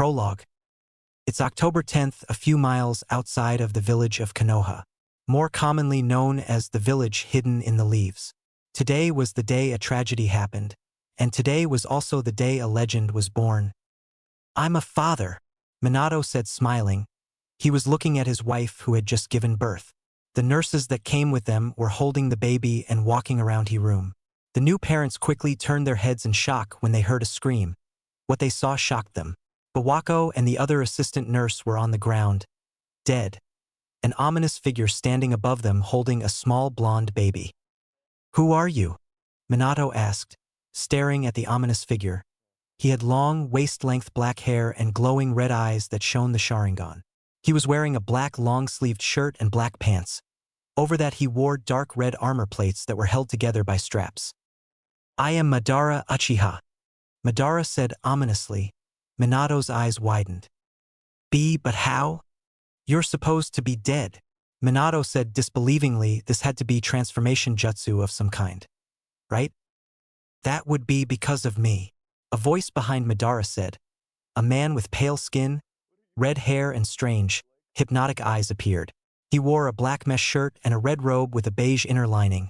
Prologue. It's October 10th, a few miles outside of the village of Konoha, more commonly known as the village hidden in the leaves. Today was the day a tragedy happened, and today was also the day a legend was born. "I'm a father," Minato said, smiling. He was looking at his wife who had just given birth. The nurses that came with them were holding the baby and walking around the room. The new parents quickly turned their heads in shock when they heard a scream. What they saw shocked them. Bawako and the other assistant nurse were on the ground, dead. An ominous figure standing above them holding a small blonde baby. "Who are you?" Minato asked, staring at the ominous figure. He had long, waist-length black hair and glowing red eyes that shone the Sharingan. He was wearing a black long-sleeved shirt and black pants. Over that he wore dark red armor plates that were held together by straps. "I am Madara Uchiha," Madara said ominously. Minato's eyes widened. But how? You're supposed to be dead." Minato said disbelievingly. This had to be transformation jutsu of some kind, right? "That would be because of me," a voice behind Madara said. A man with pale skin, red hair and strange, hypnotic eyes appeared. He wore a black mesh shirt and a red robe with a beige inner lining.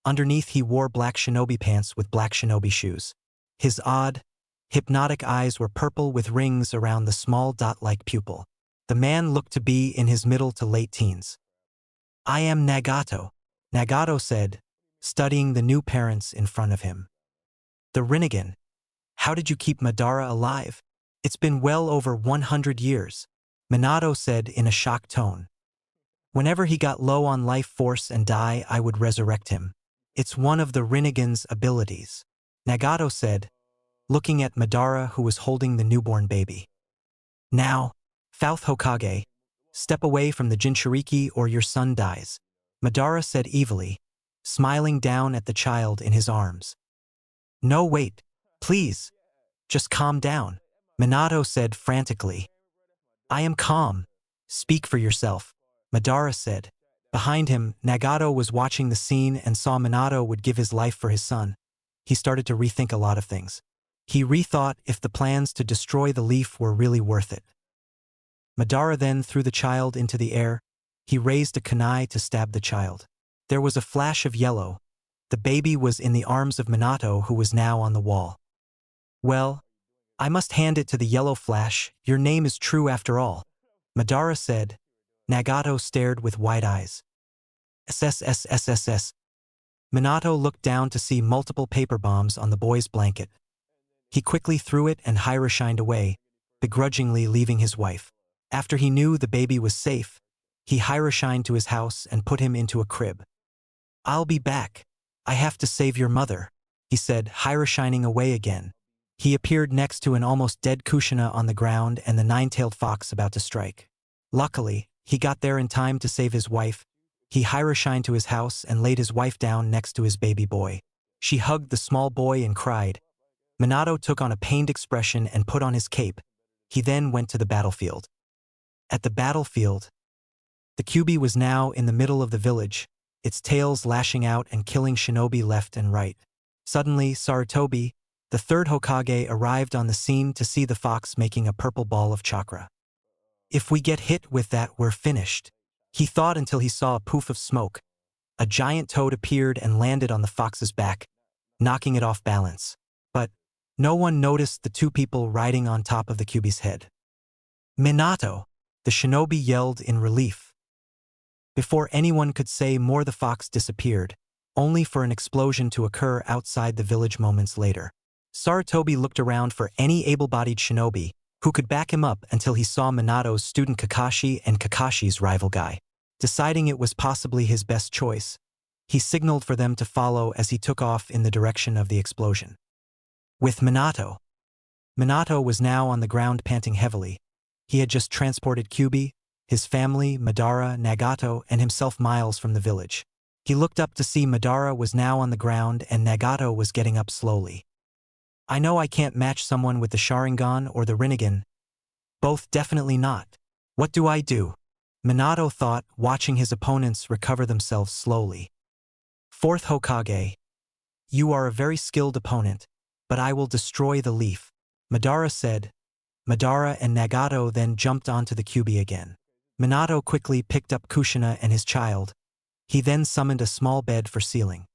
Underneath he wore black shinobi pants with black shinobi shoes. His odd, hypnotic eyes were purple with rings around the small dot-like pupil. The man looked to be in his middle to late teens. "I am Nagato," Nagato said, studying the new parents in front of him. "The Rinnegan. How did you keep Madara alive? It's been well over 100 years, Minato said in a shocked tone. "Whenever he got low on life force and die, I would resurrect him. It's one of the Rinnegan's abilities," Nagato said, looking at Madara who was holding the newborn baby. "Now, Fouth Hokage, step away from the Jinchuriki or your son dies," Madara said evilly, smiling down at the child in his arms. "No, wait, please, just calm down," Minato said frantically. "I am calm. Speak for yourself," Madara said. Behind him, Nagato was watching the scene and saw Minato would give his life for his son. He started to rethink a lot of things. He rethought if the plans to destroy the leaf were really worth it. Madara then threw the child into the air. He raised a kunai to stab the child. There was a flash of yellow. The baby was in the arms of Minato, who was now on the wall. "Well, I must hand it to the yellow flash. Your name is true after all," Madara said. Nagato stared with wide eyes. "SSSSSS." Minato looked down to see multiple paper bombs on the boy's blanket. He quickly threw it and Hira-shined away, begrudgingly leaving his wife. After he knew the baby was safe, he Hira-shined to his house and put him into a crib. "I'll be back. I have to save your mother," he said, Hira-shining away again. He appeared next to an almost dead Kushina on the ground and the nine-tailed fox about to strike. Luckily, he got there in time to save his wife. He Hira-shined to his house and laid his wife down next to his baby boy. She hugged the small boy and cried. Minato took on a pained expression and put on his cape. He then went to the battlefield. At the battlefield, the Kyuubi was now in the middle of the village, its tails lashing out and killing shinobi left and right. Suddenly, Sarutobi, the third Hokage, arrived on the scene to see the fox making a purple ball of chakra. "If we get hit with that, we're finished," he thought until he saw a poof of smoke. A giant toad appeared and landed on the fox's back, knocking it off balance. But no one noticed the two people riding on top of the Kyuubi's head. "Minato!" the shinobi yelled in relief. Before anyone could say more, the fox disappeared, only for an explosion to occur outside the village moments later. Sarutobi looked around for any able-bodied shinobi who could back him up until he saw Minato's student Kakashi and Kakashi's rival Guy. Deciding it was possibly his best choice, he signaled for them to follow as he took off in the direction of the explosion. With Minato. Minato was now on the ground panting heavily. He had just transported Kyuubi, his family, Madara, Nagato, and himself miles from the village. He looked up to see Madara was now on the ground and Nagato was getting up slowly. "I know I can't match someone with the Sharingan or the Rinnegan. Both definitely not. What do I do?" Minato thought, watching his opponents recover themselves slowly. "Fourth Hokage. You are a very skilled opponent, but I will destroy the leaf," Madara said. Madara and Nagato then jumped onto the Kyuubi again. Minato quickly picked up Kushina and his child. He then summoned a small bed for sealing.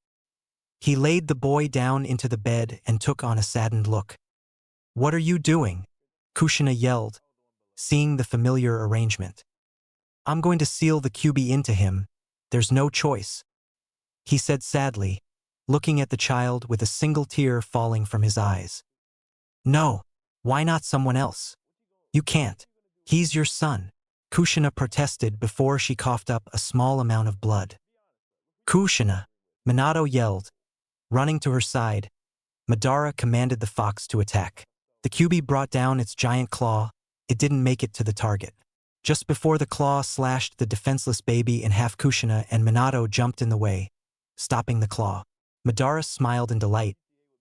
He laid the boy down into the bed and took on a saddened look. "What are you doing?" Kushina yelled, seeing the familiar arrangement. "I'm going to seal the Kyuubi into him. There's no choice," he said sadly, looking at the child with a single tear falling from his eyes. "No, why not someone else? You can't. He's your son," Kushina protested before she coughed up a small amount of blood. "Kushina!" Minato yelled. Running to her side, Madara commanded the fox to attack. The Kyuubi brought down its giant claw. It didn't make it to the target. Just before the claw slashed the defenseless baby in half, Kushina and Minato jumped in the way, stopping the claw. Madara smiled in delight.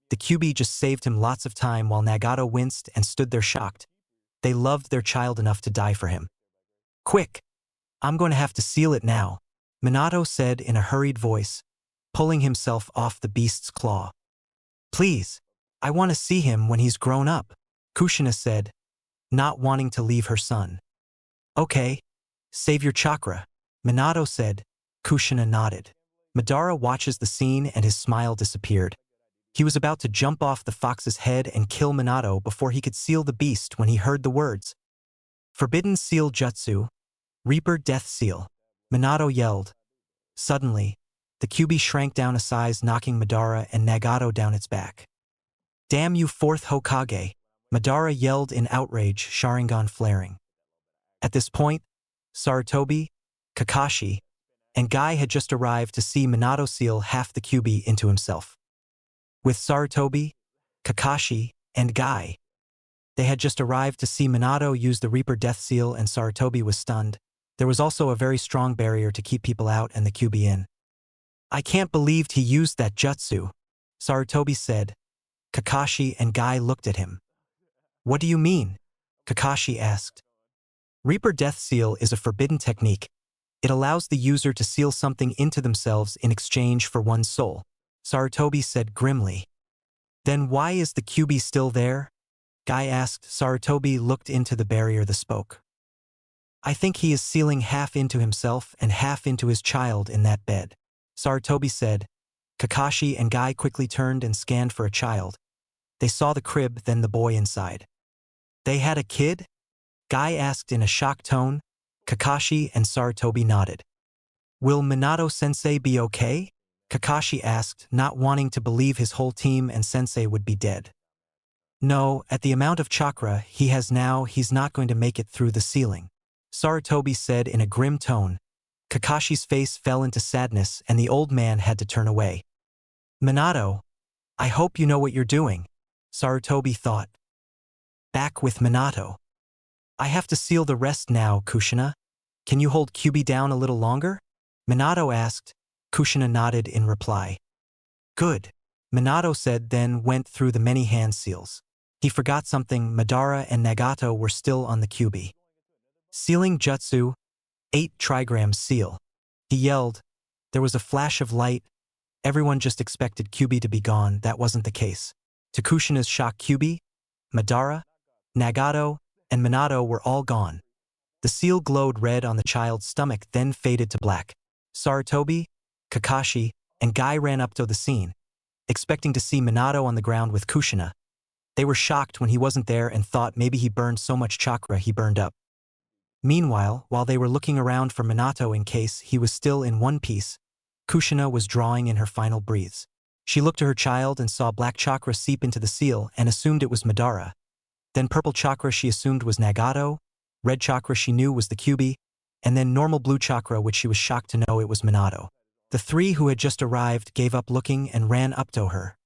The Kyuubi just saved him lots of time while Nagato winced and stood there shocked. They loved their child enough to die for him. "Quick! I'm going to have to seal it now," Minato said in a hurried voice, pulling himself off the beast's claw. "Please, I want to see him when he's grown up," Kushina said, not wanting to leave her son. "Okay, save your chakra," Minato said. Kushina nodded. Madara watches the scene and his smile disappeared. He was about to jump off the fox's head and kill Minato before he could seal the beast when he heard the words. "Forbidden Seal Jutsu, Reaper Death Seal," Minato yelled. Suddenly, the Kyuubi shrank down a size, knocking Madara and Nagato down its back. "Damn you, fourth Hokage!" Madara yelled in outrage, Sharingan flaring. At this point, Sarutobi, Kakashi, and Guy had just arrived to see Minato seal half the Kyuubi into himself. With Sarutobi, Kakashi, and Guy, they had just arrived to see Minato use the Reaper Death Seal, and Sarutobi was stunned. There was also a very strong barrier to keep people out and the Kyuubi in. "I can't believe he used that jutsu," Sarutobi said. Kakashi and Guy looked at him. "What do you mean?" Kakashi asked. "Reaper Death Seal is a forbidden technique. It allows the user to seal something into themselves in exchange for one's soul," Sarutobi said grimly. "Then why is the Kyuubi still there?" Guy asked. Sarutobi looked into the barrier that spoke. "I think he is sealing half into himself and half into his child in that bed," Sarutobi said. Kakashi and Guy quickly turned and scanned for a child. They saw the crib, then the boy inside. "They had a kid?" Guy asked in a shocked tone. Kakashi and Sarutobi nodded. "Will Minato-sensei be okay?" Kakashi asked, not wanting to believe his whole team and sensei would be dead. "No, at the amount of chakra he has now, he's not going to make it through the ceiling," Sarutobi said in a grim tone. Kakashi's face fell into sadness and the old man had to turn away. "Minato, I hope you know what you're doing," Sarutobi thought. Back with Minato. "I have to seal the rest now, Kushina. Can you hold Kyuubi down a little longer?" Minato asked. Kushina nodded in reply. "Good," Minato said, then went through the many hand seals. He forgot something. Madara and Nagato were still on the Kyuubi. "Sealing Jutsu, 8 trigrams seal," he yelled. There was a flash of light. Everyone just expected Kyuubi to be gone. That wasn't the case. To Kushina's shock, Kyuubi, Madara, Nagato, and Minato were all gone. The seal glowed red on the child's stomach, then faded to black. Sarutobi, Kakashi, and Guy ran up to the scene, expecting to see Minato on the ground with Kushina. They were shocked when he wasn't there and thought maybe he burned so much chakra he burned up. Meanwhile, while they were looking around for Minato in case he was still in one piece, Kushina was drawing in her final breaths. She looked to her child and saw black chakra seep into the seal and assumed it was Madara. Then purple chakra she assumed was Nagato, red chakra she knew was the Kyuubi, and then normal blue chakra which she was shocked to know it was Minato. The three who had just arrived gave up looking and ran up to her.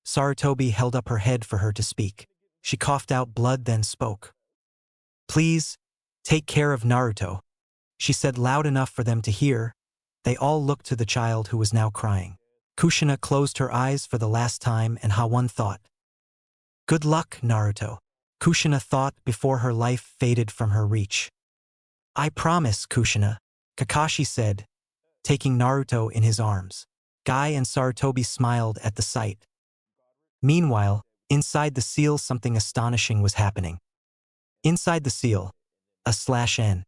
Sarutobi held up her head for her to speak. She coughed out blood then spoke. "Please, take care of Naruto," she said loud enough for them to hear. They all looked to the child who was now crying. Kushina closed her eyes for the last time and Ha1 thought. "Good luck, Naruto," Kushina thought before her life faded from her reach. "I promise, Kushina," Kakashi said, taking Naruto in his arms. Guy and Sarutobi smiled at the sight. Meanwhile, inside the seal something astonishing was happening. Inside the seal, /n.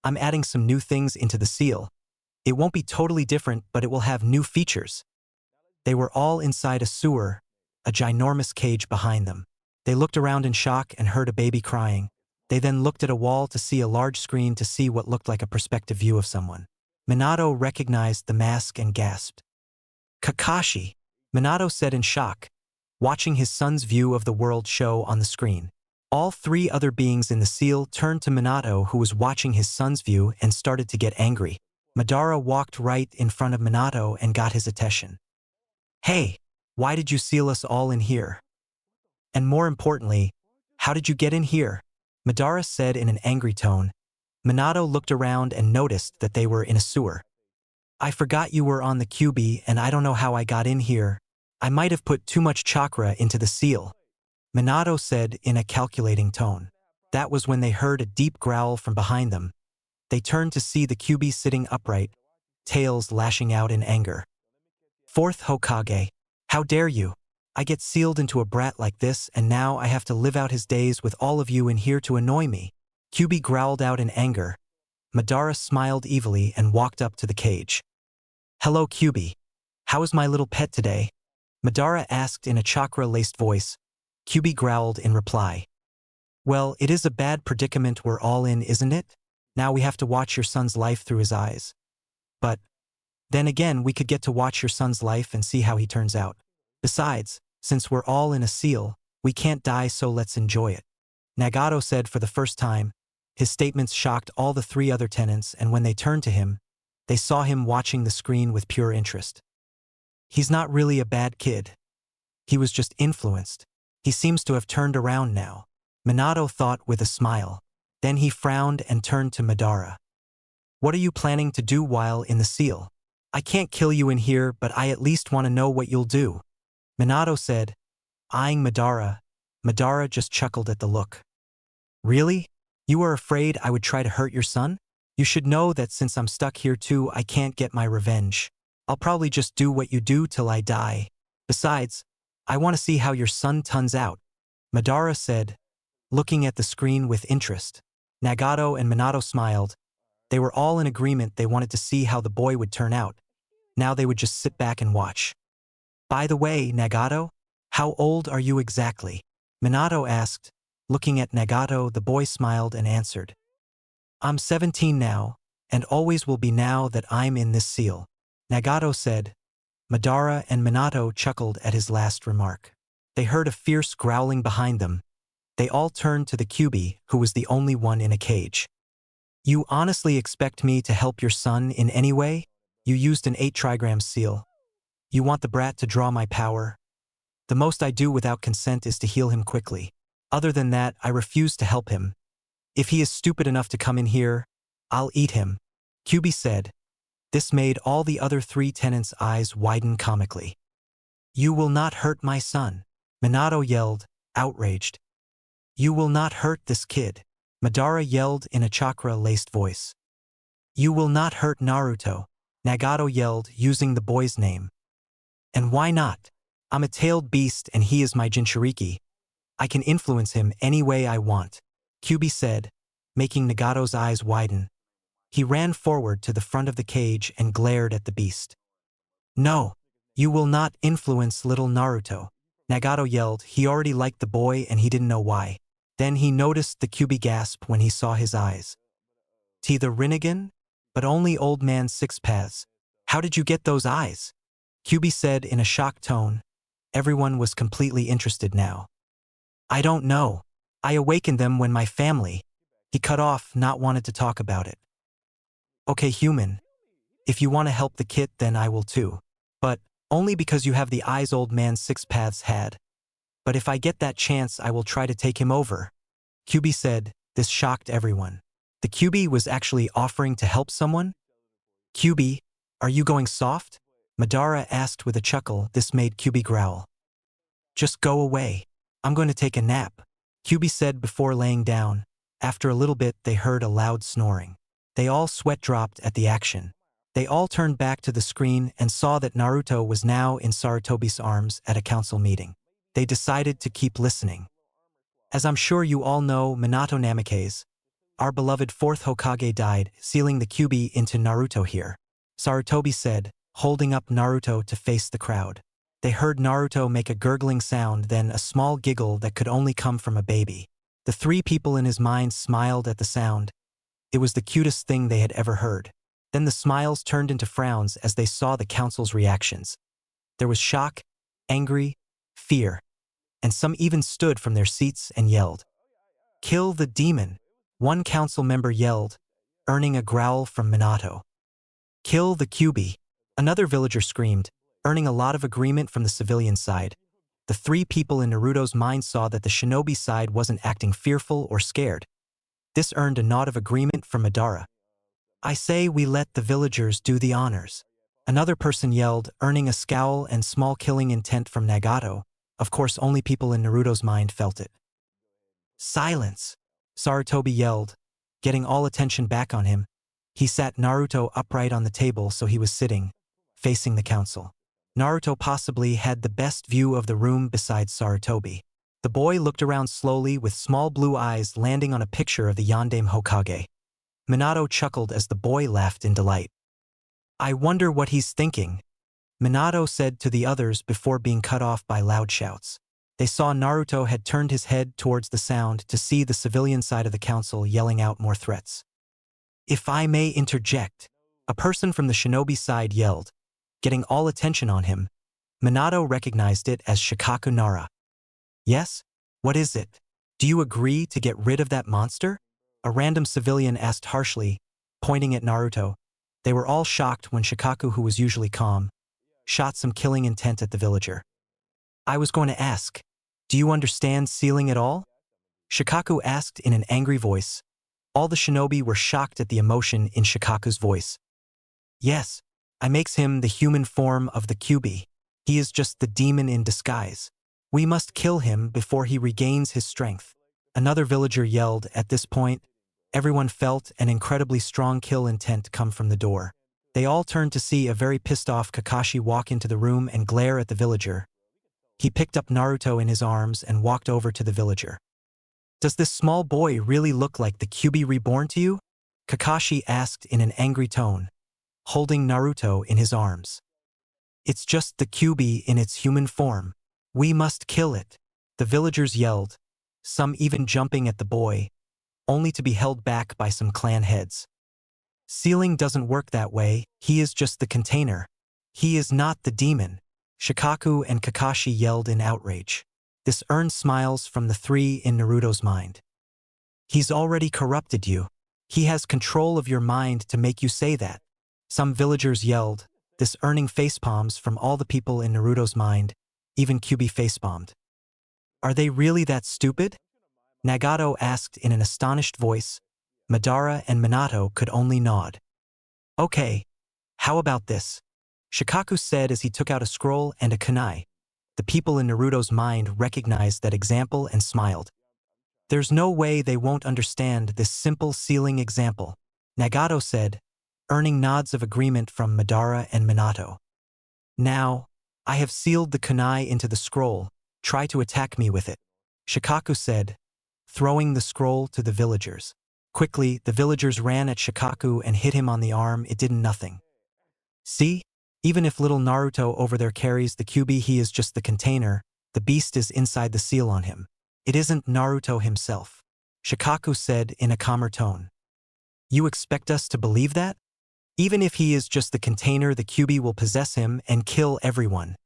I'm adding some new things into the seal. It won't be totally different, but it will have new features. They were all inside a sewer, a ginormous cage behind them. They looked around in shock and heard a baby crying. They then looked at a wall to see a large screen to see what looked like a perspective view of someone. Minato recognized the mask and gasped. Kakashi, Minato said in shock, watching his son's view of the world show on the screen. All three other beings in the seal turned to Minato, who was watching his son's view, and started to get angry. Madara walked right in front of Minato and got his attention. Hey, why did you seal us all in here? And more importantly, how did you get in here? Madara said in an angry tone. Minato looked around and noticed that they were in a sewer. I forgot you were on the QB and I don't know how I got in here. I might have put too much chakra into the seal, Minato said in a calculating tone. That was when they heard a deep growl from behind them. They turned to see the QB sitting upright, tails lashing out in anger. Fourth Hokage, how dare you? I get sealed into a brat like this and now I have to live out his days with all of you in here to annoy me. QB growled out in anger. Madara smiled evilly and walked up to the cage. Hello QB. How is my little pet today? Madara asked in a chakra-laced voice. QB growled in reply. Well, it is a bad predicament we're all in, isn't it? Now we have to watch your son's life through his eyes. But then again, we could get to watch your son's life and see how he turns out. Besides, since we're all in a seal, we can't die, so let's enjoy it. Nagato said for the first time. His statements shocked all the three other tenants, and when they turned to him, they saw him watching the screen with pure interest. He's not really a bad kid. He was just influenced. He seems to have turned around now, Minato thought with a smile. Then he frowned and turned to Madara. What are you planning to do while in the seal? I can't kill you in here, but I at least want to know what you'll do, Minato said, eyeing Madara. Madara just chuckled at the look. Really? You are afraid I would try to hurt your son? You should know that since I'm stuck here too, I can't get my revenge. I'll probably just do what you do till I die. Besides, I want to see how your son turns out, Madara said, looking at the screen with interest. Nagato and Minato smiled. They were all in agreement they wanted to see how the boy would turn out. Now they would just sit back and watch. By the way, Nagato, how old are you exactly? Minato asked. Looking at Nagato, the boy smiled and answered. I'm 17 now, and always will be now that I'm in this seal, Nagato said. Madara and Minato chuckled at his last remark. They heard a fierce growling behind them. They all turned to the QB, who was the only one in a cage. You honestly expect me to help your son in any way? You used an 8-trigram seal. You want the brat to draw my power? The most I do without consent is to heal him quickly. Other than that, I refuse to help him. If he is stupid enough to come in here, I'll eat him, QB said. This made all the other three tenants' eyes widen comically. You will not hurt my son, Minato yelled, outraged. You will not hurt this kid, Madara yelled in a chakra-laced voice. You will not hurt Naruto, Nagato yelled, using the boy's name. And why not? I'm a tailed beast and he is my Jinchuriki. I can influence him any way I want, QB said, making Nagato's eyes widen. He ran forward to the front of the cage and glared at the beast. No, you will not influence little Naruto, Nagato yelled. He already liked the boy and he didn't know why. Then he noticed the QB gasp when he saw his eyes. T the Rinnegan? But only old man Six Paths. How did you get those eyes? QB said in a shocked tone. Everyone was completely interested now. I don't know. I awakened them when my family. He cut off, not wanted to talk about it. Okay, human. If you want to help the kid, then I will too. But only because you have the eyes old man Six Paths had. But if I get that chance, I will try to take him over, QB said. This shocked everyone. The QB was actually offering to help someone? QB, are you going soft? Madara asked with a chuckle. This made QB growl. Just go away. I'm going to take a nap, QB said before laying down. After a little bit, they heard a loud snoring. They all sweat dropped at the action. They all turned back to the screen and saw that Naruto was now in Sarutobi's arms at a council meeting. They decided to keep listening. As I'm sure you all know, Minato Namikaze, our beloved fourth Hokage died, sealing the Kyuubi into Naruto here. Sarutobi said, holding up Naruto to face the crowd. They heard Naruto make a gurgling sound, then a small giggle that could only come from a baby. The three people in his mind smiled at the sound. It was the cutest thing they had ever heard. Then the smiles turned into frowns as they saw the council's reactions. There was shock, angry, fear, and some even stood from their seats and yelled. "Kill the demon!" One council member yelled, earning a growl from Minato. "Kill the Kyuubi!" Another villager screamed, earning a lot of agreement from the civilian side. The three people in Naruto's mind saw that the shinobi side wasn't acting fearful or scared. This earned a nod of agreement from Madara. "I say we let the villagers do the honors." Another person yelled, earning a scowl and small killing intent from Nagato. Of course, only people in Naruto's mind felt it. "Silence!" Sarutobi yelled, getting all attention back on him. He sat Naruto upright on the table so he was sitting, facing the council. Naruto possibly had the best view of the room besides Sarutobi. The boy looked around slowly with small blue eyes landing on a picture of the Yondaime Hokage. Minato chuckled as the boy laughed in delight. "I wonder what he's thinking," Minato said to the others before being cut off by loud shouts. They saw Naruto had turned his head towards the sound to see the civilian side of the council yelling out more threats. "If I may interject," a person from the shinobi side yelled, getting all attention on him. Minato recognized it as Shikaku Nara. "Yes? What is it? Do you agree to get rid of that monster?" A random civilian asked harshly, pointing at Naruto. They were all shocked when Shikaku, who was usually calm, shot some killing intent at the villager. "I was going to ask, do you understand sealing at all?" Shikaku asked in an angry voice. All the shinobi were shocked at the emotion in Shikaku's voice. "Yes, I makes him the human form of the Kyuubi. He is just the demon in disguise. We must kill him before he regains his strength." Another villager yelled. At this point, everyone felt an incredibly strong kill intent come from the door. They all turned to see a very pissed-off Kakashi walk into the room and glare at the villager. He picked up Naruto in his arms and walked over to the villager. "Does this small boy really look like the Kyuubi reborn to you?" Kakashi asked in an angry tone, holding Naruto in his arms. "It's just the Kyuubi in its human form. We must kill it," the villagers yelled, some even jumping at the boy, only to be held back by some clan heads. "Sealing doesn't work that way. He is just the container. He is not the demon," Shikaku and Kakashi yelled in outrage. This earned smiles from the three in Naruto's mind. "He's already corrupted you. He has control of your mind to make you say that," some villagers yelled, this earning facepalms from all the people in Naruto's mind, even Kyuubi facepalmed. "Are they really that stupid?" Nagato asked in an astonished voice. Madara and Minato could only nod. "Okay, how about this?" Shikaku said as he took out a scroll and a kunai. The people in Naruto's mind recognized that example and smiled. "There's no way they won't understand this simple sealing example," Nagato said, earning nods of agreement from Madara and Minato. "Now, I have sealed the kunai into the scroll. Try to attack me with it," Shikaku said, throwing the scroll to the villagers. Quickly, the villagers ran at Shikaku and hit him on the arm. It did nothing. "See? Even if little Naruto over there carries the Kyuubi, he is just the container. The beast is inside the seal on him. It isn't Naruto himself," Shikaku said in a calmer tone. "You expect us to believe that? Even if he is just the container, the Kyuubi will possess him and kill everyone,"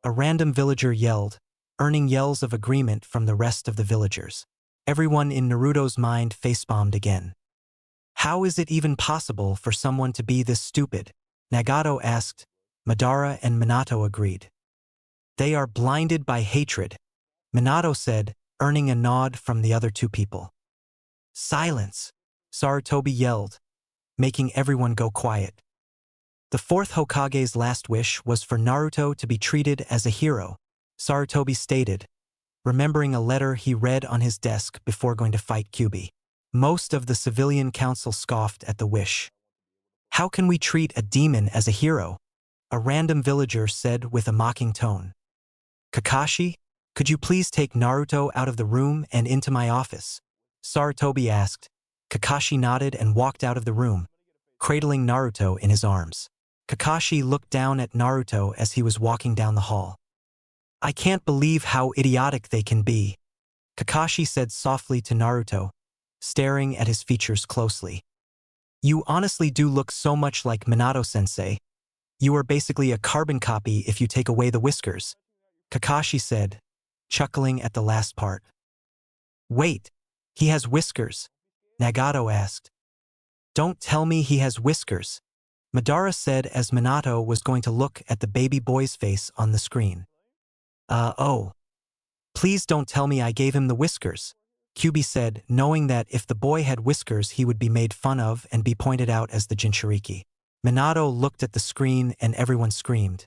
a random villager yelled, earning yells of agreement from the rest of the villagers. Everyone in Naruto's mind facepalmed again. "How is it even possible for someone to be this stupid?" Nagato asked. Madara and Minato agreed. "They are blinded by hatred," Minato said, earning a nod from the other two people. "Silence!" Sarutobi yelled, making everyone go quiet. The fourth Hokage's last wish was for Naruto to be treated as a hero, Sarutobi stated, remembering a letter he read on his desk before going to fight Kyuubi. Most of the civilian council scoffed at the wish. "How can we treat a demon as a hero?" a random villager said with a mocking tone. "Kakashi, Could you please take Naruto out of the room and into my office? Sarutobi asked. Kakashi nodded and walked out of the room, cradling Naruto in his arms. Kakashi looked down at Naruto as he was walking down the hall. I can't believe how idiotic they can be, Kakashi said softly to Naruto, staring at his features closely. You honestly do look so much like Minato-sensei. You are basically a carbon copy if you take away the whiskers, Kakashi said, chuckling at the last part. Wait, he has whiskers? Nagato asked. Don't tell me he has whiskers, Madara said as Minato was going to look at the baby boy's face on the screen. Oh. Please don't tell me I gave him the whiskers, Kyuubi said, knowing that if the boy had whiskers he would be made fun of and be pointed out as the Jinchuriki. Minato looked at the screen and everyone screamed.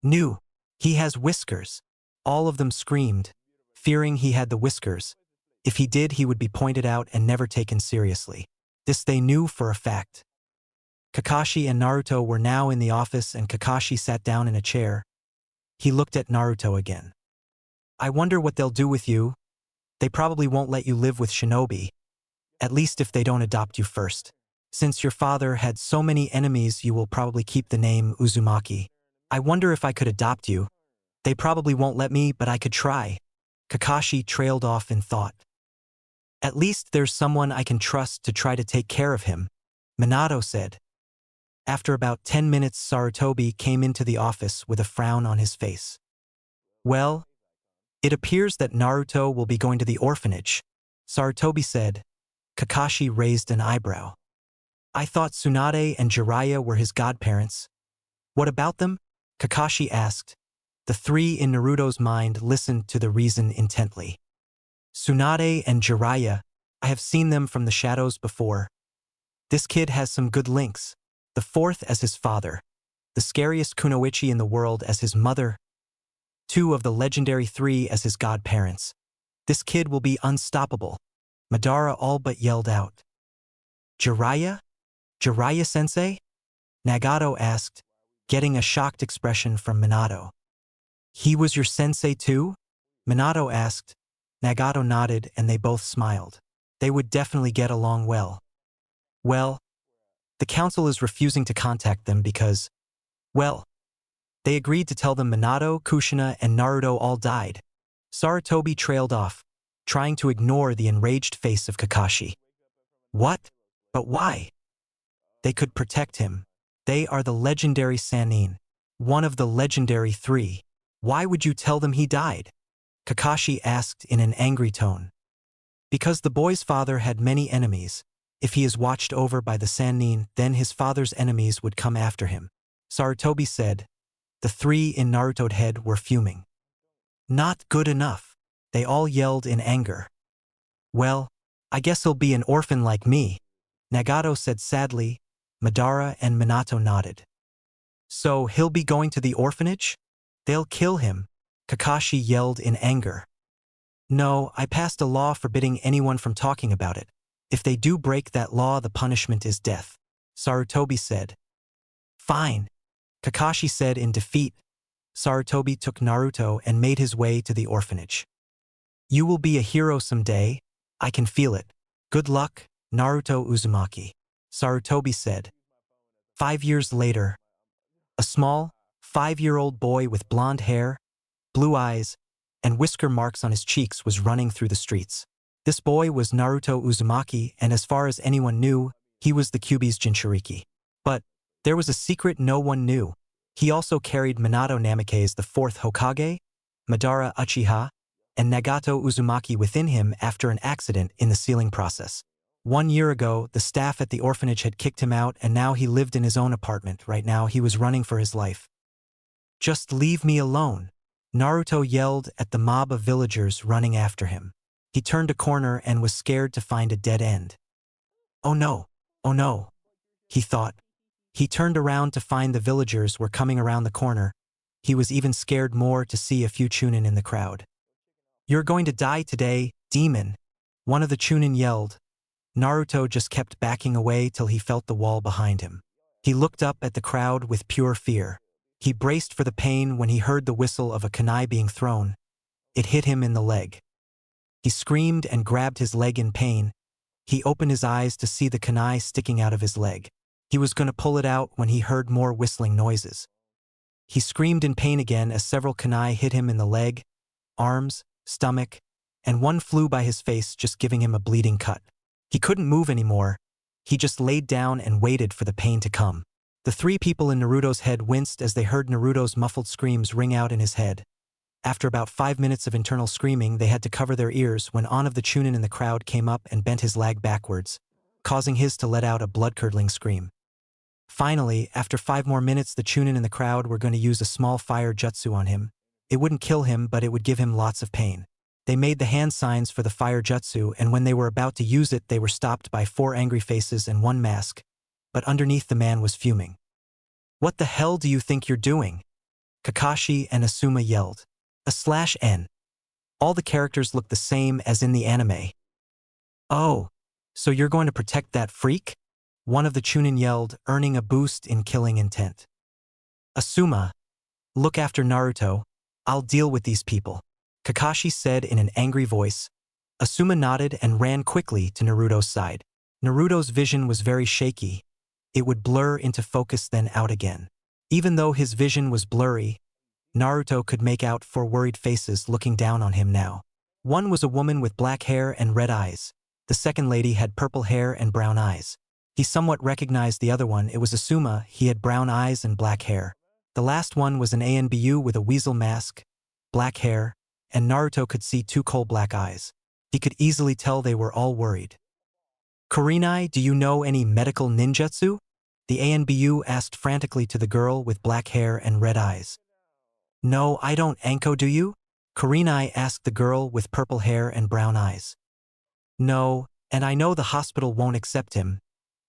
No, he has whiskers. All of them screamed, fearing he had the whiskers. If he did, he would be pointed out and never taken seriously. This they knew for a fact. Kakashi and Naruto were now in the office and Kakashi sat down in a chair. He looked at Naruto again. I wonder what they'll do with you. They probably won't let you live with Shinobi. At least if they don't adopt you first. Since your father had so many enemies, you will probably keep the name Uzumaki. I wonder if I could adopt you. They probably won't let me, but I could try. Kakashi trailed off in thought. At least there's someone I can trust to try to take care of him, Minato said. After about 10 minutes, Sarutobi came into the office with a frown on his face. Well, it appears that Naruto will be going to the orphanage, Sarutobi said. Kakashi raised an eyebrow. I thought Tsunade and Jiraiya were his godparents. What about them? Kakashi asked. The three in Naruto's mind listened to the reason intently. Tsunade and Jiraiya, I have seen them from the shadows before. This kid has some good links. The fourth as his father. The scariest kunoichi in the world as his mother. 2 of the legendary 3 as his godparents. This kid will be unstoppable. Madara all but yelled out. Jiraiya? Jiraiya-sensei? Nagato asked, getting a shocked expression from Minato. He was your sensei too? Minato asked. Nagato nodded and they both smiled. They would definitely get along well. Well, the council is refusing to contact them because, well, they agreed to tell them Minato, Kushina, and Naruto all died. Sarutobi trailed off, trying to ignore the enraged face of Kakashi. What? But why? They could protect him. They are the legendary Sannin, one of the legendary 3. Why would you tell them he died? Kakashi asked in an angry tone. Because the boy's father had many enemies. If he is watched over by the Sannin, then his father's enemies would come after him, Sarutobi said. The 3 in Naruto's head were fuming. Not good enough. They all yelled in anger. Well, I guess he'll be an orphan like me, Nagato said sadly. Madara and Minato nodded. So he'll be going to the orphanage? They'll kill him, Kakashi yelled in anger. No, I passed a law forbidding anyone from talking about it. If they do break that law, the punishment is death, Sarutobi said. Fine, Kakashi said in defeat. Sarutobi took Naruto and made his way to the orphanage. You will be a hero someday, I can feel it. Good luck, Naruto Uzumaki, Sarutobi said. 5 years later, a small, 5-year-old boy with blonde hair, blue eyes, and whisker marks on his cheeks was running through the streets. This boy was Naruto Uzumaki, and as far as anyone knew, he was the Kyuubi's Jinchuriki. But there was a secret no one knew. He also carried Minato Namake's the 4th Hokage, Madara Uchiha, and Nagato Uzumaki within him after an accident in the sealing process. 1 year ago, the staff at the orphanage had kicked him out and now he lived in his own apartment. Right now, he was running for his life. Just leave me alone, Naruto yelled at the mob of villagers running after him. He turned a corner and was scared to find a dead end. Oh no, he thought. He turned around to find the villagers were coming around the corner. He was even scared more to see a few Chunin in the crowd. You're going to die today, demon, one of the Chunin yelled. Naruto just kept backing away till he felt the wall behind him. He looked up at the crowd with pure fear. He braced for the pain when he heard the whistle of a kunai being thrown. It hit him in the leg. He screamed and grabbed his leg in pain. He opened his eyes to see the kunai sticking out of his leg. He was going to pull it out when he heard more whistling noises. He screamed in pain again as several kunai hit him in the leg, arms, stomach, and one flew by his face, just giving him a bleeding cut. He couldn't move anymore. He just laid down and waited for the pain to come. The three people in Naruto's head winced as they heard Naruto's muffled screams ring out in his head. After about 5 minutes of internal screaming, they had to cover their ears when one of the chunin in the crowd came up and bent his leg backwards, causing his to let out a blood-curdling scream. Finally, after 5 more minutes, the chunin in the crowd were going to use a small fire jutsu on him. It wouldn't kill him, but it would give him lots of pain. They made the hand signs for the fire jutsu, and when they were about to use it, they were stopped by 4 angry faces and 1 mask, but underneath the man was fuming. "What the hell do you think you're doing?" Kakashi and Asuma yelled. /N. All the characters looked the same as in the anime. "Oh, so you're going to protect that freak?" One of the chunin yelled, earning a boost in killing intent. "Asuma, look after Naruto. I'll deal with these people," Kakashi said in an angry voice. Asuma nodded and ran quickly to Naruto's side. Naruto's vision was very shaky. It would blur into focus then out again. Even though his vision was blurry, Naruto could make out 4 worried faces looking down on him now. One was a woman with black hair and red eyes. The second lady had purple hair and brown eyes. He somewhat recognized the other one. It was Asuma. He had brown eyes and black hair. The last one was an ANBU with a weasel mask, black hair, and Naruto could see 2 coal black eyes. He could easily tell they were all worried. "Kurenai, do you know any medical ninjutsu?" The ANBU asked frantically to the girl with black hair and red eyes. "No, I don't. Anko, do you?" Kurenai asked the girl with purple hair and brown eyes. "No, and I know the hospital won't accept him.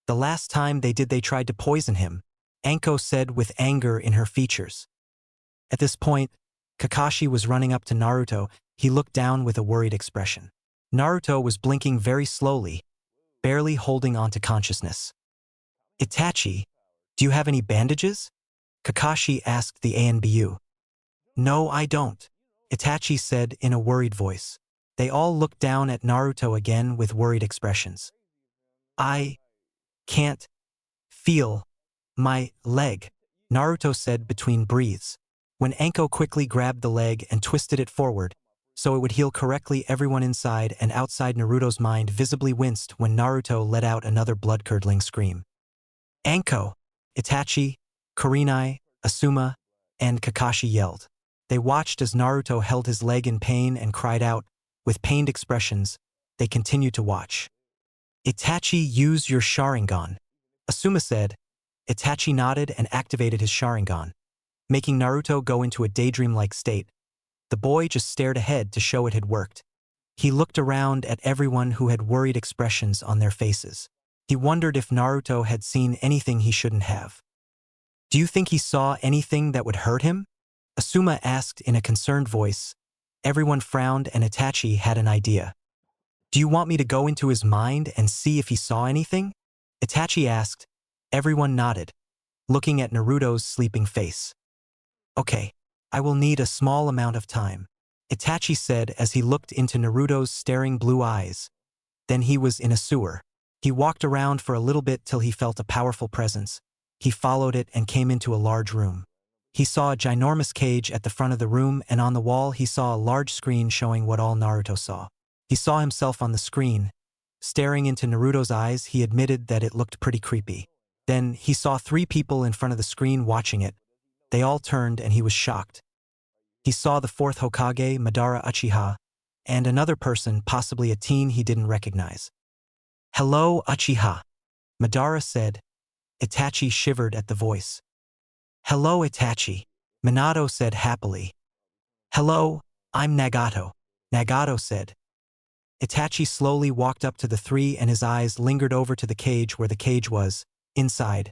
The last time they did, they tried to poison him," Anko said with anger in her features. At this point, Kakashi was running up to Naruto. He looked down with a worried expression. Naruto was blinking very slowly, barely holding on to consciousness. "Itachi, do you have any bandages?" Kakashi asked the ANBU. "No, I don't," Itachi said in a worried voice. They all looked down at Naruto again with worried expressions. "I can't feel my leg," Naruto said between breaths. When Anko quickly grabbed the leg and twisted it forward, so it would heal correctly, everyone inside and outside Naruto's mind visibly winced when Naruto let out another blood-curdling scream. "Anko!" Itachi, Kurenai, Asuma, and Kakashi yelled. They watched as Naruto held his leg in pain and cried out. With pained expressions, they continued to watch. "Itachi, use your Sharingan," Asuma said. Itachi nodded and activated his Sharingan, making Naruto go into a daydream-like state. The boy just stared ahead to show it had worked. He looked around at everyone who had worried expressions on their faces. He wondered if Naruto had seen anything he shouldn't have. "Do you think he saw anything that would hurt him?" Asuma asked in a concerned voice. Everyone frowned and Itachi had an idea. "Do you want me to go into his mind and see if he saw anything?" Itachi asked. Everyone nodded, looking at Naruto's sleeping face. "Okay, I will need a small amount of time," Itachi said as he looked into Naruto's staring blue eyes. Then he was in a sewer. He walked around for a little bit till he felt a powerful presence. He followed it and came into a large room. He saw a ginormous cage at the front of the room, and on the wall he saw a large screen showing what all Naruto saw. He saw himself on the screen. Staring into Naruto's eyes, he admitted that it looked pretty creepy. Then he saw 3 people in front of the screen watching it. They all turned and he was shocked. He saw the 4th Hokage, Madara Uchiha, and another person, possibly a teen he didn't recognize. "Hello, Uchiha," Madara said. Itachi shivered at the voice. "Hello, Itachi," Minato said happily. "Hello, I'm Nagato," Nagato said. Itachi slowly walked up to the 3 and his eyes lingered over to the cage where the cage was. Inside,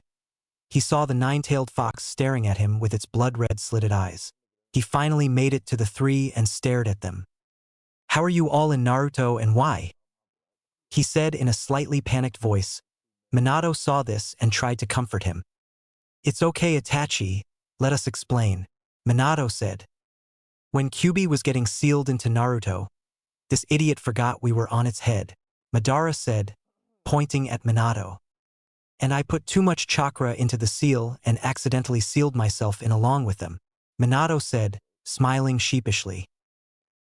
he saw the 9-tailed fox staring at him with its blood-red slitted eyes. He finally made it to the 3 and stared at them. "How are you all in Naruto and why?" he said in a slightly panicked voice. Minato saw this and tried to comfort him. "It's okay, Itachi, let us explain," Minato said. When Kyuubi was getting sealed into Naruto, this idiot forgot we were on its head, Madara said, pointing at Minato. And I put too much chakra into the seal and accidentally sealed myself in along with them, Minato said, smiling sheepishly.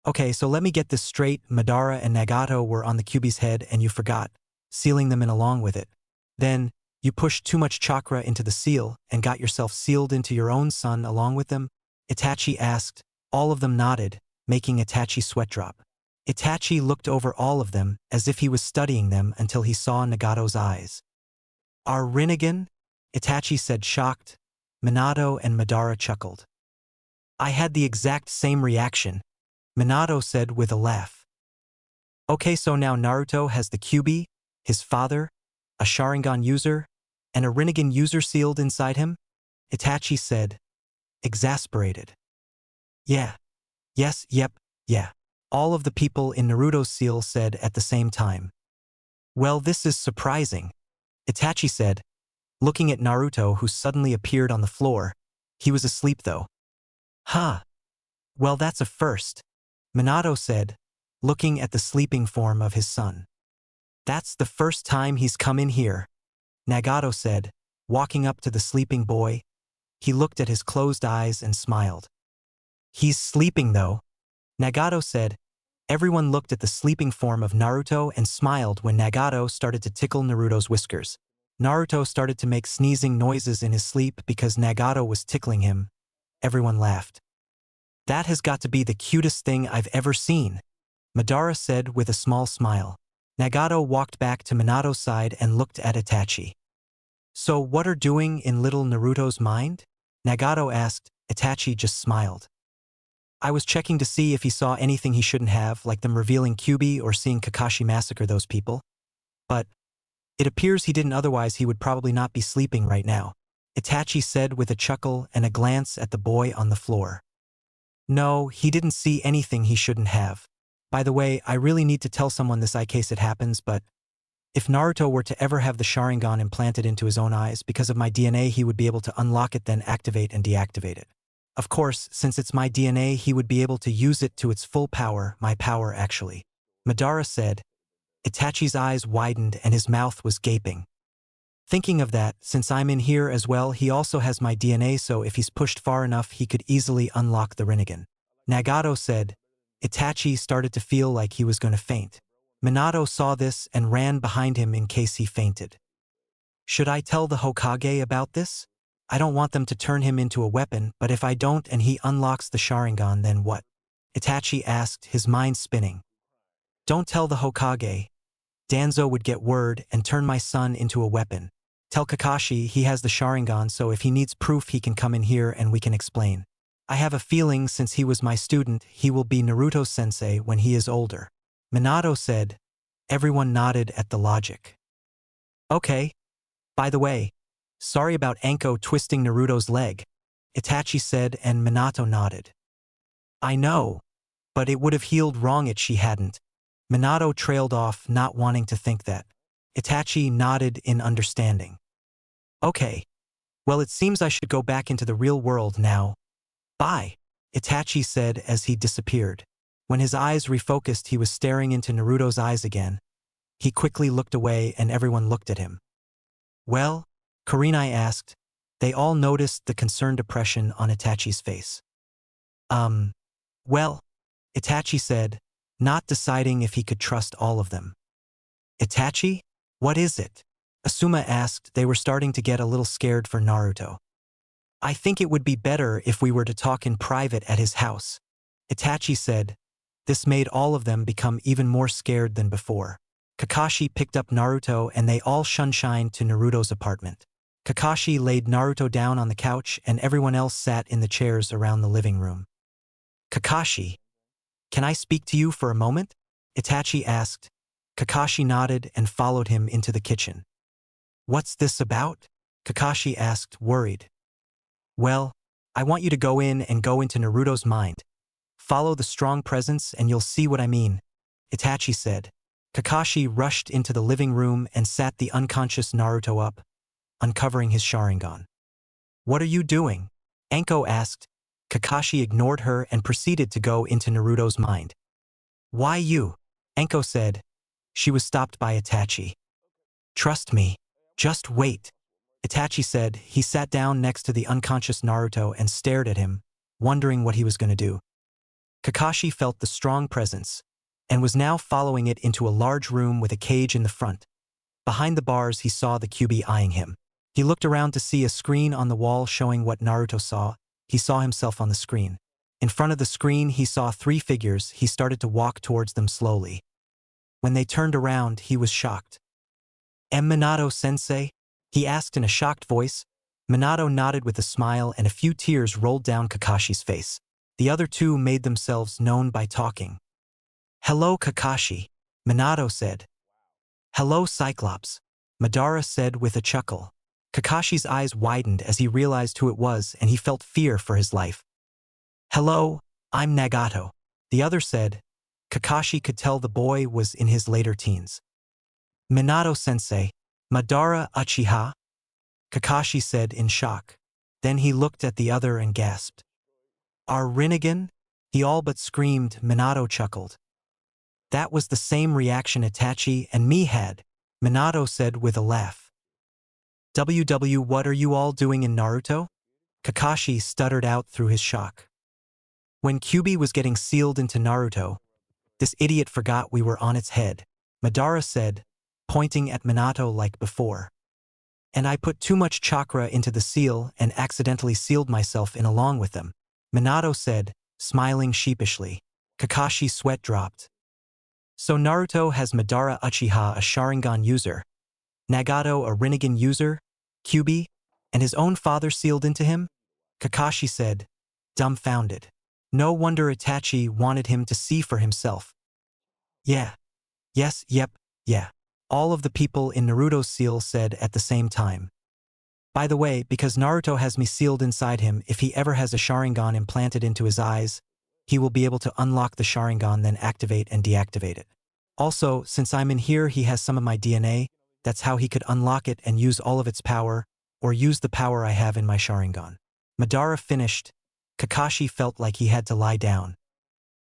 Okay, so let me get this straight, Madara and Nagato were on the Kyuubi's head and you forgot, sealing them in along with it. Then, you pushed too much chakra into the seal and got yourself sealed into your own son along with them? Itachi asked. All of them nodded, making Itachi sweat drop. Itachi looked over all of them as if he was studying them until he saw Nagato's eyes. Our Rinnegan? Itachi said shocked. Minato and Madara chuckled. I had the exact same reaction, Minato said with a laugh. Okay, so now Naruto has the Kyuubi, his father, a Sharingan user, and a Rinnegan user sealed inside him? Itachi said, exasperated. Yeah. Yes, yep, yeah. All of the people in Naruto's seal said at the same time. Well, this is surprising, Itachi said, looking at Naruto who suddenly appeared on the floor. He was asleep though. Huh. Well, that's a first, Minato said, looking at the sleeping form of his son. That's the first time he's come in here, Nagato said, walking up to the sleeping boy. He looked at his closed eyes and smiled. He's sleeping though, Nagato said. Everyone looked at the sleeping form of Naruto and smiled when Nagato started to tickle Naruto's whiskers. Naruto started to make sneezing noises in his sleep because Nagato was tickling him. Everyone laughed. That has got to be the cutest thing I've ever seen, Madara said with a small smile. Nagato walked back to Minato's side and looked at Itachi. So what are doing in little Naruto's mind? Nagato asked. Itachi just smiled. I was checking to see if he saw anything he shouldn't have, like them revealing Kyuubi or seeing Kakashi massacre those people. But it appears he didn't, otherwise he would probably not be sleeping right now, Itachi said with a chuckle and a glance at the boy on the floor. No, he didn't see anything he shouldn't have. By the way, I really need to tell someone this in case it happens, but if Naruto were to ever have the Sharingan implanted into his own eyes, because of my DNA he would be able to unlock it, then activate and deactivate it. Of course, since it's my DNA, he would be able to use it to its full power, my power actually, Madara said. Itachi's eyes widened and his mouth was gaping. Thinking of that, since I'm in here as well, he also has my DNA, so if he's pushed far enough he could easily unlock the Rinnegan, Nagato said. Itachi started to feel like he was going to faint. Minato saw this and ran behind him in case he fainted. Should I tell the Hokage about this? I don't want them to turn him into a weapon, but if I don't and he unlocks the Sharingan, then what? Itachi asked, his mind spinning. Don't tell the Hokage. Danzo would get word and turn my son into a weapon. Tell Kakashi he has the Sharingan, so if he needs proof he can come in here and we can explain. I have a feeling since he was my student, he will be Naruto-sensei when he is older, Minato said. Everyone nodded at the logic. Okay. By the way, sorry about Anko twisting Naruto's leg, Itachi said, and Minato nodded. I know, but it would have healed wrong if she hadn't. Minato trailed off, not wanting to think that. Itachi nodded in understanding. Okay. Well, it seems I should go back into the real world now. Bye, Itachi said as he disappeared. When his eyes refocused, he was staring into Naruto's eyes again. He quickly looked away and everyone looked at him. Well? Kurenai asked. They all noticed the concerned depression on Itachi's face. Well, Itachi said, not deciding if he could trust all of them. Itachi? What is it? Asuma asked. They were starting to get a little scared for Naruto. I think it would be better if we were to talk in private at his house, Itachi said. This made all of them become even more scared than before. Kakashi picked up Naruto and they all shunshined to Naruto's apartment. Kakashi laid Naruto down on the couch and everyone else sat in the chairs around the living room. Kakashi, can I speak to you for a moment? Itachi asked. Kakashi nodded and followed him into the kitchen. What's this about? Kakashi asked, worried. Well, I want you to go in and go into Naruto's mind. Follow the strong presence and you'll see what I mean, Itachi said. Kakashi rushed into the living room and sat the unconscious Naruto up, uncovering his Sharingan. What are you doing? Anko asked. Kakashi ignored her and proceeded to go into Naruto's mind. Why you? Enko said. She was stopped by Itachi. Trust me. Just wait. Itachi said. He sat down next to the unconscious Naruto and stared at him, wondering what he was going to do. Kakashi felt the strong presence, and was now following it into a large room with a cage in the front. Behind the bars he saw the Kyuubi eyeing him. He looked around to see a screen on the wall showing what Naruto saw. He saw himself on the screen. In front of the screen he saw 3 figures. He started to walk towards them slowly. When they turned around he was shocked. Minato-sensei? He asked in a shocked voice. Minato nodded with a smile and a few tears rolled down Kakashi's face. The other 2 made themselves known by talking. Hello Kakashi, Minato said. Hello Cyclops, Madara said with a chuckle. Kakashi's eyes widened as he realized who it was and he felt fear for his life. Hello, I'm Nagato, the other said. Kakashi could tell the boy was in his later teens. Minato-sensei, Madara Uchiha? Kakashi said in shock. Then he looked at the other and gasped. Our Rinnegan? He all but screamed. Minato chuckled. That was the same reaction Itachi and me had, Minato said with a laugh. What are you all doing in Naruto? Kakashi stuttered out through his shock. When Kyuubi was getting sealed into Naruto, this idiot forgot we were on its head, Madara said, pointing at Minato like before. And I put too much chakra into the seal and accidentally sealed myself in along with them, Minato said, smiling sheepishly. Kakashi's sweat dropped. So Naruto has Madara Uchiha a Sharingan user, Nagato a Rinnegan user, Kyuubi, and his own father sealed into him? Kakashi said, dumbfounded. No wonder Itachi wanted him to see for himself. Yeah. Yes, yep, yeah. All of the people in Naruto's seal said at the same time. By the way, because Naruto has me sealed inside him, if he ever has a Sharingan implanted into his eyes, he will be able to unlock the Sharingan, then activate and deactivate it. Also, since I'm in here, he has some of my DNA, that's how he could unlock it and use all of its power, or use the power I have in my Sharingan. Madara finished. Kakashi felt like he had to lie down.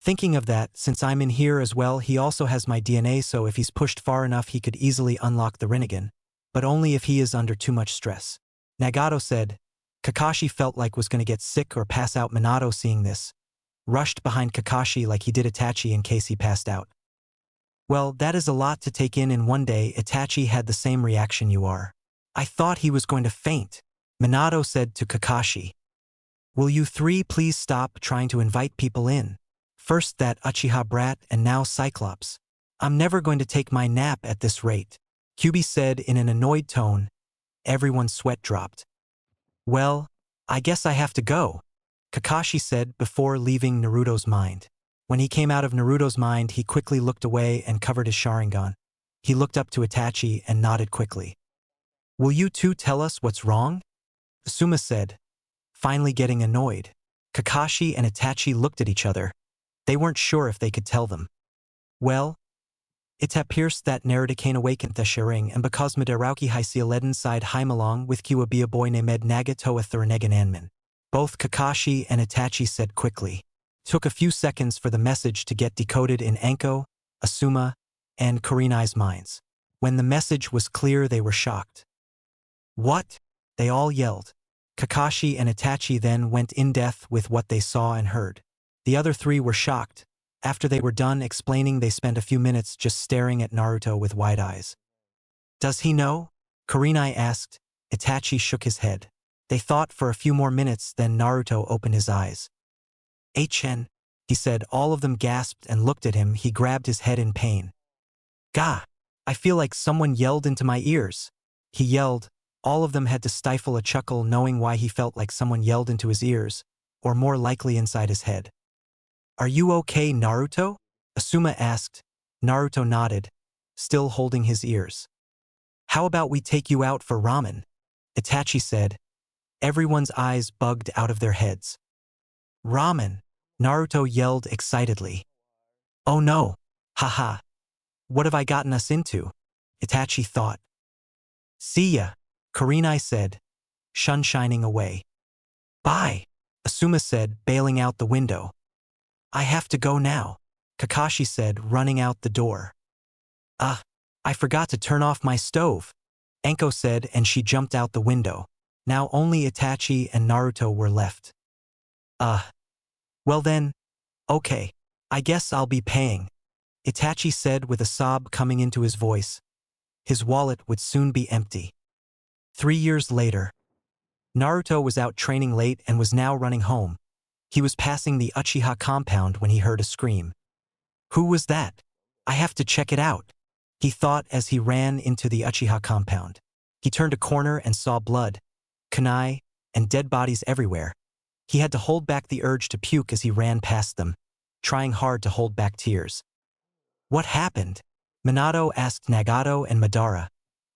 Thinking of that, since I'm in here as well, he also has my DNA, so if he's pushed far enough he could easily unlock the Rinnegan, but only if he is under too much stress. Nagato said. Kakashi felt like was going to get sick or pass out. Minato, seeing this, rushed behind Kakashi like he did Itachi in case he passed out. Well, that is a lot to take in one day. Itachi had the same reaction you are. I thought he was going to faint, Minato said to Kakashi. Will you 3 please stop trying to invite people in? First that Uchiha brat and now Cyclops. I'm never going to take my nap at this rate, Kyuubi said in an annoyed tone. Everyone's sweat dropped. Well, I guess I have to go, Kakashi said before leaving Naruto's mind. When he came out of Naruto's mind, he quickly looked away and covered his Sharingan. He looked up to Itachi and nodded quickly. Will you 2 tell us what's wrong? Asuma said, finally getting annoyed. Kakashi and Itachi looked at each other. They weren't sure if they could tell them. Well, it appears that Naruto can awaken the sharing, and because Madarauki Hisealeden side Haimalong with Kyuubi a boy named Nagato a Thuranegan Anman. Both Kakashi and Itachi said quickly. Took a few seconds for the message to get decoded in Anko, Asuma, and Kurenai's minds. When the message was clear, they were shocked. What? They all yelled. Kakashi and Itachi then went in depth with what they saw and heard. The other 3 were shocked. After they were done explaining, they spent a few minutes just staring at Naruto with wide eyes. Does he know? Kurenai asked. Itachi shook his head. They thought for a few more minutes, then Naruto opened his eyes. HN, he said. All of them gasped and looked at him. He grabbed his head in pain. Gah! I feel like someone yelled into my ears. He yelled. All of them had to stifle a chuckle, knowing why he felt like someone yelled into his ears, or more likely inside his head. Are you okay, Naruto? Asuma asked. Naruto nodded, still holding his ears. How about we take you out for ramen? Itachi said. Everyone's eyes bugged out of their heads. Ramen! Naruto yelled excitedly. Oh no! Haha! What have I gotten us into? Itachi thought. See ya, Kurenai said, shining away. Bye! Asuma said, bailing out the window. I have to go now, Kakashi said, running out the door. Ah, I forgot to turn off my stove, Anko said, and she jumped out the window. Now only Itachi and Naruto were left. Well then, okay, I guess I'll be paying, Itachi said with a sob coming into his voice. His wallet would soon be empty. 3 years later, Naruto was out training late and was now running home. He was passing the Uchiha compound when he heard a scream. Who was that? I have to check it out, he thought as he ran into the Uchiha compound. He turned a corner and saw blood, kunai, and dead bodies everywhere. He had to hold back the urge to puke as he ran past them, trying hard to hold back tears. What happened? Minato asked Nagato and Madara.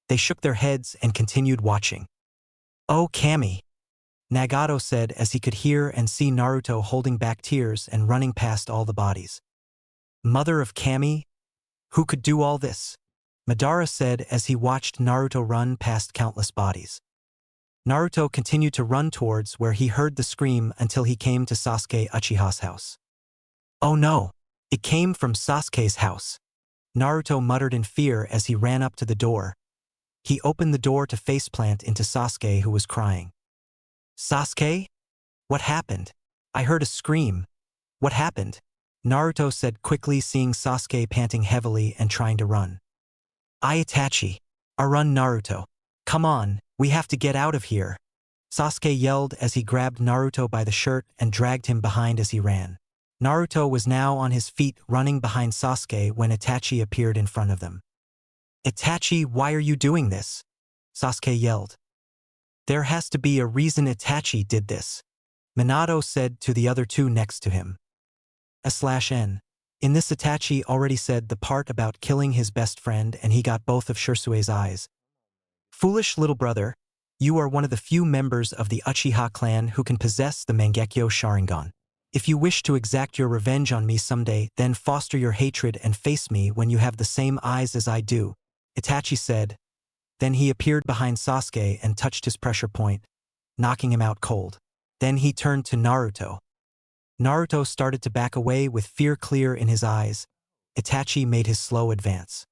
They shook their heads and continued watching. Oh, Kami, Nagato said as he could hear and see Naruto holding back tears and running past all the bodies. Mother of Kami? Who could do all this? Madara said as he watched Naruto run past countless bodies. Naruto continued to run towards where he heard the scream until he came to Sasuke Uchiha's house. Oh no! It came from Sasuke's house. Naruto muttered in fear as he ran up to the door. He opened the door to faceplant into Sasuke, who was crying. Sasuke? What happened? I heard a scream. What happened? Naruto said quickly, seeing Sasuke panting heavily and trying to run. Itachi. Run, Naruto. Come on, we have to get out of here, Sasuke yelled as he grabbed Naruto by the shirt and dragged him behind as he ran. Naruto was now on his feet running behind Sasuke when Itachi appeared in front of them. Itachi, why are you doing this? Sasuke yelled. There has to be a reason Itachi did this, Minato said to the other two next to him. /N. In this, Itachi already said the part about killing his best friend and he got both of Shirsue's eyes. Foolish little brother, you are one of the few members of the Uchiha clan who can possess the Mangekyo Sharingan. If you wish to exact your revenge on me someday, then foster your hatred and face me when you have the same eyes as I do, Itachi said. Then he appeared behind Sasuke and touched his pressure point, knocking him out cold. Then he turned to Naruto. Naruto started to back away with fear clear in his eyes. Itachi made his slow advance.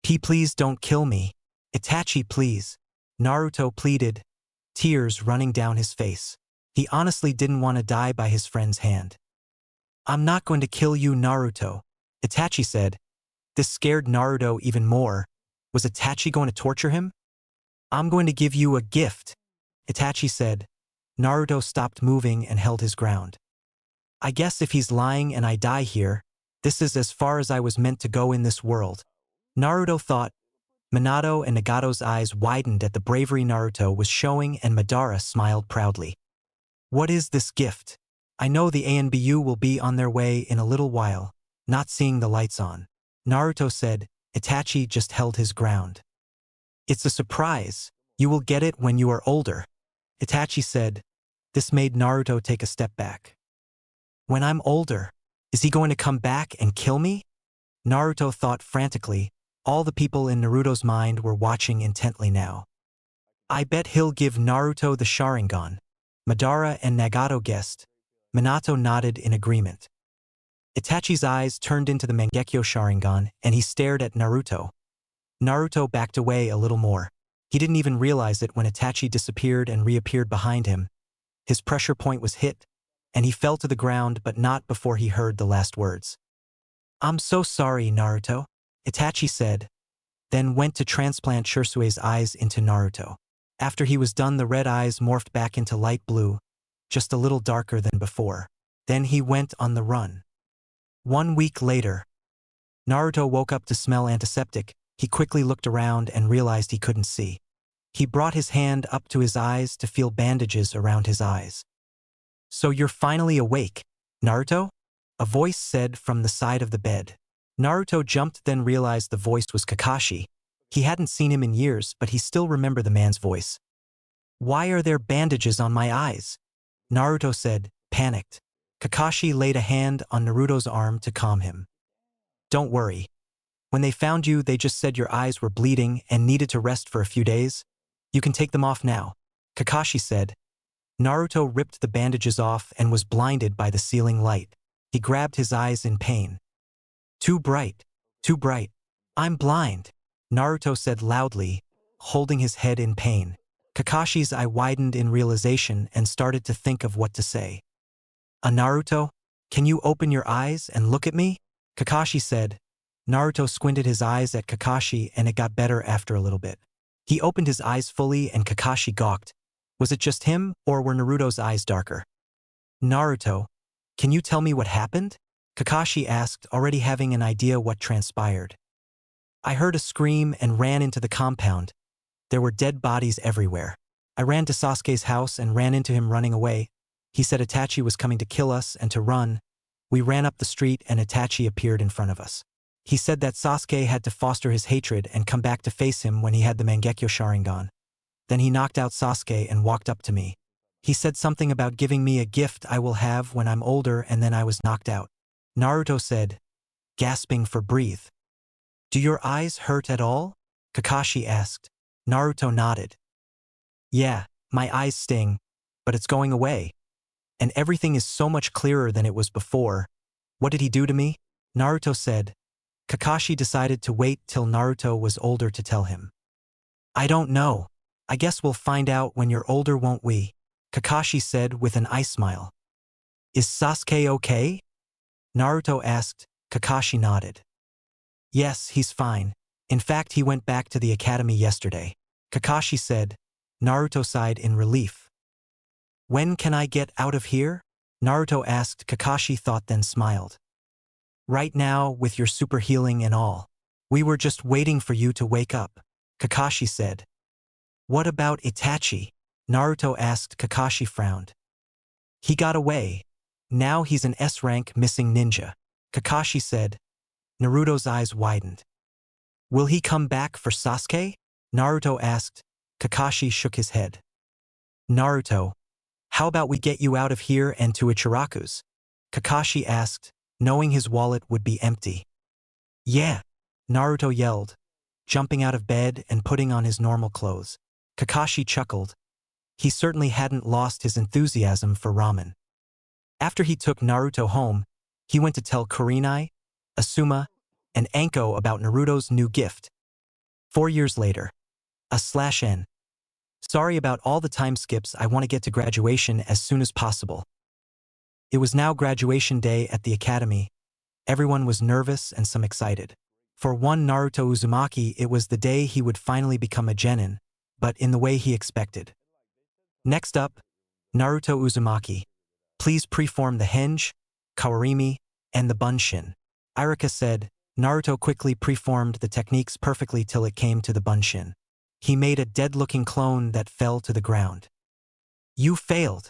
Please don't kill me. Itachi, please, Naruto pleaded, tears running down his face. He honestly didn't want to die by his friend's hand. I'm not going to kill you, Naruto, Itachi said. This scared Naruto even more. Was Itachi going to torture him? I'm going to give you a gift, Itachi said. Naruto stopped moving and held his ground. I guess if he's lying and I die here, this is as far as I was meant to go in this world, Naruto thought. Minato and Nagato's eyes widened at the bravery Naruto was showing, and Madara smiled proudly. What is this gift? I know the ANBU will be on their way in a little while, not seeing the lights on, Naruto said. Itachi just held his ground. It's a surprise. You will get it when you are older, Itachi said. This made Naruto take a step back. When I'm older, is he going to come back and kill me? Naruto thought frantically. All the people in Naruto's mind were watching intently now. I bet he'll give Naruto the Sharingan, Madara and Nagato guessed. Minato nodded in agreement. Itachi's eyes turned into the Mangekyo Sharingan and he stared at Naruto. Naruto backed away a little more. He didn't even realize it when Itachi disappeared and reappeared behind him. His pressure point was hit, and he fell to the ground, but not before he heard the last words. I'm so sorry, Naruto, Itachi said, then went to transplant Shirsue's eyes into Naruto. After he was done, the red eyes morphed back into light blue, just a little darker than before. Then he went on the run. 1 week later, Naruto woke up to smell antiseptic. He quickly looked around and realized he couldn't see. He brought his hand up to his eyes to feel bandages around his eyes. So you're finally awake, Naruto? A voice said from the side of the bed. Naruto jumped, then realized the voice was Kakashi. He hadn't seen him in years, but he still remembered the man's voice. Why are there bandages on my eyes? Naruto said, panicked. Kakashi laid a hand on Naruto's arm to calm him. Don't worry. When they found you, they just said your eyes were bleeding and needed to rest for a few days. You can take them off now, Kakashi said. Naruto ripped the bandages off and was blinded by the ceiling light. He grabbed his eyes in pain. Too bright. Too bright. I'm blind, Naruto said loudly, holding his head in pain. Kakashi's eye widened in realization and started to think of what to say. Naruto, can you open your eyes and look at me? Kakashi said. Naruto squinted his eyes at Kakashi and it got better after a little bit. He opened his eyes fully and Kakashi gawked. Was it just him, or were Naruto's eyes darker? Naruto, can you tell me what happened? Kakashi asked, already having an idea what transpired. I heard a scream and ran into the compound. There were dead bodies everywhere. I ran to Sasuke's house and ran into him running away. He said Itachi was coming to kill us and to run. We ran up the street and Itachi appeared in front of us. He said that Sasuke had to foster his hatred and come back to face him when he had the Mangekyo Sharingan. Then he knocked out Sasuke and walked up to me. He said something about giving me a gift I will have when I'm older, and then I was knocked out. Naruto said, gasping for breath. Do your eyes hurt at all? Kakashi asked. Naruto nodded. Yeah, my eyes sting, but it's going away. And everything is so much clearer than it was before. What did he do to me? Naruto said. Kakashi decided to wait till Naruto was older to tell him. I don't know. I guess we'll find out when you're older, won't we? Kakashi said with an eye smile. Is Sasuke okay? Naruto asked. Kakashi nodded. Yes, he's fine. In fact, he went back to the academy yesterday. Kakashi said. Naruto sighed in relief. When can I get out of here? Naruto asked. Kakashi thought then smiled. Right now, with your super healing and all. We were just waiting for you to wake up, Kakashi said. What about Itachi? Naruto asked. Kakashi frowned. He got away. Now he's an S-rank missing ninja, Kakashi said. Naruto's eyes widened. Will he come back for Sasuke? Naruto asked. Kakashi shook his head. Naruto, how about we get you out of here and to Ichiraku's? Kakashi asked, knowing his wallet would be empty. Yeah, Naruto yelled, jumping out of bed and putting on his normal clothes. Kakashi chuckled. He certainly hadn't lost his enthusiasm for ramen. After he took Naruto home, he went to tell Kurenai, Asuma, and Anko about Naruto's new gift. 4 years later. /N. Sorry about all the time skips, I want to get to graduation as soon as possible. It was now graduation day at the academy. Everyone was nervous and some excited. For one Naruto Uzumaki, it was the day he would finally become a genin, but in the way he expected. Next up, Naruto Uzumaki. Please preform the henge, kawarimi, and the bunshin. Iruka said. Naruto quickly preformed the techniques perfectly till it came to the bunshin. He made a dead-looking clone that fell to the ground. You failed,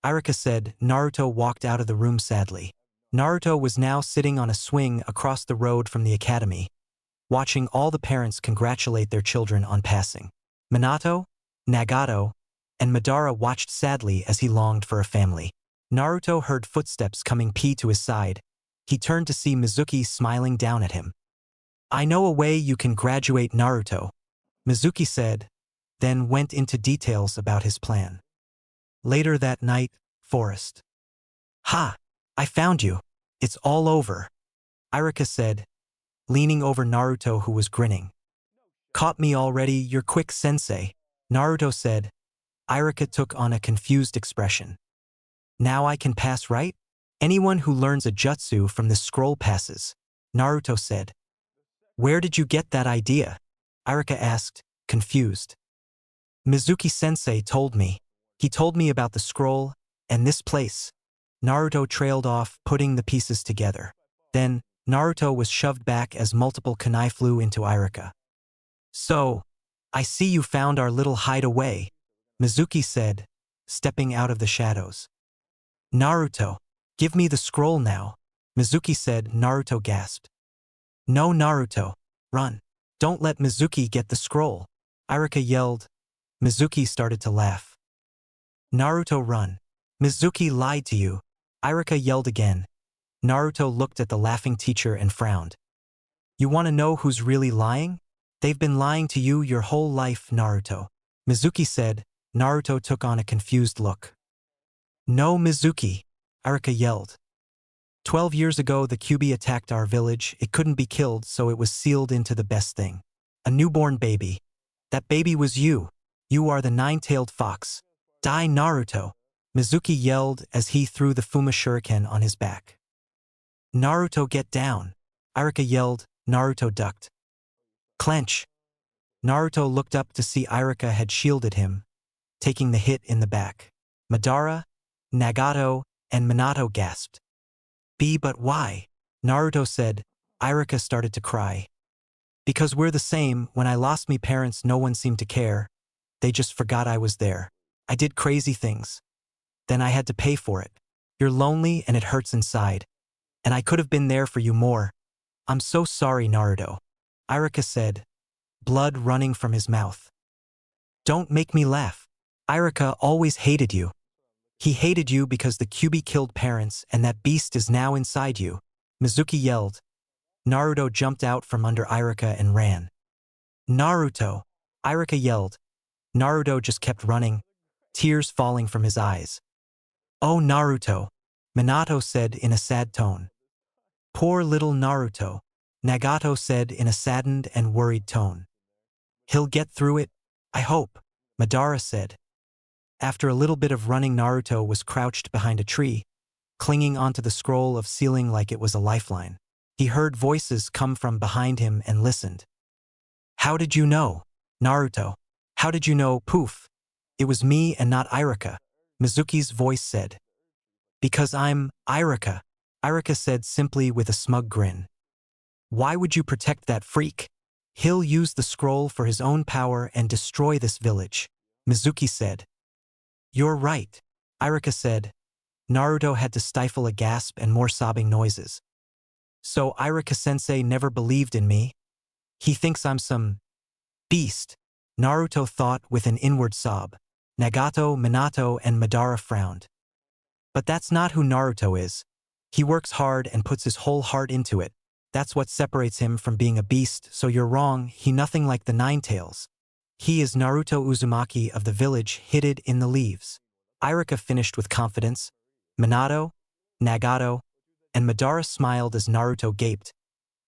Iruka said. Naruto walked out of the room sadly. Naruto was now sitting on a swing across the road from the academy, watching all the parents congratulate their children on passing. Minato, Nagato, and Madara watched sadly as he longed for a family. Naruto heard footsteps coming to his side. He turned to see Mizuki smiling down at him. I know a way you can graduate Naruto, Mizuki said, then went into details about his plan. Later that night, forest. Ha! I found you. It's all over, Iruka said, leaning over Naruto who was grinning. Caught me already, you're quick, sensei, Naruto said. Iruka took on a confused expression. Now I can pass, right? Anyone who learns a jutsu from this scroll passes, Naruto said. Where did you get that idea? Iruka asked, confused. Mizuki-sensei told me. He told me about the scroll and this place. Naruto trailed off, putting the pieces together. Then, Naruto was shoved back as multiple kunai flew into Iruka. So, I see you found our little hideaway, Mizuki said, stepping out of the shadows. Naruto, give me the scroll now, Mizuki said. Naruto gasped. No, Naruto, run. Don't let Mizuki get the scroll, Iruka yelled. Mizuki started to laugh. Naruto, run. Mizuki lied to you, Iruka yelled again. Naruto looked at the laughing teacher and frowned. You want to know who's really lying? They've been lying to you your whole life, Naruto, Mizuki said. Naruto took on a confused look. No, Mizuki, Arika yelled. 12 years ago the Kyuubi attacked our village. It couldn't be killed, so it was sealed into the best thing. A newborn baby. That baby was you. You are the nine-tailed fox. Die, Naruto, Mizuki yelled as he threw the Fuma shuriken on his back. Naruto, get down, Arika yelled. Naruto ducked. Clench. Naruto looked up to see Arika had shielded him, taking the hit in the back. Madara, Nagato, and Minato gasped. But why? Naruto said. Arika started to cry. Because we're the same. When I lost me parents, no one seemed to care. They just forgot I was there. I did crazy things. Then I had to pay for it. You're lonely and it hurts inside. And I could have been there for you more. I'm so sorry, Naruto, Arika said, blood running from his mouth. Don't make me laugh. Arika always hated you. He hated you because the Kyuubi killed parents and that beast is now inside you, Mizuki yelled. Naruto jumped out from under Arika and ran. Naruto, Arika yelled. Naruto just kept running, tears falling from his eyes. Oh, Naruto, Minato said in a sad tone. Poor little Naruto, Nagato said in a saddened and worried tone. He'll get through it, I hope, Madara said. After a little bit of running, Naruto was crouched behind a tree, clinging onto the scroll of ceiling like it was a lifeline. He heard voices come from behind him and listened. How did you know, Naruto? How did you know? Poof. It was me and not Arika, Mizuki's voice said. Because I'm Arika, Arika said simply with a smug grin. Why would you protect that freak? He'll use the scroll for his own power and destroy this village, Mizuki said. You're right, Arika said. Naruto had to stifle a gasp and more sobbing noises. So Arika-sensei never believed in me? He thinks I'm some beast, Naruto thought with an inward sob. Nagato, Minato, and Madara frowned. But that's not who Naruto is. He works hard and puts his whole heart into it. That's what separates him from being a beast, so you're wrong. He nothing like the Nine Tails. He is Naruto Uzumaki of the village hidden in the leaves. Arika finished with confidence. Minato, Nagato, and Madara smiled as Naruto gaped,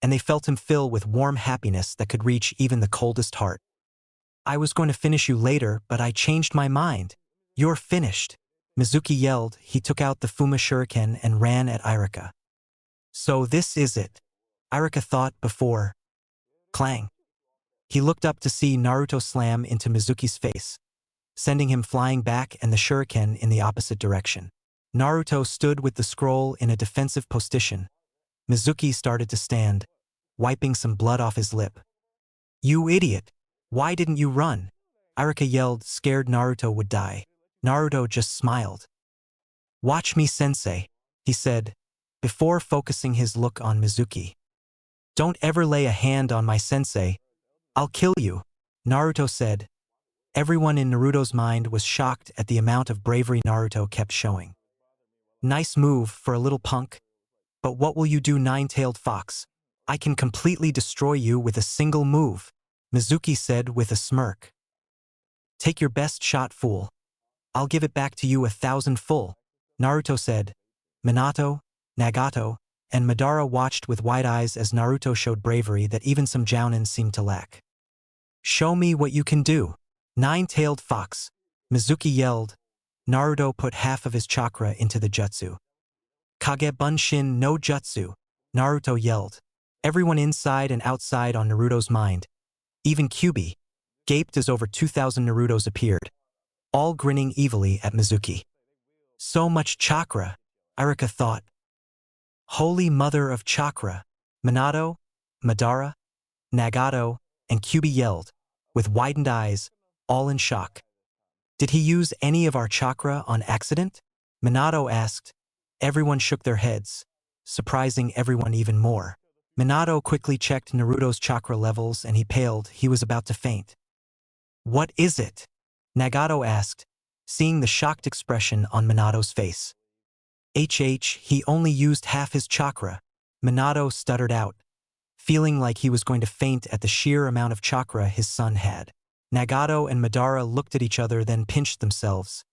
and they felt him fill with warm happiness that could reach even the coldest heart. I was going to finish you later, but I changed my mind. You're finished, Mizuki yelled. He took out the Fuma shuriken and ran at Arika. So this is it, Arika thought before. Clang. He looked up to see Naruto slam into Mizuki's face, sending him flying back and the shuriken in the opposite direction. Naruto stood with the scroll in a defensive position. Mizuki started to stand, wiping some blood off his lip. You idiot! Why didn't you run? Arika yelled, scared Naruto would die. Naruto just smiled. Watch me, sensei, he said, before focusing his look on Mizuki. Don't ever lay a hand on my sensei. I'll kill you, Naruto said. Everyone in Naruto's mind was shocked at the amount of bravery Naruto kept showing. Nice move for a little punk. But what will you do, nine-tailed fox? I can completely destroy you with a single move, Mizuki said with a smirk. Take your best shot, fool. I'll give it back to you 1,000 full, Naruto said. Minato, Nagato, and Madara watched with wide eyes as Naruto showed bravery that even some jounin seemed to lack. Show me what you can do, nine-tailed fox, Mizuki yelled. Naruto put half of his chakra into the jutsu. Kage Bunshin no Jutsu, Naruto yelled. Everyone inside and outside on Naruto's mind, even Kyuubi, gaped as over 2,000 Narutos appeared, all grinning evilly at Mizuki. So much chakra, Arika thought. Holy mother of chakra, Minato, Madara, Nagato, and Kyuubi yelled, with widened eyes, all in shock. Did he use any of our chakra on accident? Minato asked. Everyone shook their heads, surprising everyone even more. Minato quickly checked Naruto's chakra levels and he paled. He was about to faint. What is it? Nagato asked, seeing the shocked expression on Minato's face. He only used half his chakra, Minato stuttered out, feeling like he was going to faint at the sheer amount of chakra his son had. Nagato and Madara looked at each other, then pinched themselves.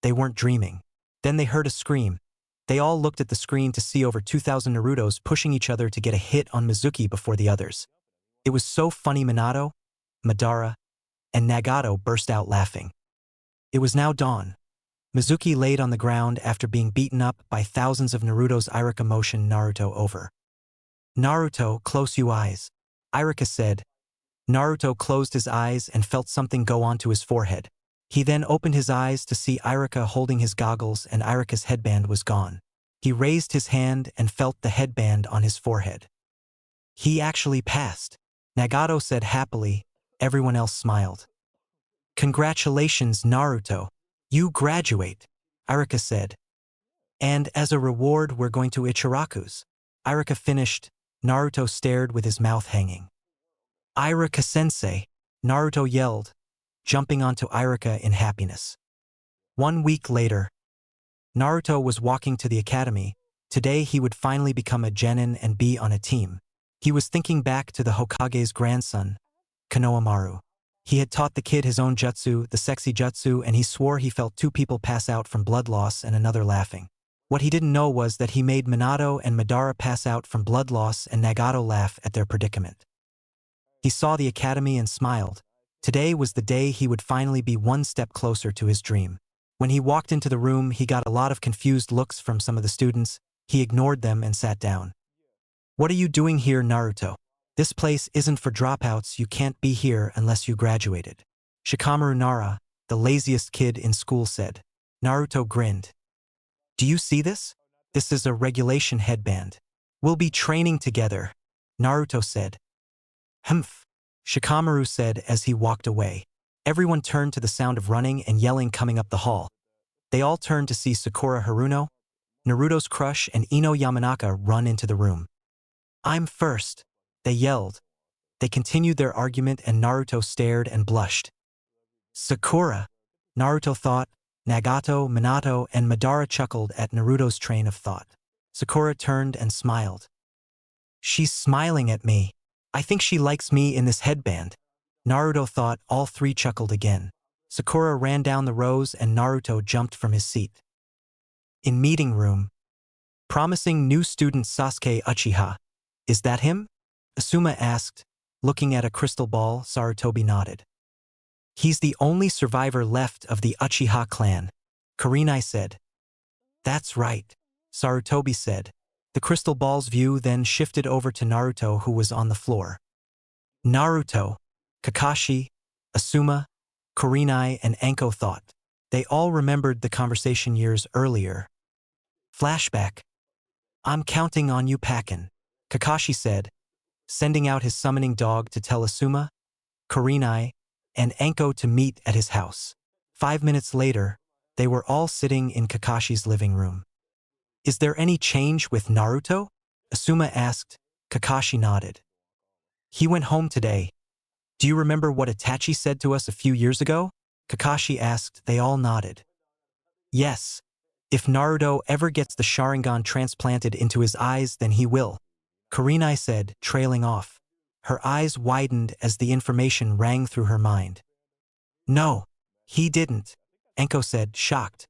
They weren't dreaming. Then they heard a scream. They all looked at the screen to see over 2,000 Narutos pushing each other to get a hit on Mizuki before the others. It was so funny. Minato, Madara, and Nagato burst out laughing. It was now dawn. Mizuki laid on the ground after being beaten up by thousands of Naruto's. Irika motioned Naruto over. Naruto, close your eyes, Irika said. Naruto closed his eyes and felt something go onto his forehead. He then opened his eyes to see Irika holding his goggles, and Irika's headband was gone. He raised his hand and felt the headband on his forehead. He actually passed, Nagato said happily. Everyone else smiled. Congratulations, Naruto. You graduate, Irika said. And as a reward we're going to Ichiraku's. Irika finished. Naruto stared with his mouth hanging. Irika-sensei, Naruto yelled, jumping onto Irika in happiness. 1 week later, Naruto was walking to the academy. Today he would finally become a genin and be on a team. He was thinking back to the Hokage's grandson, Konohamaru. He had taught the kid his own jutsu, the sexy jutsu, and he swore he felt 2 people pass out from blood loss and another laughing. What he didn't know was that he made Minato and Madara pass out from blood loss and Nagato laugh at their predicament. He saw the academy and smiled. Today was the day he would finally be 1 step closer to his dream. When he walked into the room, he got a lot of confused looks from some of the students. He ignored them and sat down. What are you doing here, Naruto? This place isn't for dropouts. You can't be here unless you graduated. Shikamaru Nara, the laziest kid in school, said. Naruto grinned. Do you see this? This is a regulation headband. We'll be training together, Naruto said. Humph, Shikamaru said as he walked away. Everyone turned to the sound of running and yelling coming up the hall. They all turned to see Sakura Haruno, Naruto's crush, and Ino Yamanaka run into the room. I'm first, they yelled. They continued their argument and Naruto stared and blushed. Sakura, Naruto thought. Nagato, Minato, and Madara chuckled at Naruto's train of thought. Sakura turned and smiled. She's smiling at me. I think she likes me in this headband, Naruto thought. All 3 chuckled again. Sakura ran down the rows and Naruto jumped from his seat. In meeting room. Promising new student Sasuke Uchiha. Is that him? Asuma asked, looking at a crystal ball. Sarutobi nodded. He's the only survivor left of the Uchiha clan, Kurenai said. That's right, Sarutobi said. The crystal ball's view then shifted over to Naruto, who was on the floor. Naruto, Kakashi, Asuma, Kurenai, and Anko thought. They all remembered the conversation years earlier. Flashback. I'm counting on you, Pakin, Kakashi said, sending out his summoning dog to tell Asuma, Kurenai, and Anko to meet at his house. 5 minutes later, they were all sitting in Kakashi's living room. Is there any change with Naruto? Asuma asked. Kakashi nodded. He went home today. Do you remember what Itachi said to us a few years ago? Kakashi asked. They all nodded. Yes. If Naruto ever gets the Sharingan transplanted into his eyes, then he will, Kurenai said, trailing off. Her eyes widened as the information rang through her mind. No, he didn't, Anko said, shocked.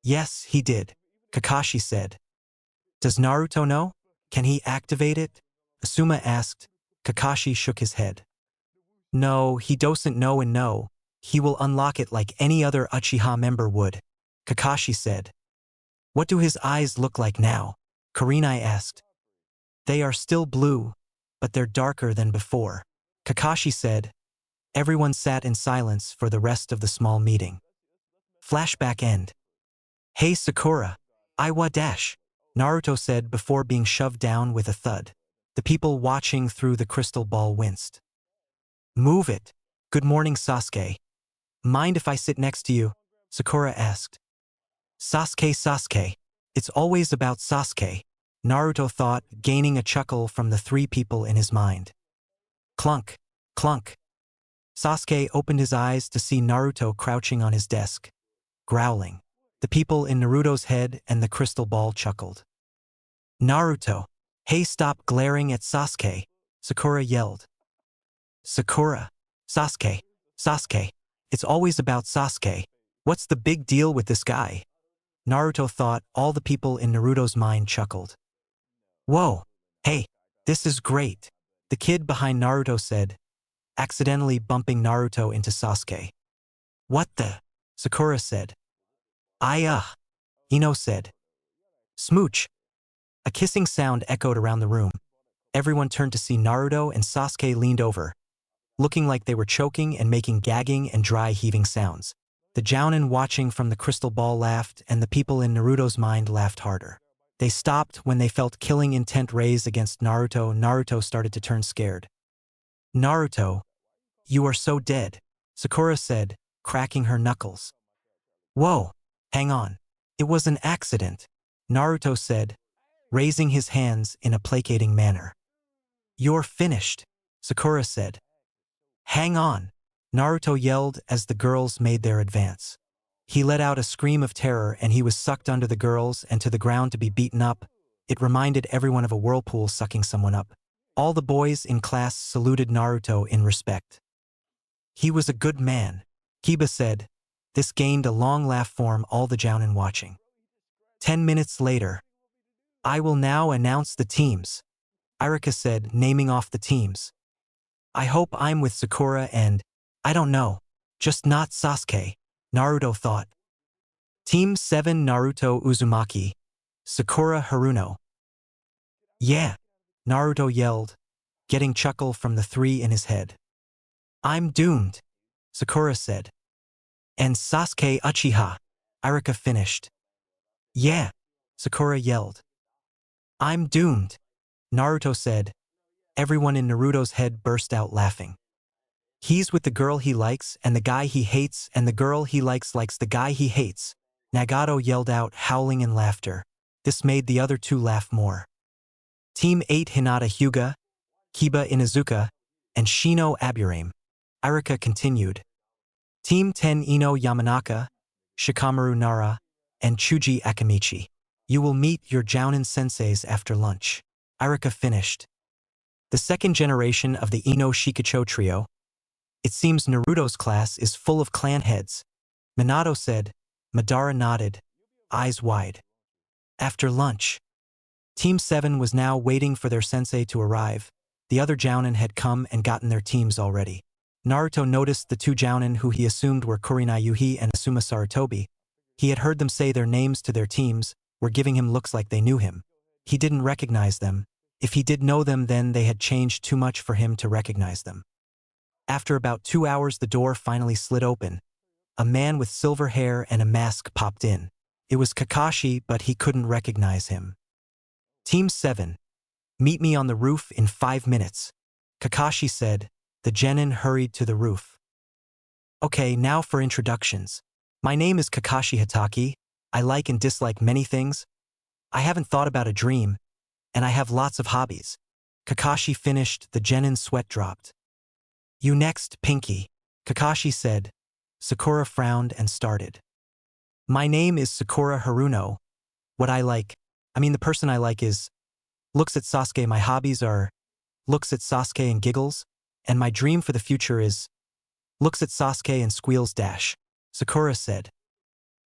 Yes, he did, Kakashi said. Does Naruto know? Can he activate it? Asuma asked. Kakashi shook his head. No, he doesn't know, and no, he will unlock it like any other Uchiha member would, Kakashi said. What do his eyes look like now? Kurenai asked. They are still blue, but they're darker than before, Kakashi said. Everyone sat in silence for the rest of the small meeting. Flashback end. Hey Sakura, Iwa dash, Naruto said before being shoved down with a thud. The people watching through the crystal ball winced. Move it. Good morning, Sasuke. Mind if I sit next to you? Sakura asked. Sasuke. It's always about Sasuke, Naruto thought, gaining a chuckle from the 3 people in his mind. Clunk, clunk. Sasuke opened his eyes to see Naruto crouching on his desk, growling. The people in Naruto's head and the crystal ball chuckled. Naruto, hey, stop glaring at Sasuke, Sakura yelled. Sakura, Sasuke, it's always about Sasuke. What's the big deal with this guy? Naruto thought. All the people in Naruto's mind chuckled. Whoa, hey, this is great. The kid behind Naruto said, accidentally bumping Naruto into Sasuke. What the? Sakura said. Ino said. Smooch. A kissing sound echoed around the room. Everyone turned to see Naruto and Sasuke leaned over, looking like they were choking and making gagging and dry heaving sounds. The Jounin watching from the crystal ball laughed and the people in Naruto's mind laughed harder. They stopped when they felt killing intent raise against Naruto. Naruto started to turn scared. Naruto, you are so dead, Sakura said, cracking her knuckles. Whoa, hang on. It was an accident, Naruto said, raising his hands in a placating manner. You're finished, Sakura said. Hang on, Naruto yelled as the girls made their advance. He let out a scream of terror and he was sucked under the girls and to the ground to be beaten up. It reminded everyone of a whirlpool sucking someone up. All the boys in class saluted Naruto in respect. He was a good man, Kiba said. This gained a long laugh from all the Jounin watching. 10 minutes later. I will now announce the teams, Irika said, naming off the teams. I hope I'm with Sakura and, I don't know, just not Sasuke, Naruto thought. Team 7 Naruto Uzumaki, Sakura Haruno. Yeah, Naruto yelled, getting chuckle from the three in his head. I'm doomed, Sakura said. And Sasuke Uchiha, Irika finished. Yeah, Sakura yelled. I'm doomed, Naruto said. Everyone in Naruto's head burst out laughing. He's with the girl he likes and the guy he hates and the girl he likes the guy he hates, Nagato yelled out, howling in laughter. This made the other two laugh more. Team 8 Hinata Hyuga, Kiba Inuzuka, and Shino Aburame, Irika continued. Team 10 Ino Yamanaka, Shikamaru Nara, and Chuji Akamichi. You will meet your Jounin senseis after lunch, Irika finished. The second generation of the Ino Shikacho trio. It seems Naruto's class is full of clan heads, Minato said. Madara nodded, eyes wide. After lunch. Team 7 was now waiting for their sensei to arrive. The other Jounin had come and gotten their teams already. Naruto noticed the two Jounin who he assumed were Kurenai Yuhi and Asuma Sarutobi. He had heard them say their names to their teams, were giving him looks like they knew him. He didn't recognize them. If he did know them, then they had changed too much for him to recognize them. After about 2 hours, the door finally slid open. A man with silver hair and a mask popped in. It was Kakashi, but he couldn't recognize him. Team 7. Meet me on the roof in 5 minutes, Kakashi said. The genin hurried to the roof. Okay, now for introductions. My name is Kakashi Hatake. I like and dislike many things. I haven't thought about a dream, and I have lots of hobbies. Kakashi finished. The genin's sweat dropped. You next, Pinky, Kakashi said. Sakura frowned and started. My name is Sakura Haruno. What I like, the person I like is, looks at Sasuke. My hobbies are, looks at Sasuke and giggles, and my dream for the future is, looks at Sasuke and squeals dash, Sakura said.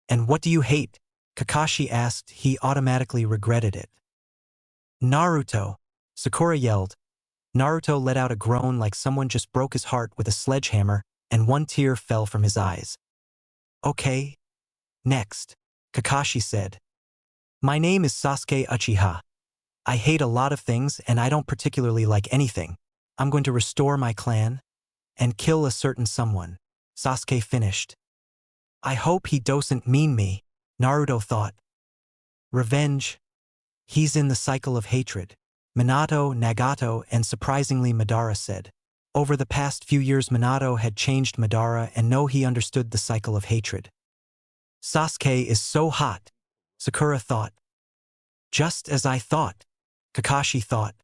And what do you hate? Kakashi asked. He automatically regretted it. Naruto, Sakura yelled. Naruto let out a groan like someone just broke his heart with a sledgehammer, and one tear fell from his eyes. Okay. Next, Kakashi said. My name is Sasuke Uchiha. I hate a lot of things and I don't particularly like anything. I'm going to restore my clan and kill a certain someone, Sasuke finished. I hope he doesn't mean me, Naruto thought. Revenge. He's in the cycle of hatred, Minato, Nagato, and surprisingly Madara said. Over the past few years Minato had changed Madara and he understood the cycle of hatred. Sasuke is so hot, Sakura thought. Just as I thought, Kakashi thought.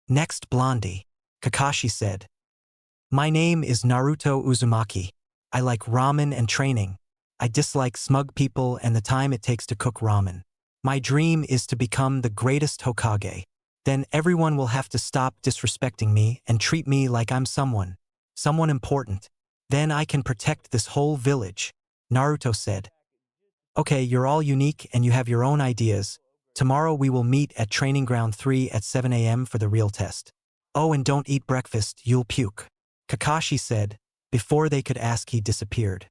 Next Blondie, Kakashi said. My name is Naruto Uzumaki. I like ramen and training. I dislike smug people and the time it takes to cook ramen. My dream is to become the greatest Hokage. Then everyone will have to stop disrespecting me and treat me like I'm someone important. Then I can protect this whole village, Naruto said. Okay, you're all unique and you have your own ideas. Tomorrow we will meet at Training Ground 3 at 7 a.m. for the real test. Oh, and don't eat breakfast, you'll puke. Kakashi said. Before they could ask, he disappeared.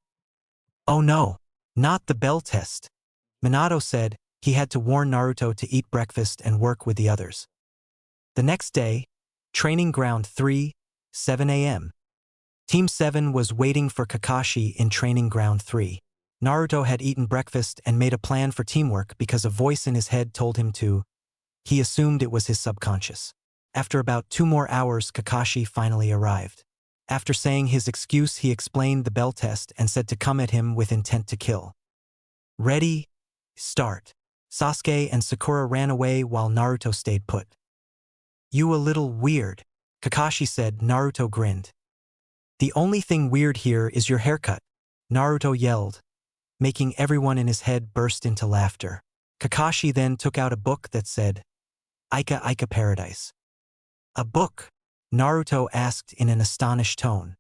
Oh no, not the bell test. Minato said. He had to warn Naruto to eat breakfast and work with the others. The next day, Training Ground 3, 7 a.m. Team 7 was waiting for Kakashi in Training Ground 3. Naruto had eaten breakfast and made a plan for teamwork because a voice in his head told him to. He assumed it was his subconscious. After about 2 more hours, Kakashi finally arrived. After saying his excuse, he explained the bell test and said to come at him with intent to kill. Ready? Start. Sasuke and Sakura ran away while Naruto stayed put. You a little weird, Kakashi said. Naruto grinned. The only thing weird here is your haircut, Naruto yelled, making everyone in his head burst into laughter. Kakashi then took out a book that said, Aika Aika Paradise. A book? Naruto asked in an astonished tone.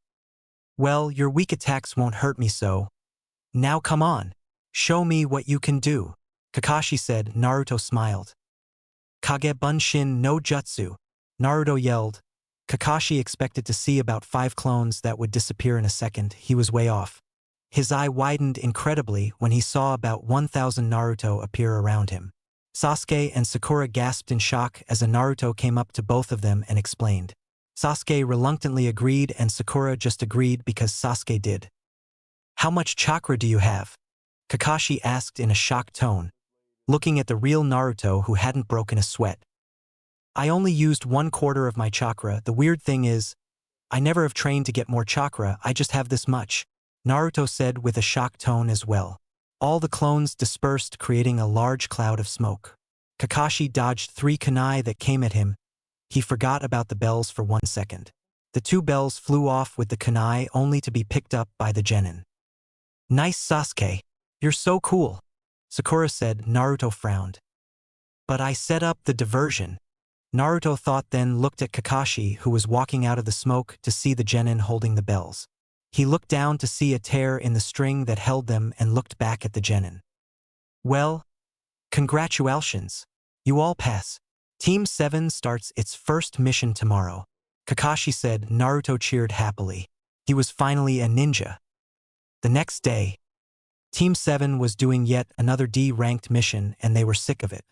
Well, your weak attacks won't hurt me so. Now come on, show me what you can do, Kakashi said. Naruto smiled. Kage Bunshin no Jutsu, Naruto yelled. Kakashi expected to see about 5 clones that would disappear in a second. He was way off. His eye widened incredibly when he saw about 1,000 Naruto appear around him. Sasuke and Sakura gasped in shock as a Naruto came up to both of them and explained. Sasuke reluctantly agreed and Sakura just agreed because Sasuke did. How much chakra do you have? Kakashi asked in a shocked tone, looking at the real Naruto who hadn't broken a sweat. I only used 1/4 of my chakra. The weird thing is, I never have trained to get more chakra, I just have this much, Naruto said with a shocked tone as well. All the clones dispersed, creating a large cloud of smoke. Kakashi dodged 3 kunai that came at him. He forgot about the bells for 1 second. The 2 bells flew off with the kunai only to be picked up by the genin. Nice, Sasuke. You're so cool, Sakura said. Naruto frowned. But I set up the diversion, Naruto thought, then looked at Kakashi, who was walking out of the smoke, to see the genin holding the bells. He looked down to see a tear in the string that held them and looked back at the genin. Well, congratulations. You all pass. Team 7 starts its first mission tomorrow, Kakashi said. Naruto cheered happily. He was finally a ninja. The next day, Team 7 was doing yet another D-ranked mission and they were sick of it.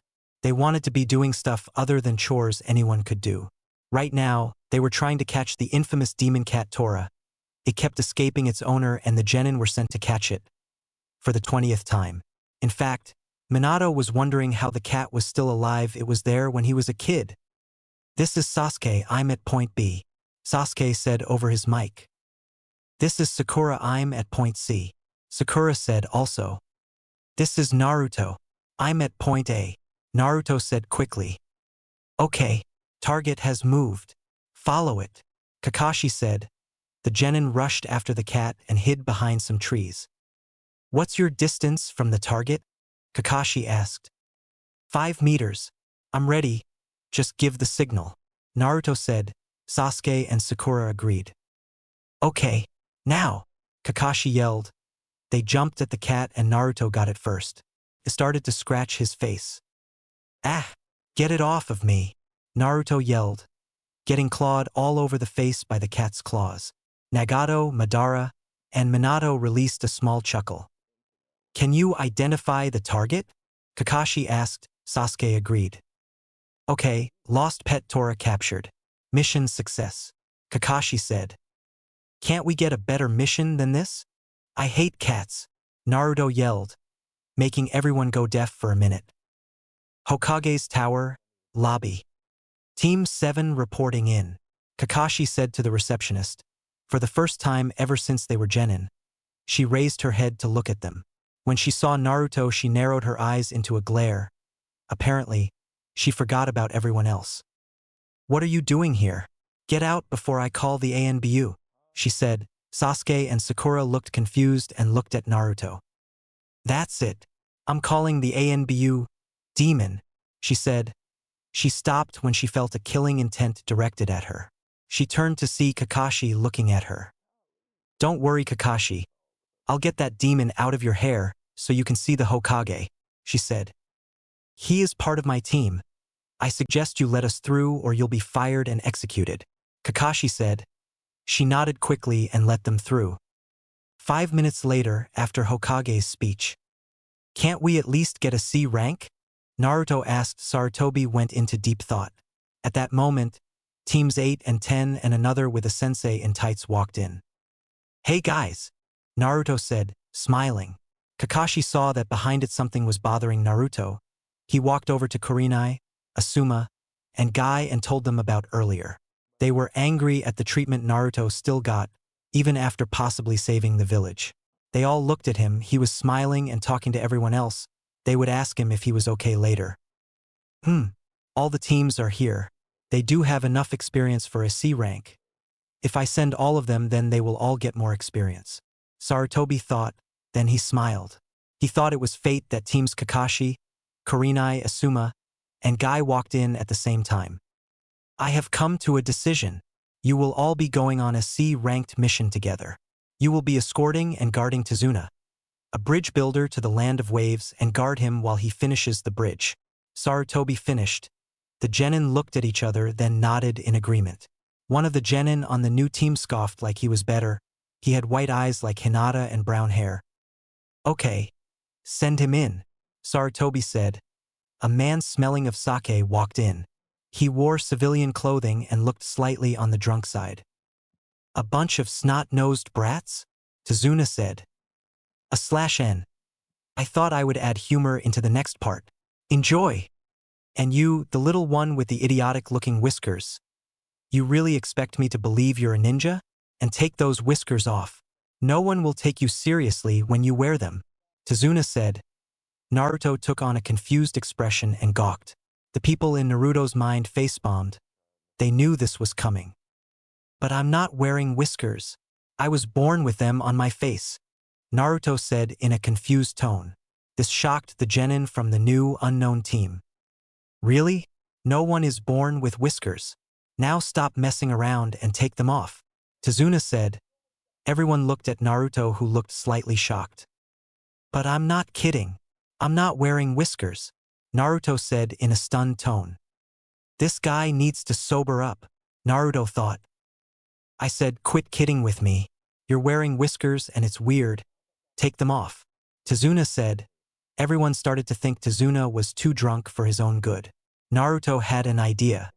They wanted to be doing stuff other than chores anyone could do. Right now, they were trying to catch the infamous demon cat Tora. It kept escaping its owner and the genin were sent to catch it. For the 20th time. In fact, Minato was wondering how the cat was still alive. It was there when he was a kid. This is Sasuke, I'm at point B, Sasuke said over his mic. This is Sakura, I'm at point C, Sakura said also. This is Naruto, I'm at point A, Naruto said quickly. Okay, target has moved. Follow it, Kakashi said. The genin rushed after the cat and hid behind some trees. What's your distance from the target? Kakashi asked. 5 meters. I'm ready. Just give the signal, Naruto said. Sasuke and Sakura agreed. Okay, now, Kakashi yelled. They jumped at the cat and Naruto got it first. It started to scratch his face. Ah, get it off of me, Naruto yelled, getting clawed all over the face by the cat's claws. Nagato, Madara, and Minato released a small chuckle. Can you identify the target? Kakashi asked. Sasuke agreed. Okay, lost pet Tora captured. Mission success, Kakashi said. Can't we get a better mission than this? I hate cats, Naruto yelled, making everyone go deaf for a minute. Hokage's tower, lobby. Team 7 reporting in, Kakashi said to the receptionist. For the first time ever since they were genin, she raised her head to look at them. When she saw Naruto, she narrowed her eyes into a glare. Apparently, she forgot about everyone else. What are you doing here? Get out before I call the ANBU, she said. Sasuke and Sakura looked confused and looked at Naruto. That's it. I'm calling the ANBU. Demon, she said. She stopped when she felt a killing intent directed at her. She turned to see Kakashi looking at her. Don't worry, Kakashi. I'll get that demon out of your hair, so you can see the Hokage, she said. He is part of my team. I suggest you let us through or you'll be fired and executed, Kakashi said. She nodded quickly and let them through. 5 minutes later, after Hokage's speech. Can't we at least get a C rank? Naruto asked. Sarutobi went into deep thought. At that moment, teams 8 and 10 and another with a sensei in tights walked in. Hey guys, Naruto said, smiling. Kakashi saw that behind it something was bothering Naruto. He walked over to Kurenai, Asuma, and Guy and told them about earlier. They were angry at the treatment Naruto still got, even after possibly saving the village. They all looked at him. He was smiling and talking to everyone else. They would ask him if he was okay later. All the teams are here. They do have enough experience for a C rank. If I send all of them, then they will all get more experience. Sarutobi thought, then he smiled. He thought it was fate that teams Kakashi, Kurenai, Asuma, and Guy walked in at the same time. I have come to a decision. You will all be going on a C-ranked mission together. You will be escorting and guarding Tazuna, a bridge builder, to the land of waves and guard him while he finishes the bridge. Sarutobi finished. The genin looked at each other, then nodded in agreement. One of the genin on the new team scoffed like he was better. He had white eyes like Hinata and brown hair. Okay, send him in, Sarutobi said. A man smelling of sake walked in. He wore civilian clothing and looked slightly on the drunk side. A bunch of snot-nosed brats? Tazuna said. /N. I thought I would add humor into the next part. Enjoy. And you, the little one with the idiotic-looking whiskers. You really expect me to believe you're a ninja? And take those whiskers off. No one will take you seriously when you wear them, Tazuna said. Naruto took on a confused expression and gawked. The people in Naruto's mind face-bombed. They knew this was coming. But I'm not wearing whiskers. I was born with them on my face, Naruto said in a confused tone. This shocked the genin from the new unknown team. Really? No one is born with whiskers. Now stop messing around and take them off, Tazuna said. Everyone looked at Naruto, who looked slightly shocked. But I'm not kidding. I'm not wearing whiskers, Naruto said in a stunned tone. This guy needs to sober up, Naruto thought. I said, quit kidding with me. You're wearing whiskers and it's weird. Take them off, Tazuna said. Everyone started to think Tazuna was too drunk for his own good. Naruto had an idea.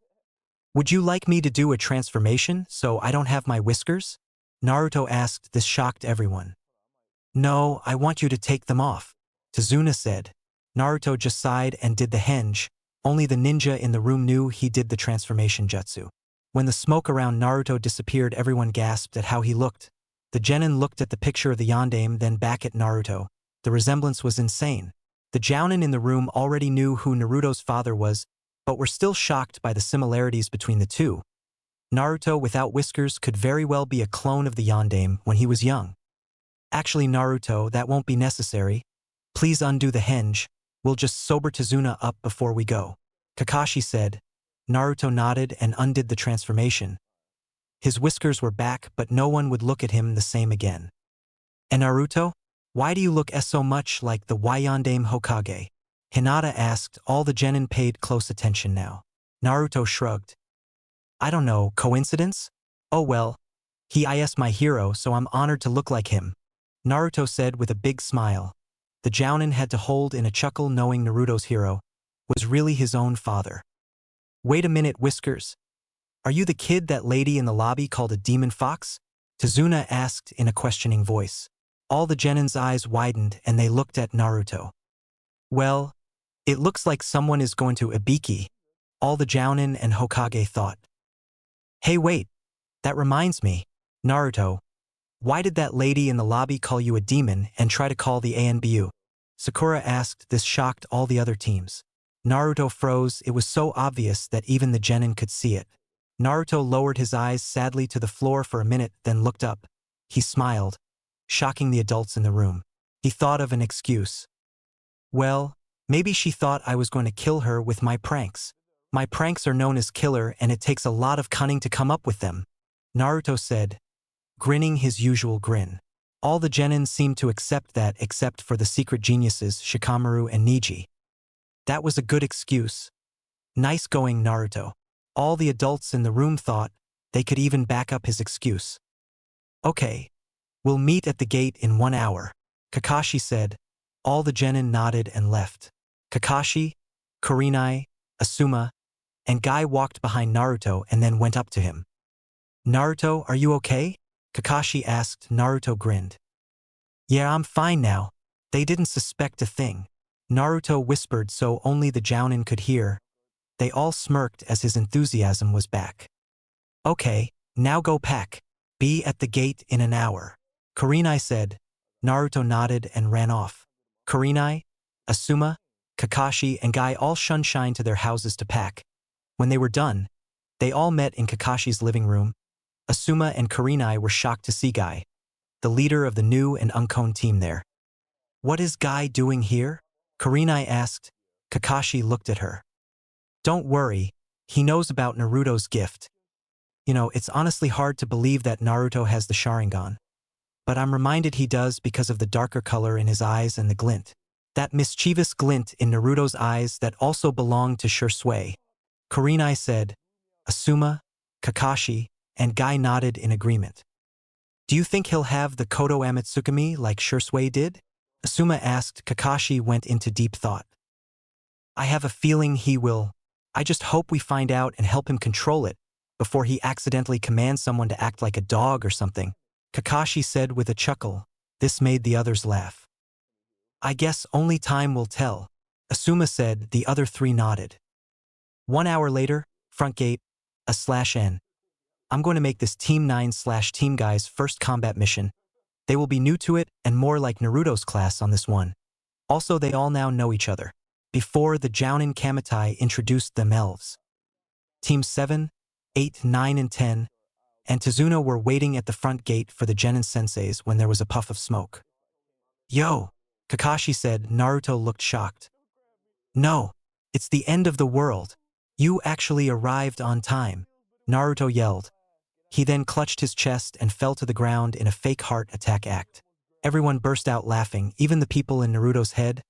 Would you like me to do a transformation so I don't have my whiskers? Naruto asked. This shocked everyone. No, I want you to take them off, Tazuna said. Naruto just sighed and did the henge. Only the ninja in the room knew he did the transformation jutsu. When the smoke around Naruto disappeared, everyone gasped at how he looked. The genin looked at the picture of the yondaime, then back at Naruto. The resemblance was insane. The jounin in the room already knew who Naruto's father was, but were still shocked by the similarities between the two. Naruto without whiskers could very well be a clone of the yondaime when he was young. Actually, Naruto, that won't be necessary. Please undo the henge. We'll just sober Tazuna up before we go, Kakashi said. Naruto nodded and undid the transformation. His whiskers were back, but no one would look at him the same again. And Naruto? Why do you look so much like the Yondaime Hokage? Hinata asked. All the genin paid close attention now. Naruto shrugged. I don't know, coincidence? Oh well. He is my hero, so I'm honored to look like him, Naruto said with a big smile. The jounin had to hold in a chuckle, knowing Naruto's hero was really his own father. Wait a minute, Whiskers. Are you the kid that lady in the lobby called a demon fox? Tazuna asked in a questioning voice. All the genin's eyes widened and they looked at Naruto. Well, it looks like someone is going to Ibiki, all the jounin and Hokage thought. Hey wait, that reminds me, Naruto. Why did that lady in the lobby call you a demon and try to call the ANBU? Sakura asked. This shocked all the other teams. Naruto froze. It was so obvious that even the genin could see it. Naruto lowered his eyes sadly to the floor for a minute, then looked up. He smiled, shocking the adults in the room. He thought of an excuse. Well, maybe she thought I was going to kill her with my pranks. My pranks are known as killer and it takes a lot of cunning to come up with them, Naruto said, grinning his usual grin. All the genin seemed to accept that except for the secret geniuses Shikamaru and Niji. That was a good excuse. Nice going, Naruto. All the adults in the room thought they could even back up his excuse. Okay, we'll meet at the gate in 1 hour, Kakashi said. All the genin nodded and left. Kakashi, Kurenai, Asuma, and Guy walked behind Naruto and then went up to him. Naruto, are you okay? Kakashi asked. Naruto grinned. Yeah, I'm fine now. They didn't suspect a thing. Naruto whispered so only the Jounin could hear. They all smirked as his enthusiasm was back. Okay, now go pack. Be at the gate in an hour, Kurenai said. Naruto nodded and ran off. Kurenai, Asuma, Kakashi, and Guy all shunshined to their houses to pack. When they were done, they all met in Kakashi's living room. Asuma and Kurenai were shocked to see Guy, the leader of the new and Unkon team there. What is Guy doing here? Kurenai asked. Kakashi looked at her. Don't worry, he knows about Naruto's gift. You know, it's honestly hard to believe that Naruto has the Sharingan. But I'm reminded he does because of the darker color in his eyes and the glint. That mischievous glint in Naruto's eyes that also belonged to Shisui. Kurenai said. Asuma, Kakashi, and Guy nodded in agreement. Do you think he'll have the Kodo Amatsukami like Shisui did? Asuma asked. Kakashi went into deep thought. I have a feeling he will. I just hope we find out and help him control it before he accidentally commands someone to act like a dog or something, Kakashi said with a chuckle. This made the others laugh. I guess only time will tell, Asuma said. The other three nodded. 1 hour later, front gate, /N. I'm going to make this Team 9/Team Guy's first combat mission. They will be new to it and more like Naruto's class on this one. Also, they all now know each other. Before the Jounin Kamitai introduced them elves. Team 7, 8, 9, and 10, and Tezuno were waiting at the front gate for the Genin senseis when there was a puff of smoke. Yo, Kakashi said. Naruto looked shocked. No, it's the end of the world. You actually arrived on time, Naruto yelled. He then clutched his chest and fell to the ground in a fake heart attack act. Everyone burst out laughing, even the people in Naruto's head,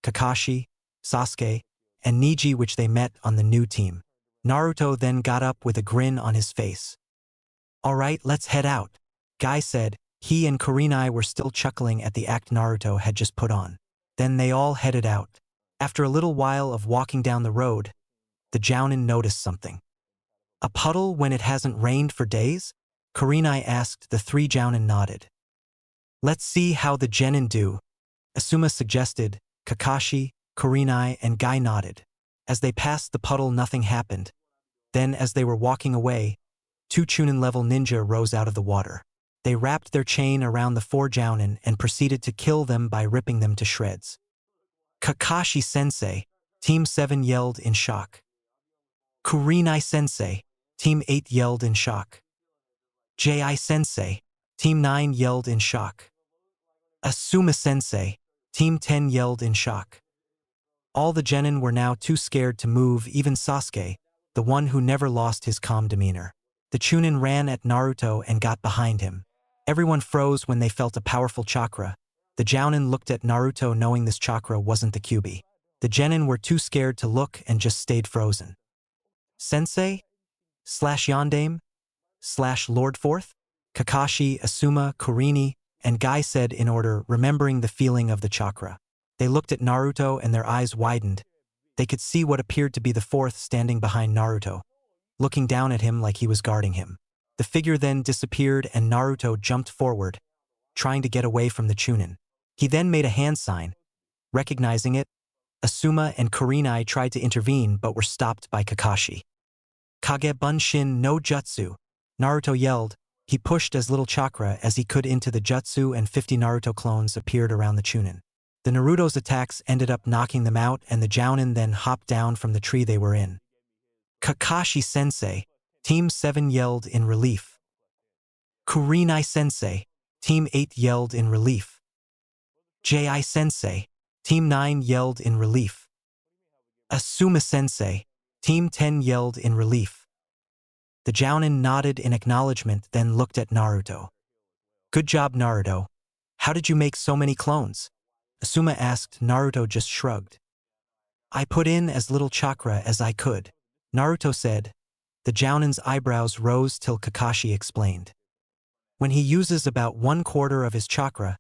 Kakashi, Sasuke, and Niji, which they met on the new team. Naruto then got up with a grin on his face. All right, let's head out, Guy said. He and Kurenai were still chuckling at the act Naruto had just put on. Then they all headed out. After a little while of walking down the road, the Jounin noticed something. A puddle when it hasn't rained for days? Kurenai asked. The three Jounin nodded. Let's see how the Genin do, Asuma suggested. Kakashi, Kurenai, and Guy nodded. As they passed the puddle, nothing happened. Then, as they were walking away, 2 Chunin-level ninja rose out of the water. They wrapped their chain around the 4 Jounin and proceeded to kill them by ripping them to shreds. Kakashi-sensei, Team 7 yelled in shock. Kurenai-sensei, Team 8 yelled in shock. Ji-sensei, Team 9 yelled in shock. Asuma-sensei, Team 10 yelled in shock. All the Genin were now too scared to move, even Sasuke, the one who never lost his calm demeanor. The Chunin ran at Naruto and got behind him. Everyone froze when they felt a powerful chakra. The Jounin looked at Naruto knowing this chakra wasn't the Kyuubi. The Genin were too scared to look and just stayed frozen. Sensei? /Yondaime? /Lord Fourth? Kakashi, Asuma, Kurenai, and Guy said in order, remembering the feeling of the chakra. They looked at Naruto and their eyes widened. They could see what appeared to be the fourth standing behind Naruto, looking down at him like he was guarding him. The figure then disappeared and Naruto jumped forward, trying to get away from the Chunin. He then made a hand sign. Recognizing it, Asuma and Kurenai tried to intervene but were stopped by Kakashi. Kage Bunshin no Jutsu, Naruto yelled. He pushed as little chakra as he could into the jutsu and 50 Naruto clones appeared around the Chunin. The Naruto's attacks ended up knocking them out and the Jounin then hopped down from the tree they were in. Kakashi-sensei, Team 7 yelled in relief. Kurenai-sensei, Team 8 yelled in relief. Ji-sensei, Team 9 yelled in relief. Asuma-sensei, Team 10 yelled in relief. The Jounin nodded in acknowledgement, then looked at Naruto. Good job, Naruto. How did you make so many clones? Asuma asked. Naruto just shrugged. I put in as little chakra as I could, Naruto said. The Jounin's eyebrows rose till Kakashi explained. When he uses about 1/4 of his chakra,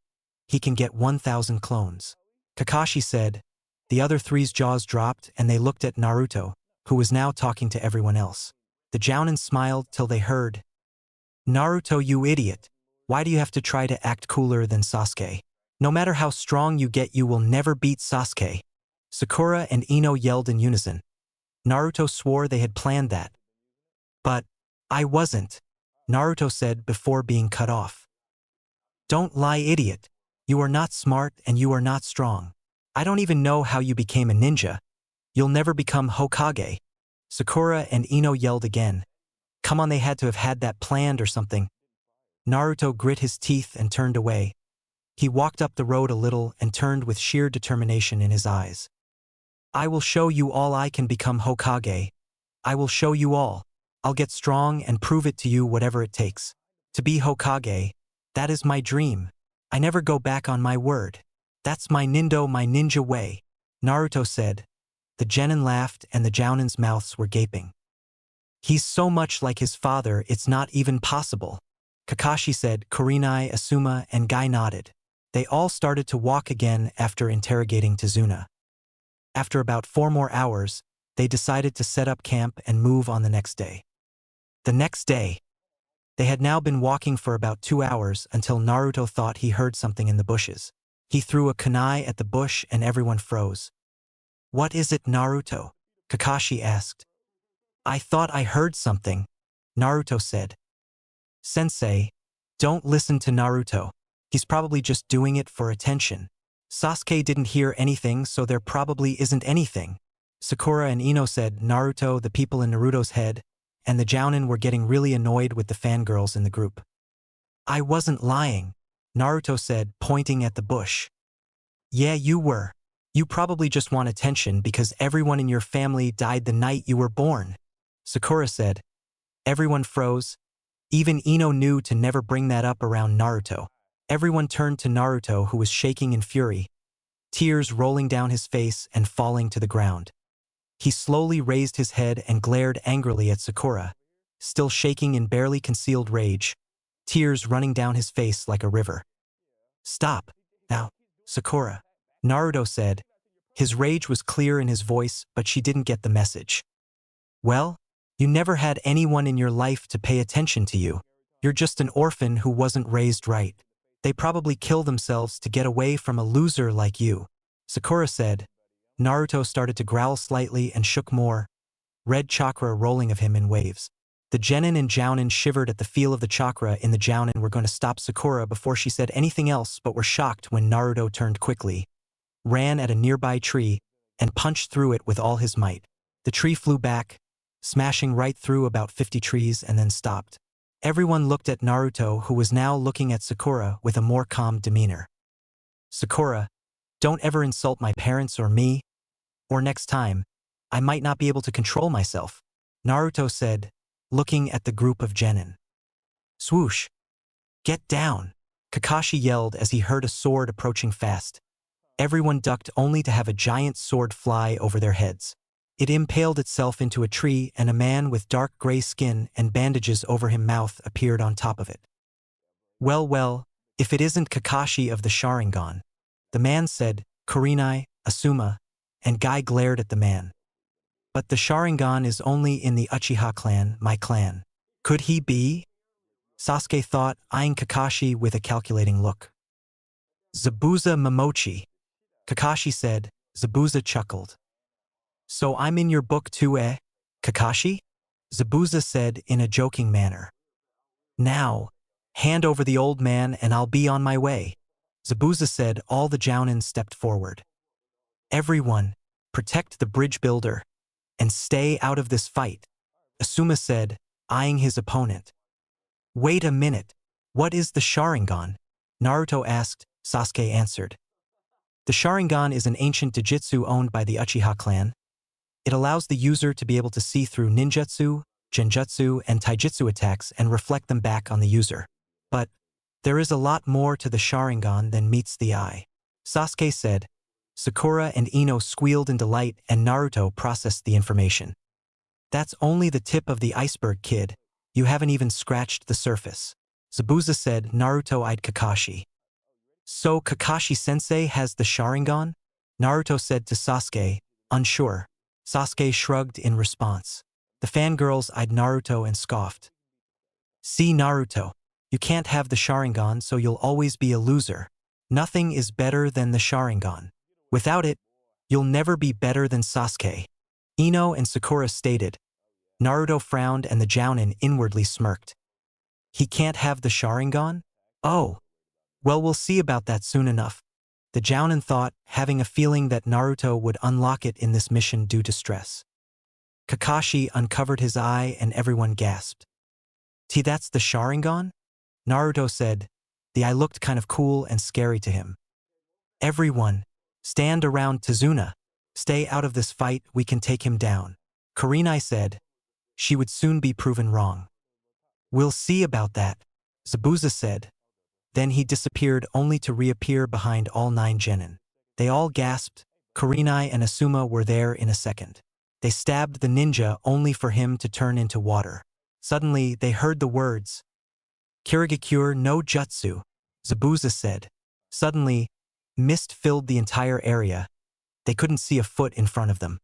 he can get 1,000 clones. Kakashi said. The other three's jaws dropped and they looked at Naruto, who was now talking to everyone else. The Jounin smiled till they heard. Naruto, you idiot. Why do you have to try to act cooler than Sasuke? No matter how strong you get, you will never beat Sasuke. Sakura and Ino yelled in unison. Naruto swore they had planned that. But I wasn't, Naruto said before being cut off. Don't lie, idiot. You are not smart and you are not strong. I don't even know how you became a ninja. You'll never become Hokage. Sakura and Ino yelled again. Come on, they had to have had that planned or something. Naruto grit his teeth and turned away. He walked up the road a little and turned with sheer determination in his eyes. I will show you all. I can become Hokage. I will show you all. I'll get strong and prove it to you, whatever it takes. To be Hokage, that is my dream. I never go back on my word. That's my ninja way, Naruto said. The genin laughed and the Jounin's mouths were gaping. He's so much like his father, it's not even possible, Kakashi said. Kurenai, Asuma, and Guy nodded. They all started to walk again after interrogating Tazuna. After about 4 more hours, they decided to set up camp and move on the next day. The next day, they had now been walking for about 2 hours until Naruto thought he heard something in the bushes. He threw a kunai at the bush and everyone froze. What is it, Naruto? Kakashi asked. I thought I heard something, Naruto said. Sensei, don't listen to Naruto. He's probably just doing it for attention. Sasuke didn't hear anything, so there probably isn't anything. Sakura and Ino said. Naruto, the people in Naruto's head, and the Jounin were getting really annoyed with the fangirls in the group. I wasn't lying, Naruto said, pointing at the bush. Yeah, you were. You probably just want attention because everyone in your family died the night you were born, Sakura said. Everyone froze. Even Ino knew to never bring that up around Naruto. Everyone turned to Naruto, who was shaking in fury, tears rolling down his face and falling to the ground. He slowly raised his head and glared angrily at Sakura, still shaking in barely concealed rage, tears running down his face like a river. Stop, now, Sakura, Naruto said. His rage was clear in his voice, but she didn't get the message. Well, you never had anyone in your life to pay attention to you. You're just an orphan who wasn't raised right. They probably kill themselves to get away from a loser like you, Sakura said. Naruto started to growl slightly and shook more, red chakra rolling of him in waves. The genin and Jounin shivered at the feel of the chakra in the Jounin. Were going to stop Sakura before she said anything else, but were shocked when Naruto turned quickly, ran at a nearby tree, and punched through it with all his might. The tree flew back, smashing right through about 50 trees and then stopped. Everyone looked at Naruto, who was now looking at Sakura with a more calm demeanor. Sakura, don't ever insult my parents or me, or next time, I might not be able to control myself, Naruto said, looking at the group of genin. Swoosh! Get down! Kakashi yelled as he heard a sword approaching fast. Everyone ducked only to have a giant sword fly over their heads. It impaled itself into a tree and a man with dark gray skin and bandages over his mouth appeared on top of it. Well, if it isn't Kakashi of the Sharingan, the man said. Kurenai, Asuma, and Guy glared at the man. But the Sharingan is only in the Uchiha clan, my clan. Could he be? Sasuke thought, eyeing Kakashi with a calculating look. Zabuza Momochi, Kakashi said. Zabuza chuckled. So I'm in your book too, eh, Kakashi? Zabuza said in a joking manner. Now, hand over the old man and I'll be on my way, Zabuza said. All the Jounin stepped forward. Everyone, protect the bridge builder, and stay out of this fight, Asuma said, eyeing his opponent. Wait a minute, what is the Sharingan? Naruto asked. Sasuke answered. The Sharingan is an ancient Dojutsu owned by the Uchiha clan. It allows the user to be able to see through ninjutsu, genjutsu, and taijutsu attacks and reflect them back on the user. But There is a lot more to the Sharingan than meets the eye, Sasuke said. Sakura and Ino squealed in delight and Naruto processed the information. That's only the tip of the iceberg, kid. You haven't even scratched the surface. Zabuza said. Naruto eyed Kakashi. So Kakashi-sensei has the Sharingan? Naruto said to Sasuke, unsure. Sasuke shrugged in response. The fangirls eyed Naruto and scoffed. See, Naruto, you can't have the Sharingan, so you'll always be a loser. Nothing is better than the Sharingan. Without it, you'll never be better than Sasuke. Ino and Sakura stated. Naruto frowned and the Jounin inwardly smirked. He can't have the Sharingan? Oh. Well, we'll see about that soon enough. The Jounin thought, having a feeling that Naruto would unlock it in this mission due to stress. Kakashi uncovered his eye and everyone gasped. That's the Sharingan? Naruto said. The eye looked kind of cool and scary to him. Everyone, stand around Tazuna. Stay out of this fight, we can take him down. Kurenai said. She would soon be proven wrong. We'll see about that, Zabuza said. Then he disappeared only to reappear behind all 9 genin. They all gasped. Kurenai and Asuma were there in a second. They stabbed the ninja only for him to turn into water. Suddenly, they heard the words. Kirigakure no Jutsu, Zabuza said. Suddenly, mist filled the entire area. They couldn't see a foot in front of them.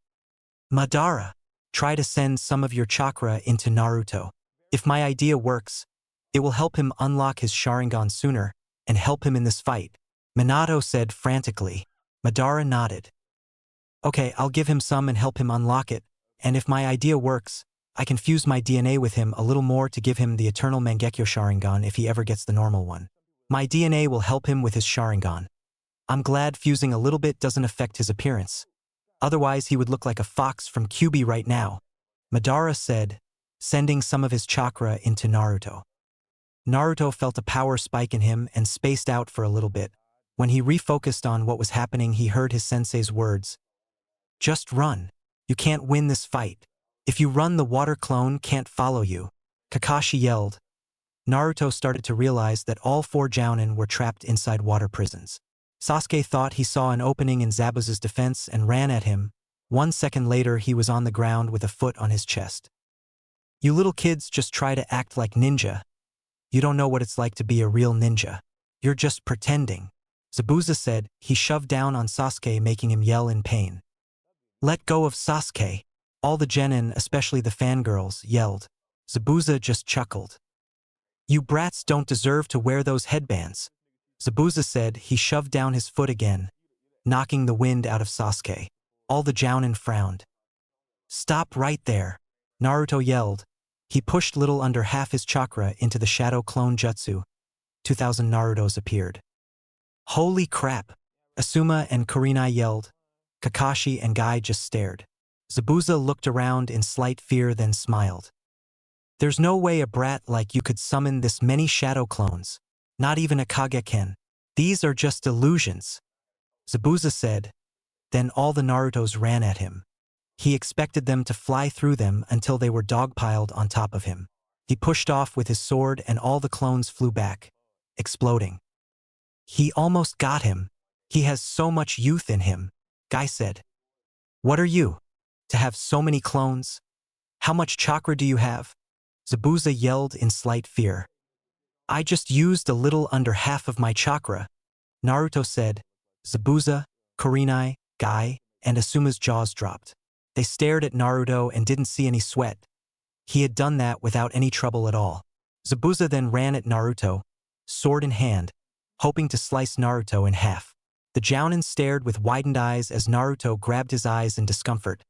Madara, try to send some of your chakra into Naruto. If my idea works, it will help him unlock his Sharingan sooner and help him in this fight, Minato said frantically. Madara nodded. Okay, I'll give him some and help him unlock it, and if my idea works, I can fuse my DNA with him a little more to give him the eternal Mangekyo Sharingan if he ever gets the normal one. My DNA will help him with his Sharingan. I'm glad fusing a little bit doesn't affect his appearance. Otherwise he would look like a fox from QB right now, Madara said, sending some of his chakra into Naruto. Naruto felt a power spike in him and spaced out for a little bit. When he refocused on what was happening, he heard his sensei's words. Just run. You can't win this fight. If you run, the water clone can't follow you, Kakashi yelled. Naruto started to realize that all 4 Jounin were trapped inside water prisons. Sasuke thought he saw an opening in Zabuza's defense and ran at him. 1 second later, he was on the ground with a foot on his chest. You little kids just try to act like ninja. You don't know what it's like to be a real ninja. You're just pretending, Zabuza said. He shoved down on Sasuke, making him yell in pain. Let go of Sasuke. All the genin, especially the fangirls, yelled. Zabuza just chuckled. You brats don't deserve to wear those headbands, Zabuza said. He shoved down his foot again, knocking the wind out of Sasuke. All the Jounin frowned. Stop right there, Naruto yelled. He pushed little under half his chakra into the shadow clone jutsu. 2,000 Narutos appeared. Holy crap, Asuma and Kurenai yelled. Kakashi and Guy just stared. Zabuza looked around in slight fear, then smiled. There's no way a brat like you could summon this many shadow clones. Not even a Kageken. These are just illusions, Zabuza said. Then all the Narutos ran at him. He expected them to fly through them until they were dogpiled on top of him. He pushed off with his sword and all the clones flew back, exploding. He almost got him. He has so much youth in him, Guy said. What are you? To have so many clones? How much chakra do you have? Zabuza yelled in slight fear. I just used a little under half of my chakra, Naruto said. Zabuza, Kurenai, Guy, and Asuma's jaws dropped. They stared at Naruto and didn't see any sweat. He had done that without any trouble at all. Zabuza then ran at Naruto, sword in hand, hoping to slice Naruto in half. The Jounin stared with widened eyes as Naruto grabbed his eyes in discomfort.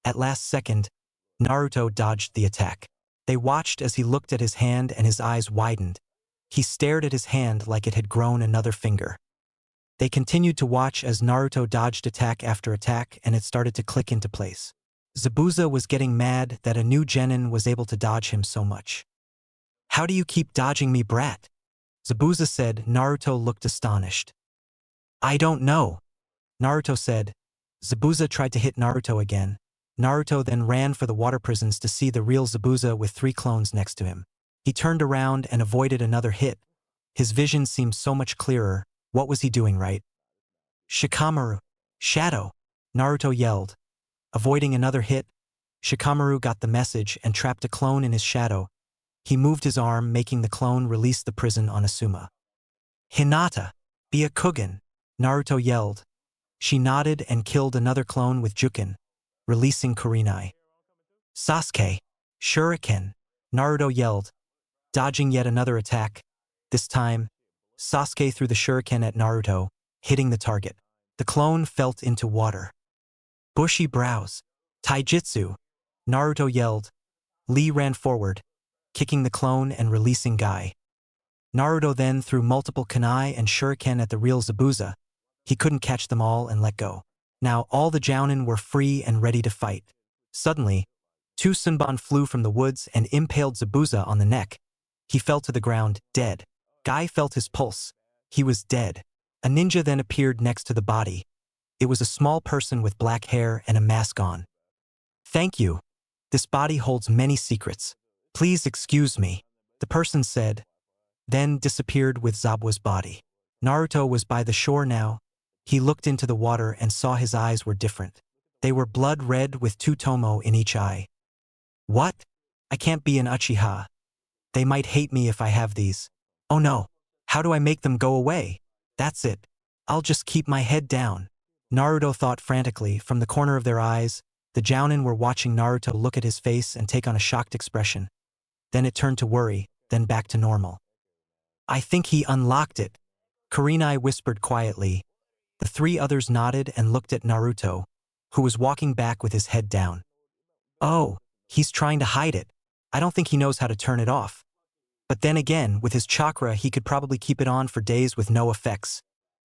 At last second, Naruto dodged the attack. They watched as he looked at his hand and his eyes widened. He stared at his hand like it had grown another finger. They continued to watch as Naruto dodged attack after attack, and it started to click into place. Zabuza was getting mad that a new genin was able to dodge him so much. How do you keep dodging me, brat? Zabuza said. Naruto looked astonished. I don't know, Naruto said. Zabuza tried to hit Naruto again. Naruto then ran for the water prisons to see the real Zabuza with 3 clones next to him. He turned around and avoided another hit, His vision seemed so much clearer. What was he doing right? Shikamaru. Shadow! Naruto yelled. Avoiding another hit, Shikamaru got the message and trapped a clone in his shadow. He moved his arm, making the clone release the prison on Asuma. Hinata! Be a Kugen! Naruto yelled. She nodded and killed another clone with Juken, releasing Kurenai. Sasuke! Shuriken! Naruto yelled, dodging yet another attack. This time, Sasuke threw the shuriken at Naruto, hitting the target. The clone fell into water. Bushy brows. Taijutsu! Naruto yelled. Lee ran forward, kicking the clone and releasing Guy. Naruto then threw multiple kunai and shuriken at the real Zabuza. He couldn't catch them all and let go. Now all the jounin were free and ready to fight. Suddenly, two Sunban flew from the woods and impaled Zabuza on the neck. He fell to the ground, dead. Guy felt his pulse. He was dead. A ninja then appeared next to the body. It was a small person with black hair and a mask on. Thank you. This body holds many secrets. Please excuse me, the person said, then disappeared with Zabuza's body. Naruto was by the shore now. He looked into the water and saw his eyes were different. They were blood red with two tomo in each eye. What? I can't be an Uchiha. They might hate me if I have these. Oh no. How do I make them go away? That's it. I'll just keep my head down. Naruto thought frantically. From the corner of their eyes, the jounin were watching Naruto look at his face and take on a shocked expression. Then it turned to worry, then back to normal. I think he unlocked it. Kurenai whispered quietly. The three others nodded and looked at Naruto, who was walking back with his head down. Oh, he's trying to hide it. I don't think he knows how to turn it off. But then again, with his chakra he could probably keep it on for days with no effects,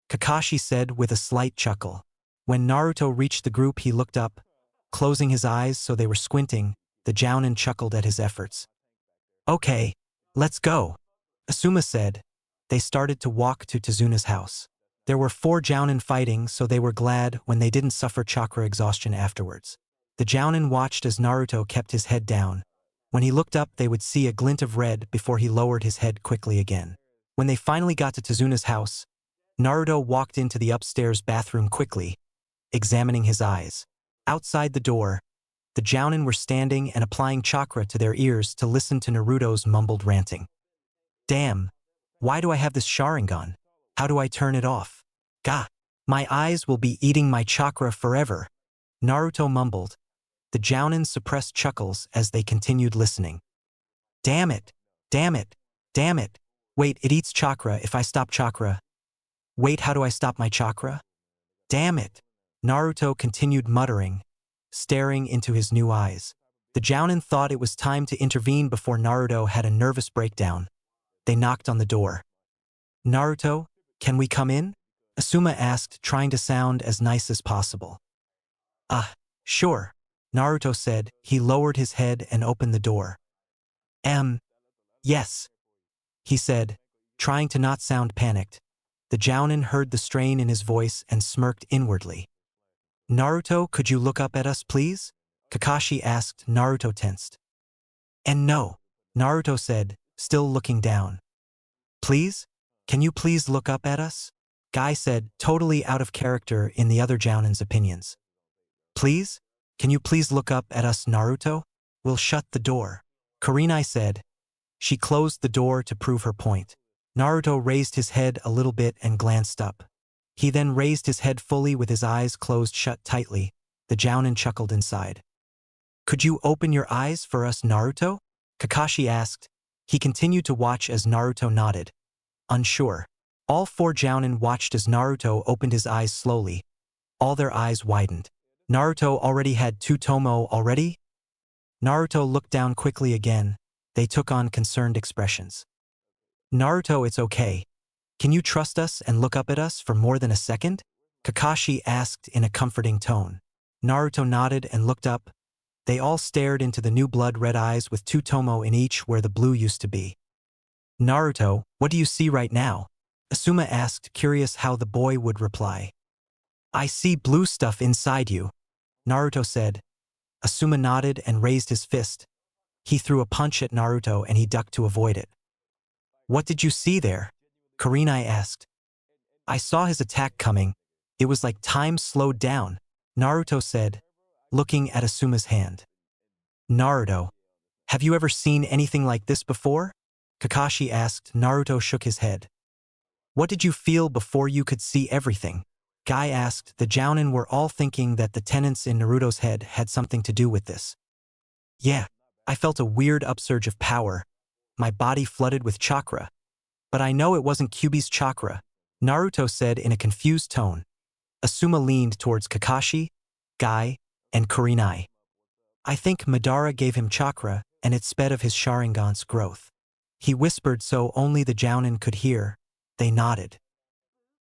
Kakashi said with a slight chuckle. When Naruto reached the group he looked up, closing his eyes so they were squinting. The jounin chuckled at his efforts. Okay, let's go, Asuma said. They started to walk to Tazuna's house. There were 4 jounin fighting, so they were glad when they didn't suffer chakra exhaustion afterwards. The jounin watched as Naruto kept his head down. When he looked up they would see a glint of red before he lowered his head quickly again. When they finally got to Tazuna's house, Naruto walked into the upstairs bathroom quickly, examining his eyes. Outside the door, the jounin were standing and applying chakra to their ears to listen to Naruto's mumbled ranting. Damn, why do I have this Sharingan? How do I turn it off? Gah, my eyes will be eating my chakra forever, Naruto mumbled. The jounin suppressed chuckles as they continued listening. Damn it, damn it, damn it. Wait, it eats chakra if I stop chakra. Wait, how do I stop my chakra? Damn it. Naruto continued muttering, staring into his new eyes. The jounin thought it was time to intervene before Naruto had a nervous breakdown. They knocked on the door. Naruto, can we come in? Asuma asked, trying to sound as nice as possible. Sure, Naruto said. He lowered his head and opened the door. Yes, he said, trying to not sound panicked. The jounin heard the strain in his voice and smirked inwardly. Naruto, could you look up at us, please? Kakashi asked. Naruto tensed. And no, Naruto said, still looking down. Please? Can you please look up at us? Guy said, totally out of character in the other jounin's opinions. Please? Can you please look up at us, Naruto? We'll shut the door, Kurenai said. She closed the door to prove her point. Naruto raised his head a little bit and glanced up. He then raised his head fully with his eyes closed shut tightly. The jounin chuckled inside. Could you open your eyes for us, Naruto? Kakashi asked. He continued to watch as Naruto nodded, unsure. All 4 jounin watched as Naruto opened his eyes slowly. All their eyes widened. Naruto already had 2 tomo already? Naruto looked down quickly again. They took on concerned expressions. Naruto, it's okay. Can you trust us and look up at us for more than a second? Kakashi asked in a comforting tone. Naruto nodded and looked up. They all stared into the new blood-red eyes with 2 tomo in each where the blue used to be. Naruto, what do you see right now? Asuma asked, curious how the boy would reply. I see blue stuff inside you, Naruto said. Asuma nodded and raised his fist. He threw a punch at Naruto and he ducked to avoid it. What did you see there? Kurenai asked. I saw his attack coming. It was like time slowed down, Naruto said, looking at Asuma's hand. Naruto, have you ever seen anything like this before? Kakashi asked. Naruto shook his head. What did you feel before you could see everything? Guy asked. The Jounin were all thinking that the tenants in Naruto's head had something to do with this. Yeah, I felt a weird upsurge of power. My body flooded with chakra. But I know it wasn't Kyuubi's chakra, Naruto said in a confused tone. Asuma leaned towards Kakashi, Guy, and Kurenai. I think Madara gave him chakra, and it sped of his Sharingan's growth. He whispered so only the Jounin could hear. They nodded.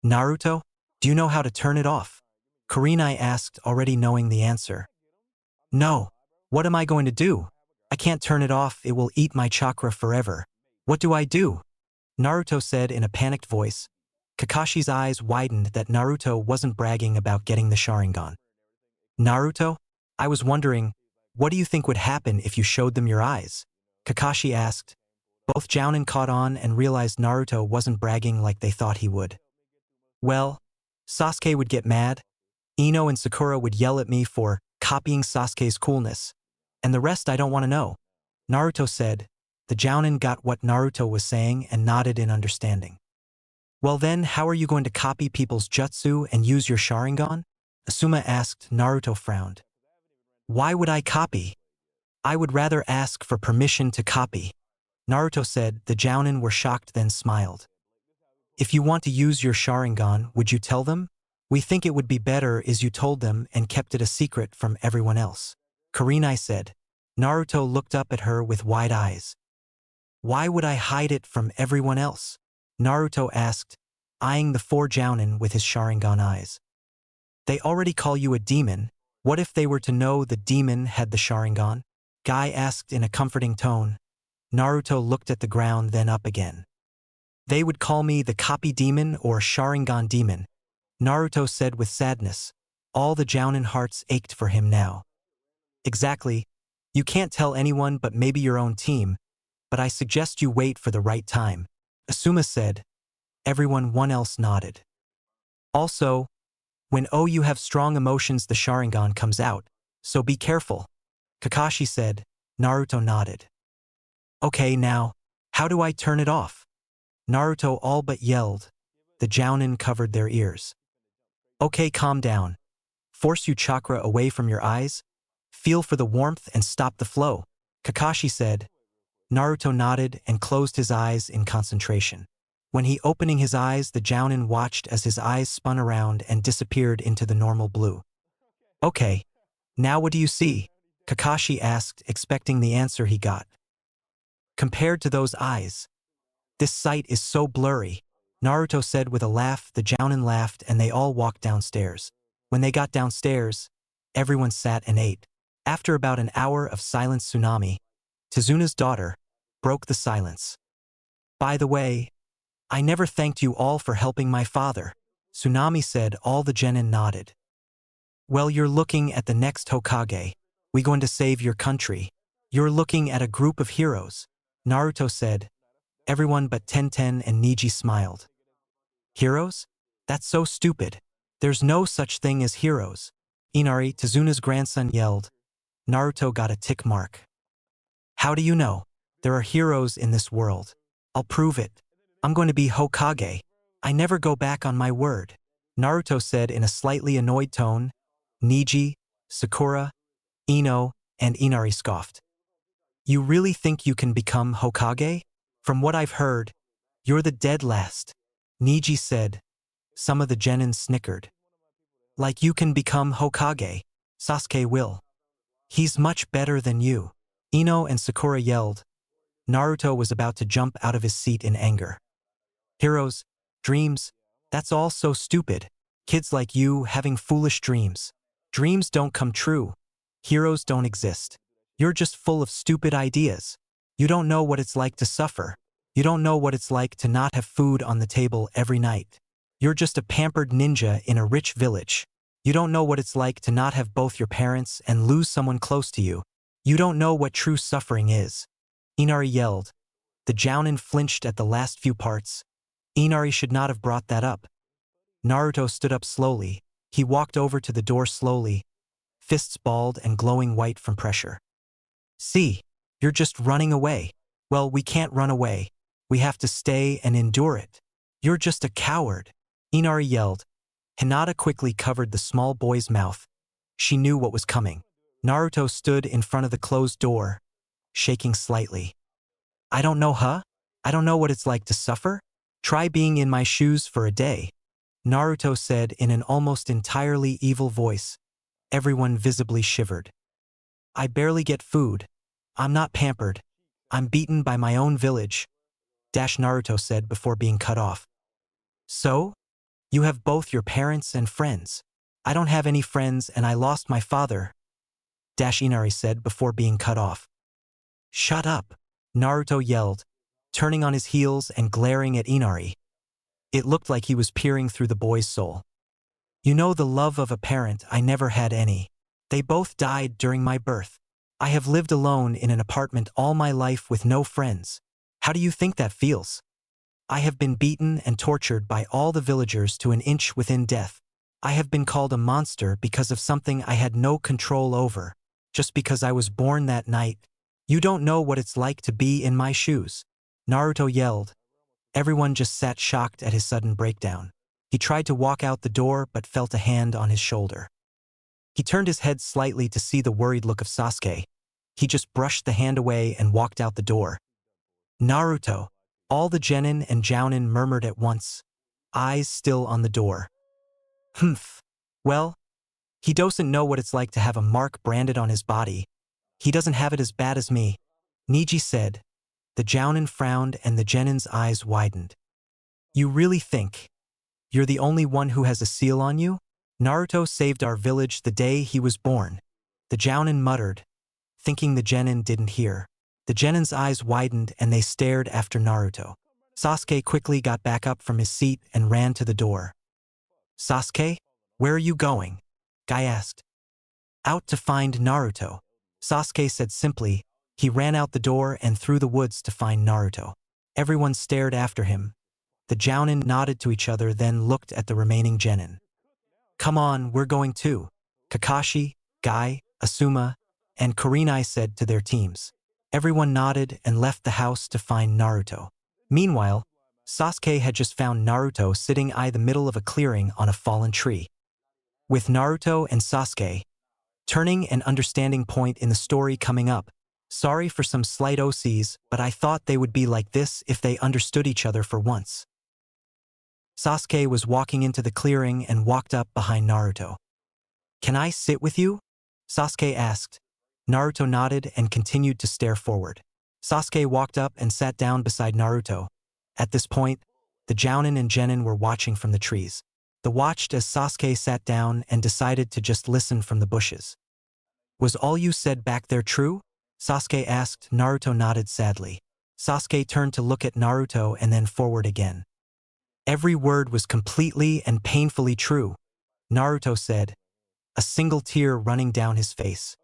Naruto, do you know how to turn it off? Kurenai asked, already knowing the answer. No. What am I going to do? I can't turn it off, it will eat my chakra forever. What do I do? Naruto said in a panicked voice. Kakashi's eyes widened that Naruto wasn't bragging about getting the Sharingan. Naruto, I was wondering, what do you think would happen if you showed them your eyes? Kakashi asked. Both Jounin caught on and realized Naruto wasn't bragging like they thought he would. Well, Sasuke would get mad, Ino and Sakura would yell at me for copying Sasuke's coolness, and the rest I don't want to know, Naruto said. The Jounin got what Naruto was saying and nodded in understanding. Well then, how are you going to copy people's jutsu and use your Sharingan? Asuma asked. Naruto frowned. Why would I copy? I would rather ask for permission to copy, Naruto said. The Jounin were shocked then smiled. If you want to use your Sharingan, would you tell them? We think it would be better if you told them and kept it a secret from everyone else, Kurenai said. Naruto looked up at her with wide eyes. Why would I hide it from everyone else? Naruto asked, eyeing the four Jounin with his Sharingan eyes. They already call you a demon. What if they were to know the demon had the Sharingan? Guy asked in a comforting tone. Naruto looked at the ground then up again. They would call me the copy demon or Sharingan demon, Naruto said with sadness. All the Jounin hearts ached for him now. Exactly. You can't tell anyone but maybe your own team, but I suggest you wait for the right time, Asuma said. Everyone else nodded. Also, when you have strong emotions the Sharingan comes out, so be careful, Kakashi said. Naruto nodded. Okay now, how do I turn it off? Naruto all but yelled. The Jounin covered their ears. Okay, calm down. Force your chakra away from your eyes. Feel for the warmth and stop the flow, Kakashi said. Naruto nodded and closed his eyes in concentration. When he opening his eyes, the Jounin watched as his eyes spun around and disappeared into the normal blue. Okay, now what do you see? Kakashi asked, expecting the answer he got. Compared to those eyes, this sight is so blurry, Naruto said with a laugh. The Jounin laughed and they all walked downstairs. When they got downstairs, everyone sat and ate. After about an hour of silent tsunami, Tezuna's daughter broke the silence. By the way, I never thanked you all for helping my father, Tsunami said. All the genin nodded. Well, you're looking at the next Hokage. We going to save your country. You're looking at a group of heroes, Naruto said. Everyone but Tenten and Neji smiled. Heroes? That's so stupid. There's no such thing as heroes, Inari, Tezuna's grandson, yelled. Naruto got a tick mark. How do you know? There are heroes in this world. I'll prove it. I'm going to be Hokage. I never go back on my word, Naruto said in a slightly annoyed tone. Neji, Sakura, Ino, and Inari scoffed. You really think you can become Hokage? From what I've heard, you're the dead last, Neji said. Some of the genin snickered. Like you can become Hokage, Sasuke will. He's much better than you, Ino and Sakura yelled. Naruto was about to jump out of his seat in anger. Heroes, dreams, that's all so stupid. Kids like you having foolish dreams. Dreams don't come true. Heroes don't exist. You're just full of stupid ideas. You don't know what it's like to suffer. You don't know what it's like to not have food on the table every night. You're just a pampered ninja in a rich village. You don't know what it's like to not have both your parents and lose someone close to you. You don't know what true suffering is, Inari yelled. The Jounin flinched at the last few parts. Inari should not have brought that up. Naruto stood up slowly. He walked over to the door slowly, fists balled and glowing white from pressure. See, you're just running away. Well, we can't run away. We have to stay and endure it. You're just a coward, Inari yelled. Hinata quickly covered the small boy's mouth. She knew what was coming. Naruto stood in front of the closed door, shaking slightly. I don't know, huh? I don't know what it's like to suffer? Try being in my shoes for a day, Naruto said in an almost entirely evil voice. Everyone visibly shivered. I barely get food. I'm not pampered. I'm beaten by my own village, Naruto said before being cut off. So? You have both your parents and friends. I don't have any friends and I lost my father, Inari said before being cut off. Shut up, Naruto yelled, turning on his heels and glaring at Inari. It looked like he was peering through the boy's soul. You know, the love of a parent, I never had any. They both died during my birth. I have lived alone in an apartment all my life with no friends. How do you think that feels? I have been beaten and tortured by all the villagers to an inch within death. I have been called a monster because of something I had no control over, just because I was born that night. You don't know what it's like to be in my shoes, Naruto yelled. Everyone just sat shocked at his sudden breakdown. He tried to walk out the door but felt a hand on his shoulder. He turned his head slightly to see the worried look of Sasuke. He just brushed the hand away and walked out the door. Naruto, all the genin and jounin murmured at once, eyes still on the door. Humph. Well, he doesn't know what it's like to have a mark branded on his body. He doesn't have it as bad as me, Neji said. The jounin frowned and the genin's eyes widened. You really think you're the only one who has a seal on you? Naruto saved our village the day he was born, the jounin muttered, thinking the genin didn't hear. The genin's eyes widened and they stared after Naruto. Sasuke quickly got back up from his seat and ran to the door. Sasuke, where are you going? Guy asked. Out to find Naruto, Sasuke said simply. He ran out the door and through the woods to find Naruto. Everyone stared after him. The jounin nodded to each other, then looked at the remaining genin. Come on, we're going too, Kakashi, Guy, Asuma, and Kurenai said to their teams. Everyone nodded and left the house to find Naruto. Meanwhile, Sasuke had just found Naruto sitting in the middle of a clearing on a fallen tree. With Naruto and Sasuke, turning and understanding point in the story coming up. Sorry for some slight OCs, but I thought they would be like this if they understood each other for once. Sasuke was walking into the clearing and walked up behind Naruto. Can I sit with you? Sasuke asked. Naruto nodded and continued to stare forward. Sasuke walked up and sat down beside Naruto. At this point, the jounin and genin were watching from the trees. They watched as Sasuke sat down and decided to just listen from the bushes. Was all you said back there true? Sasuke asked. Naruto nodded sadly. Sasuke turned to look at Naruto and then forward again. Every word was completely and painfully true, Naruto said, a single tear running down his face.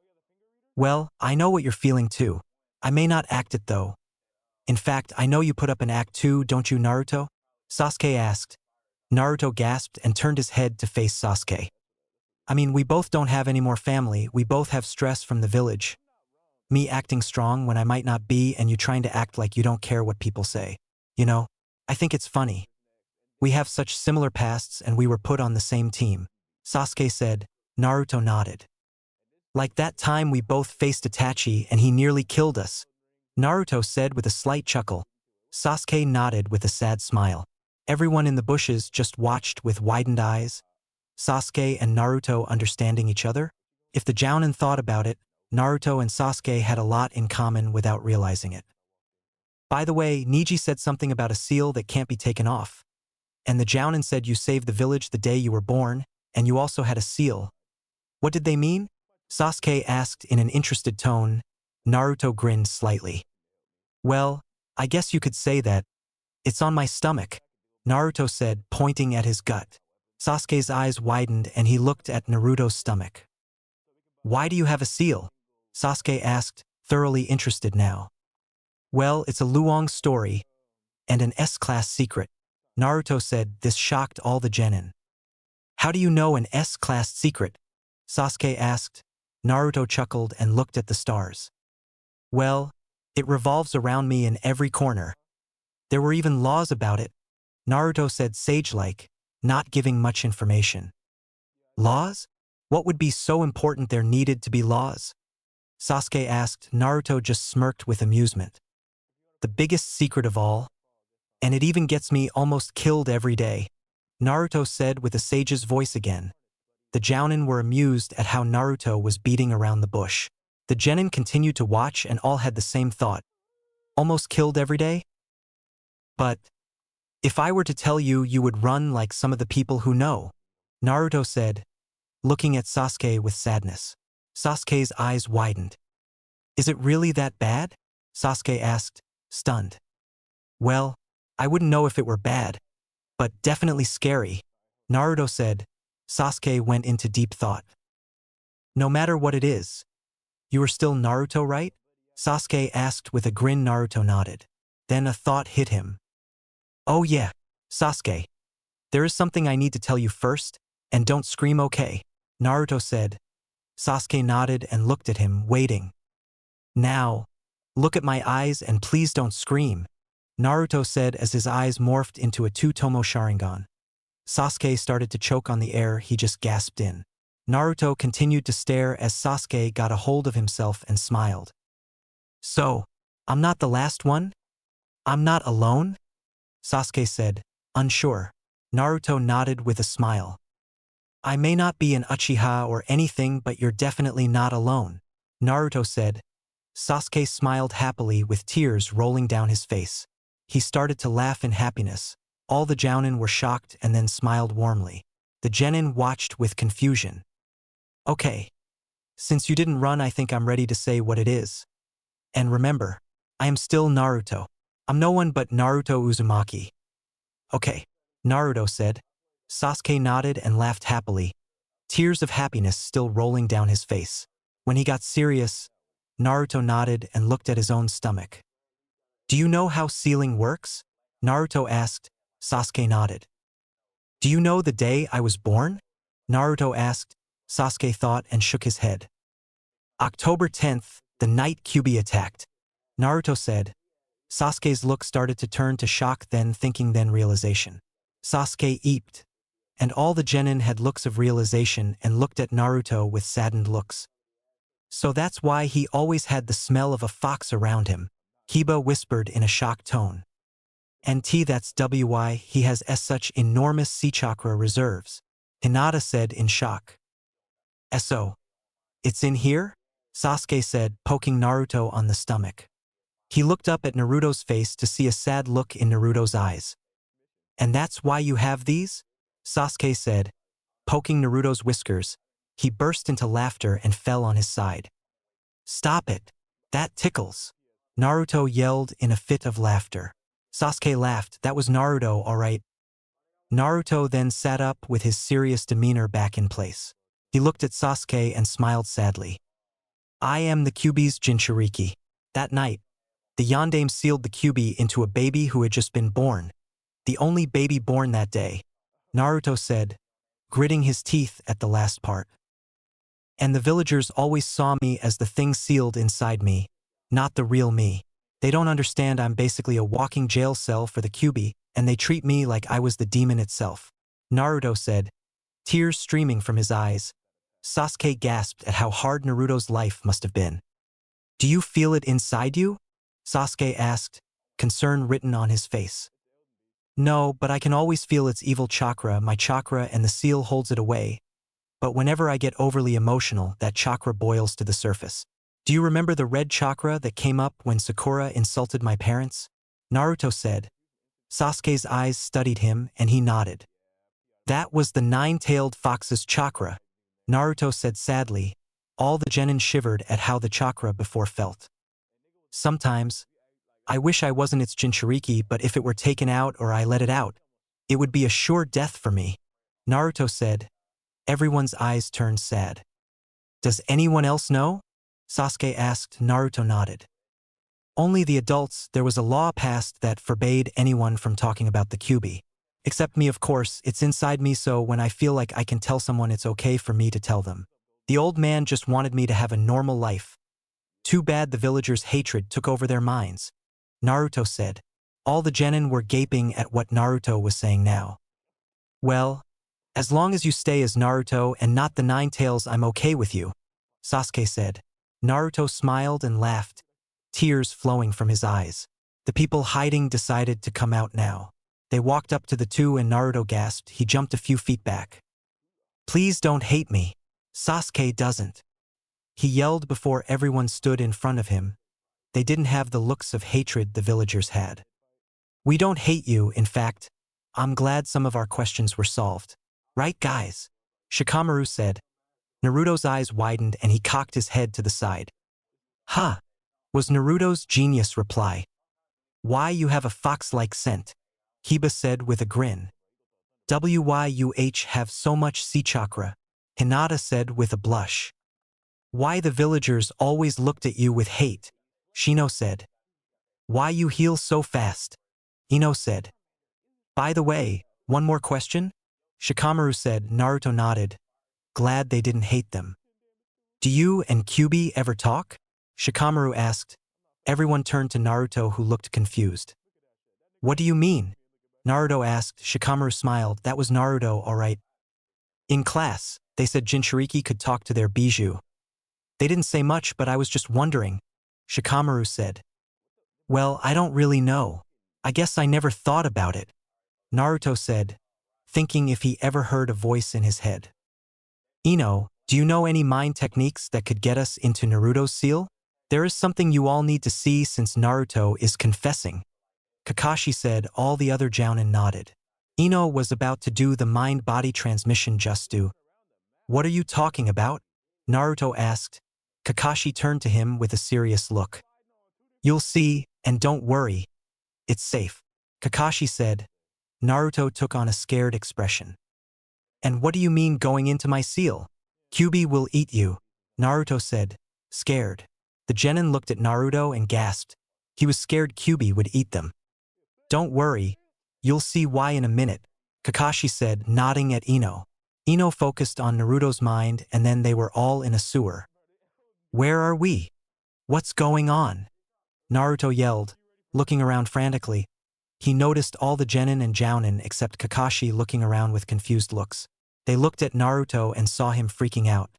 Well, I know what you're feeling too. I may not act it though. In fact, I know you put up an act too, don't you, Naruto? Sasuke asked. Naruto gasped and turned his head to face Sasuke. I mean, we both don't have any more family, we both have stress from the village. Me acting strong when I might not be and you trying to act like you don't care what people say. You know, I think it's funny. We have such similar pasts and we were put on the same team, Sasuke said. Naruto nodded. Like that time we both faced Itachi and he nearly killed us, Naruto said with a slight chuckle. Sasuke nodded with a sad smile. Everyone in the bushes just watched with widened eyes. Sasuke and Naruto understanding each other? If the jounin thought about it, Naruto and Sasuke had a lot in common without realizing it. By the way, Neji said something about a seal that can't be taken off. And the jounin said you saved the village the day you were born, and you also had a seal. What did they mean? Sasuke asked in an interested tone. Naruto grinned slightly. Well, I guess you could say that. It's on my stomach, Naruto said, pointing at his gut. Sasuke's eyes widened and he looked at Naruto's stomach. Why do you have a seal? Sasuke asked, thoroughly interested now. Well, it's a Luong story, and an S-class secret, Naruto said. This shocked all the genin. How do you know an S-class secret? Sasuke asked. Naruto chuckled and looked at the stars. Well, it revolves around me in every corner. There were even laws about it, Naruto said sage-like, not giving much information. Laws? What would be so important there needed to be laws? Sasuke asked. Naruto just smirked with amusement. The biggest secret of all. And it even gets me almost killed every day, Naruto said with a sage's voice again. The Jounin were amused at how Naruto was beating around the bush. The genin continued to watch and all had the same thought. Almost killed every day? But if I were to tell you, you would run like some of the people who know, Naruto said, looking at Sasuke with sadness. Sasuke's eyes widened. Is it really that bad? Sasuke asked, stunned. Well, I wouldn't know if it were bad, but definitely scary, Naruto said. Sasuke went into deep thought. No matter what it is, you are still Naruto, right? Sasuke asked with a grin. Naruto nodded. Then a thought hit him. Oh yeah, Sasuke. There is something I need to tell you first, and don't scream, okay? Naruto said. Sasuke nodded and looked at him, waiting. Now, look at my eyes and please don't scream, Naruto said as his eyes morphed into a two-tomo Sharingan. Sasuke started to choke on the air he just gasped in. Naruto continued to stare as Sasuke got a hold of himself and smiled. So, I'm not the last one? I'm not alone? Sasuke said, unsure. Naruto nodded with a smile. I may not be an Uchiha or anything, but you're definitely not alone, Naruto said. Sasuke smiled happily with tears rolling down his face. He started to laugh in happiness. All the Jounin were shocked and then smiled warmly. The genin watched with confusion. Okay. Since you didn't run, I think I'm ready to say what it is. And remember, I am still Naruto. I'm no one but Naruto Uzumaki. Okay, Naruto said. Sasuke nodded and laughed happily, tears of happiness still rolling down his face. When he got serious, Naruto nodded and looked at his own stomach. Do you know how sealing works? Naruto asked. Sasuke nodded. Do you know the day I was born? Naruto asked. Sasuke thought and shook his head. October 10th, the night Kyuubi attacked, Naruto said. Sasuke's look started to turn to shock, then thinking, then realization. Sasuke eeped. And all the genin had looks of realization and looked at Naruto with saddened looks. So that's why he always had the smell of a fox around him, Kiba whispered in a shocked tone. And that's why he has such enormous sea chakra reserves, Hinata said in shock. So, it's in here? Sasuke said, poking Naruto on the stomach. He looked up at Naruto's face to see a sad look in Naruto's eyes. And that's why you have these? Sasuke said, poking Naruto's whiskers. He burst into laughter and fell on his side. Stop it. That tickles, Naruto yelled in a fit of laughter. Sasuke laughed. That was Naruto, all right. Naruto then sat up with his serious demeanor back in place. He looked at Sasuke and smiled sadly. I am the Kyuubi's Jinchuriki. That night, the Yondaime sealed the Kyuubi into a baby who had just been born. The only baby born that day, Naruto said, gritting his teeth at the last part. And the villagers always saw me as the thing sealed inside me, not the real me. They don't understand I'm basically a walking jail cell for the Kyuubi, and they treat me like I was the demon itself, Naruto said, tears streaming from his eyes. Sasuke gasped at how hard Naruto's life must have been. Do you feel it inside you? Sasuke asked, concern written on his face. No, but I can always feel its evil chakra, my chakra, and the seal holds it away. But whenever I get overly emotional, that chakra boils to the surface. Do you remember the red chakra that came up when Sakura insulted my parents? Naruto said. Sasuke's eyes studied him and he nodded. That was the nine-tailed fox's chakra, Naruto said sadly. All the genin shivered at how the chakra before felt. Sometimes, I wish I wasn't its Jinchuriki, but if it were taken out or I let it out, it would be a sure death for me, Naruto said. Everyone's eyes turned sad. Does anyone else know? Sasuke asked. Naruto nodded. Only the adults. There was a law passed that forbade anyone from talking about the Kyuubi. Except me, of course, it's inside me, so when I feel like I can tell someone, it's okay for me to tell them. The old man just wanted me to have a normal life. Too bad the villagers' hatred took over their minds. Naruto said. All the genin were gaping at what Naruto was saying now. Well, as long as you stay as Naruto and not the Nine Tails, I'm okay with you, Sasuke said. Naruto smiled and laughed, tears flowing from his eyes. The people hiding decided to come out now. They walked up to the two and Naruto gasped. He jumped a few feet back. Please don't hate me. Sasuke doesn't. He yelled before everyone stood in front of him. They didn't have the looks of hatred the villagers had. We don't hate you, in fact. I'm glad some of our questions were solved. Right, guys? Shikamaru said. Naruto's eyes widened and he cocked his head to the side. Huh, was Naruto's genius reply. Why, you have a fox-like scent, Kiba said with a grin. Wyuh have so much sea chakra, Hinata said with a blush. Why the villagers always looked at you with hate, Shino said. Why you heal so fast, Ino said. By the way, one more question? Shikamaru said. Naruto nodded. Glad they didn't hate them. Do you and Kyuubi ever talk? Shikamaru asked. Everyone turned to Naruto, who looked confused. What do you mean? Naruto asked. Shikamaru smiled. That was Naruto, all right. In class, they said Jinchuriki could talk to their bijou. They didn't say much, but I was just wondering, Shikamaru said. Well, I don't really know. I guess I never thought about it, Naruto said, thinking if he ever heard a voice in his head. Ino, do you know any mind techniques that could get us into Naruto's seal? There is something you all need to see since Naruto is confessing, Kakashi said. All the other Jounin nodded. Ino was about to do the mind-body transmission just do. What are you talking about? Naruto asked. Kakashi turned to him with a serious look. You'll see, and don't worry. It's safe, Kakashi said. Naruto took on a scared expression. And what do you mean going into my seal? Kyuubi will eat you, Naruto said, scared. The genin looked at Naruto and gasped. He was scared Kyuubi would eat them. Don't worry, you'll see why in a minute, Kakashi said, nodding at Ino. Ino focused on Naruto's mind, and then they were all in a sewer. Where are we? What's going on? Naruto yelled, looking around frantically. He noticed all the genin and jounin except Kakashi looking around with confused looks. They looked at Naruto and saw him freaking out.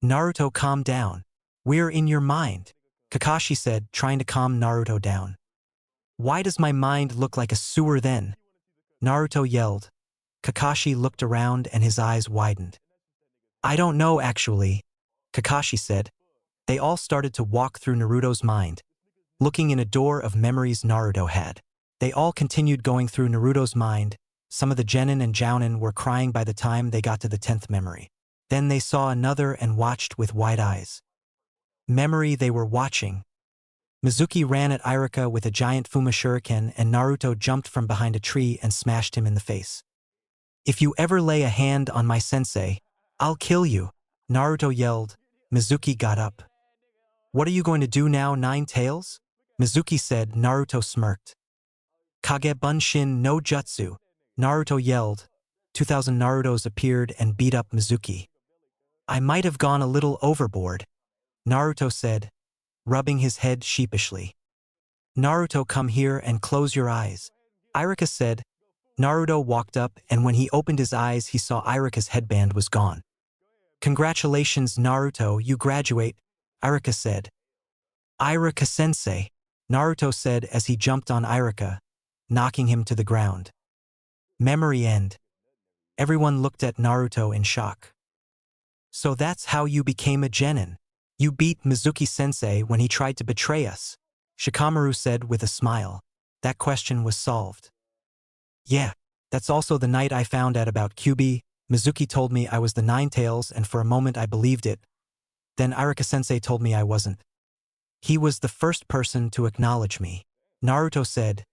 Naruto, calm down. We're in your mind, Kakashi said, trying to calm Naruto down. Why does my mind look like a sewer then? Naruto yelled. Kakashi looked around and his eyes widened. I don't know actually, Kakashi said. They all started to walk through Naruto's mind, looking in a door of memories Naruto had. They all continued going through Naruto's mind. Some of the genin and jounin were crying by the time they got to the 10th memory. Then they saw another and watched with wide eyes. Memory they were watching. Mizuki ran at Iruka with a giant Fuma shuriken and Naruto jumped from behind a tree and smashed him in the face. If you ever lay a hand on my sensei, I'll kill you, Naruto yelled. Mizuki got up. What are you going to do now, Nine Tails? Mizuki said. Naruto smirked. Kage Bunshin no Jutsu, Naruto yelled. 2,000 Narutos appeared and beat up Mizuki. I might have gone a little overboard, Naruto said, rubbing his head sheepishly. Naruto, come here and close your eyes, Iruka said. Naruto walked up and when he opened his eyes he saw Iruka's headband was gone. Congratulations Naruto, you graduate, Iruka said. Iruka-sensei, Naruto said as he jumped on Iruka, knocking him to the ground. Memory end. Everyone looked at Naruto in shock. So that's how you became a genin. You beat Mizuki-sensei when he tried to betray us, Shikamaru said with a smile. That question was solved. Yeah, that's also the night I found out about Kyuubi. Mizuki told me I was the Nine Tails and for a moment I believed it. Then Iruka-sensei told me I wasn't. He was the first person to acknowledge me, Naruto said.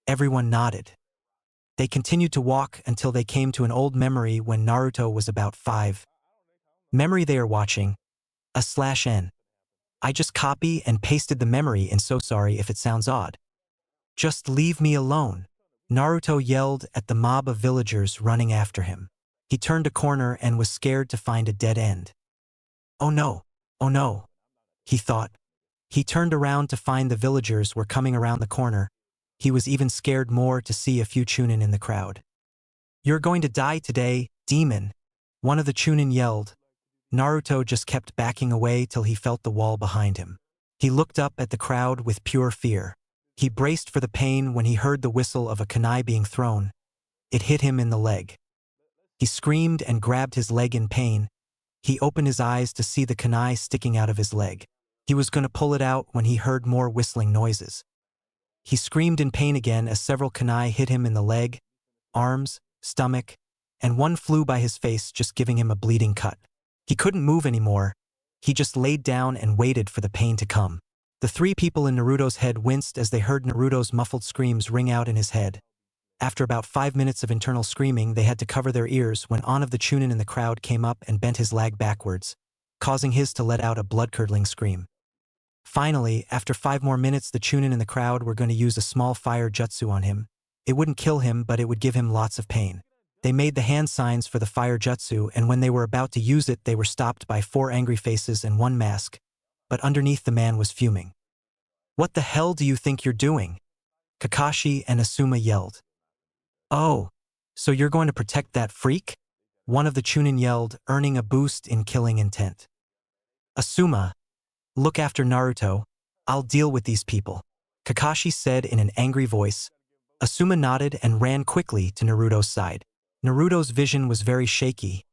Everyone nodded. They continued to walk until they came to an old memory when Naruto was about 5. Memory they are watching. /n. I just copy and pasted the memory in, so sorry if it sounds odd. Just leave me alone, Naruto yelled at the mob of villagers running after him. He turned a corner and was scared to find a dead end. Oh no, oh no, he thought. He turned around to find the villagers were coming around the corner. He was even scared more to see a few Chunin in the crowd. "You're going to die today, demon," one of the Chunin yelled. Naruto just kept backing away till he felt the wall behind him. He looked up at the crowd with pure fear. He braced for the pain when he heard the whistle of a kunai being thrown. It hit him in the leg. He screamed and grabbed his leg in pain. He opened his eyes to see the kunai sticking out of his leg. He was going to pull it out when he heard more whistling noises. He screamed in pain again as several kunai hit him in the leg, arms, stomach, and one flew by his face, just giving him a bleeding cut. He couldn't move anymore. He just laid down and waited for the pain to come. The three people in Naruto's head winced as they heard Naruto's muffled screams ring out in his head. After about 5 minutes of internal screaming, they had to cover their ears when one of the Chunin in the crowd came up and bent his leg backwards, causing his to let out a blood-curdling scream. Finally, after 5 more minutes, the Chunin in the crowd were going to use a small fire jutsu on him. It wouldn't kill him, but it would give him lots of pain. They made the hand signs for the fire jutsu, and when they were about to use it, they were stopped by 4 angry faces and 1 mask, but underneath the man was fuming. "What the hell do you think you're doing?" Kakashi and Asuma yelled. "Oh, so you're going to protect that freak?" one of the Chunin yelled, earning a boost in killing intent. "Asuma, look after Naruto. I'll deal with these people," Kakashi said in an angry voice. Asuma nodded and ran quickly to Naruto's side. Naruto's vision was very shaky.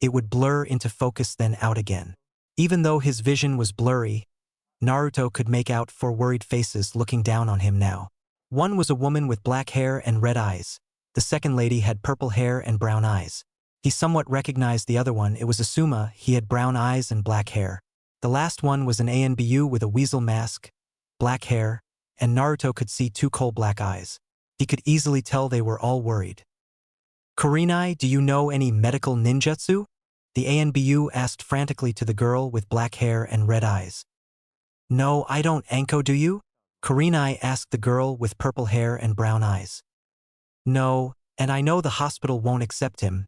It would blur into focus then out again. Even though his vision was blurry, Naruto could make out 4 worried faces looking down on him now. One was a woman with black hair and red eyes. The second lady had purple hair and brown eyes. He somewhat recognized the other one. It was Asuma. He had brown eyes and black hair. The last one was an ANBU with a weasel mask, black hair, and Naruto could see 2 coal black eyes. He could easily tell they were all worried. "Kurenai, do you know any medical ninjutsu?" the ANBU asked frantically to the girl with black hair and red eyes. "No, I don't. Anko, do you?" Kurenai asked the girl with purple hair and brown eyes. "No, and I know the hospital won't accept him.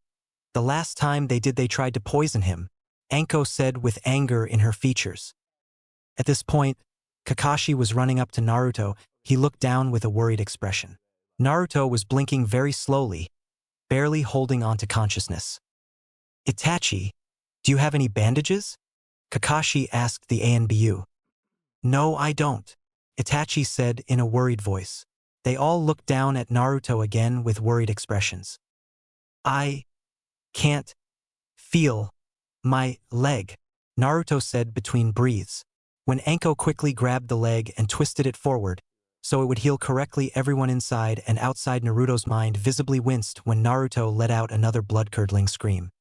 The last time they did, they tried to poison him," Anko said with anger in her features. At this point, Kakashi was running up to Naruto. He looked down with a worried expression. Naruto was blinking very slowly, barely holding on to consciousness. "Itachi, do you have any bandages?" Kakashi asked the ANBU. "No, I don't," Itachi said in a worried voice. They all looked down at Naruto again with worried expressions. "I can't feel my leg," Naruto said between breaths. When Anko quickly grabbed the leg and twisted it forward, so it would heal correctly, everyone inside and outside Naruto's mind visibly winced when Naruto let out another blood-curdling scream.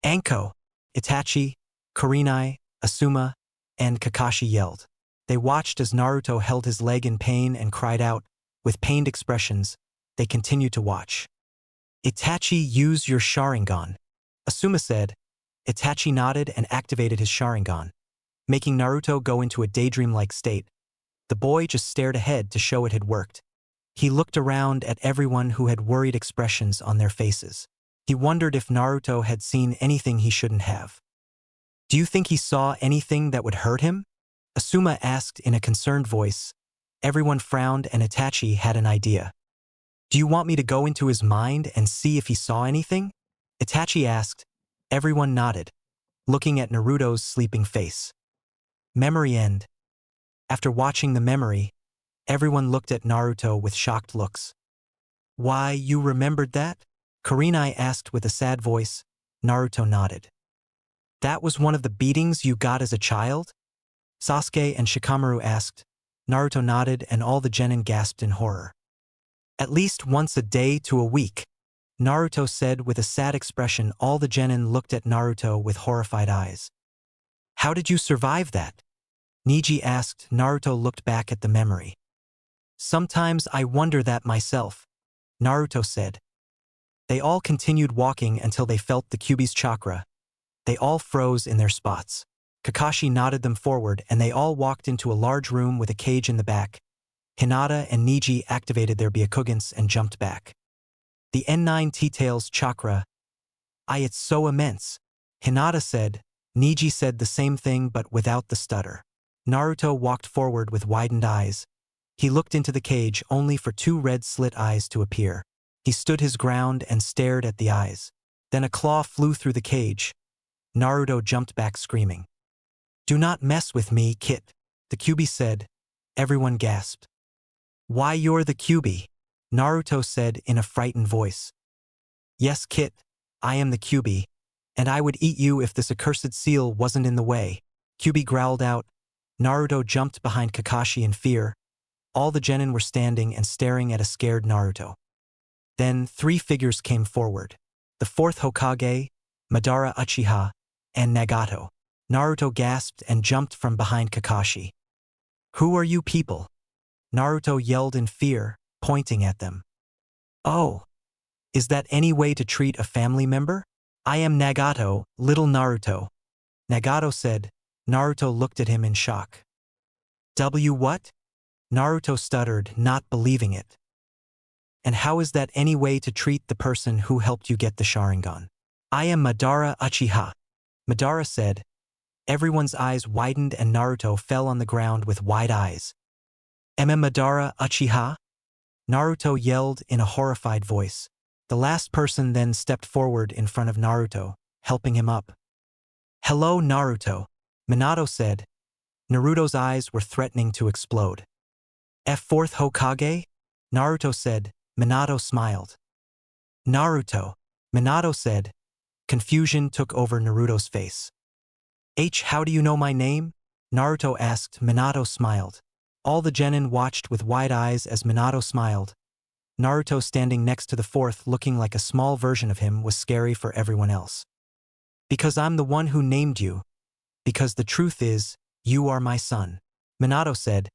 "Anko!" Itachi, Kurenai, Asuma, and Kakashi yelled. They watched as Naruto held his leg in pain and cried out. With pained expressions, they continued to watch. "Itachi, use your Sharingan," Asuma said. Itachi nodded and activated his Sharingan, making Naruto go into a daydream-like state. The boy just stared ahead to show it had worked. He looked around at everyone who had worried expressions on their faces. He wondered if Naruto had seen anything he shouldn't have. "Do you think he saw anything that would hurt him?" Asuma asked in a concerned voice. Everyone frowned and Itachi had an idea. "Do you want me to go into his mind and see if he saw anything?" Itachi asked. Everyone nodded, looking at Naruto's sleeping face. Memory end. After watching the memory, everyone looked at Naruto with shocked looks. "Why, you remembered that?" Kurenai asked with a sad voice. Naruto nodded. "That was one of the beatings you got as a child?" Sasuke and Shikamaru asked. Naruto nodded and all the genin gasped in horror. "At least once a day to a week," Naruto said with a sad expression. All the genin looked at Naruto with horrified eyes. "How did you survive that?" Neji asked. Naruto looked back at the memory. "Sometimes I wonder that myself," Naruto said. They all continued walking until they felt the Kyuubi's chakra. They all froze in their spots. Kakashi nodded them forward and they all walked into a large room with a cage in the back. Hinata and Niji activated their Byakugans and jumped back. The N9 T-Tails chakra. It's so immense. Hinata said. Niji said the same thing but without the stutter. Naruto walked forward with widened eyes. He looked into the cage only for two red slit eyes to appear. He stood his ground and stared at the eyes. Then a claw flew through the cage. Naruto jumped back screaming. "Do not mess with me, Kit," the Kyuubi said. Everyone gasped. "Why, you're the Kyuubi," Naruto said in a frightened voice. "Yes, Kit, I am the Kyuubi, and I would eat you if this accursed seal wasn't in the way," Kyuubi growled out. Naruto jumped behind Kakashi in fear. All the genin were standing and staring at a scared Naruto. Then three figures came forward. The fourth Hokage, Madara Uchiha, and Nagato. Naruto gasped and jumped from behind Kakashi. "Who are you people?" Naruto yelled in fear, pointing at them. "Oh, is that any way to treat a family member? I am Nagato, little Naruto," Nagato said. Naruto looked at him in shock. What?" Naruto stuttered, not believing it. "And how is that any way to treat the person who helped you get the Sharingan?" "I am Madara Uchiha," Madara said. Everyone's eyes widened and Naruto fell on the ground with wide eyes. "Am I Madara Uchiha?" Naruto yelled in a horrified voice. The last person then stepped forward in front of Naruto, helping him up. "Hello, Naruto," Minato said. Naruto's eyes were threatening to explode. "Fourth Hokage?" Naruto said. Minato smiled. "Naruto," Minato said. Confusion took over Naruto's face. How do you know my name?" Naruto asked. Minato smiled. All the genin watched with wide eyes as Minato smiled. Naruto standing next to the fourth looking like a small version of him was scary for everyone else. "Because I'm the one who named you. Because the truth is, you are my son," Minato said.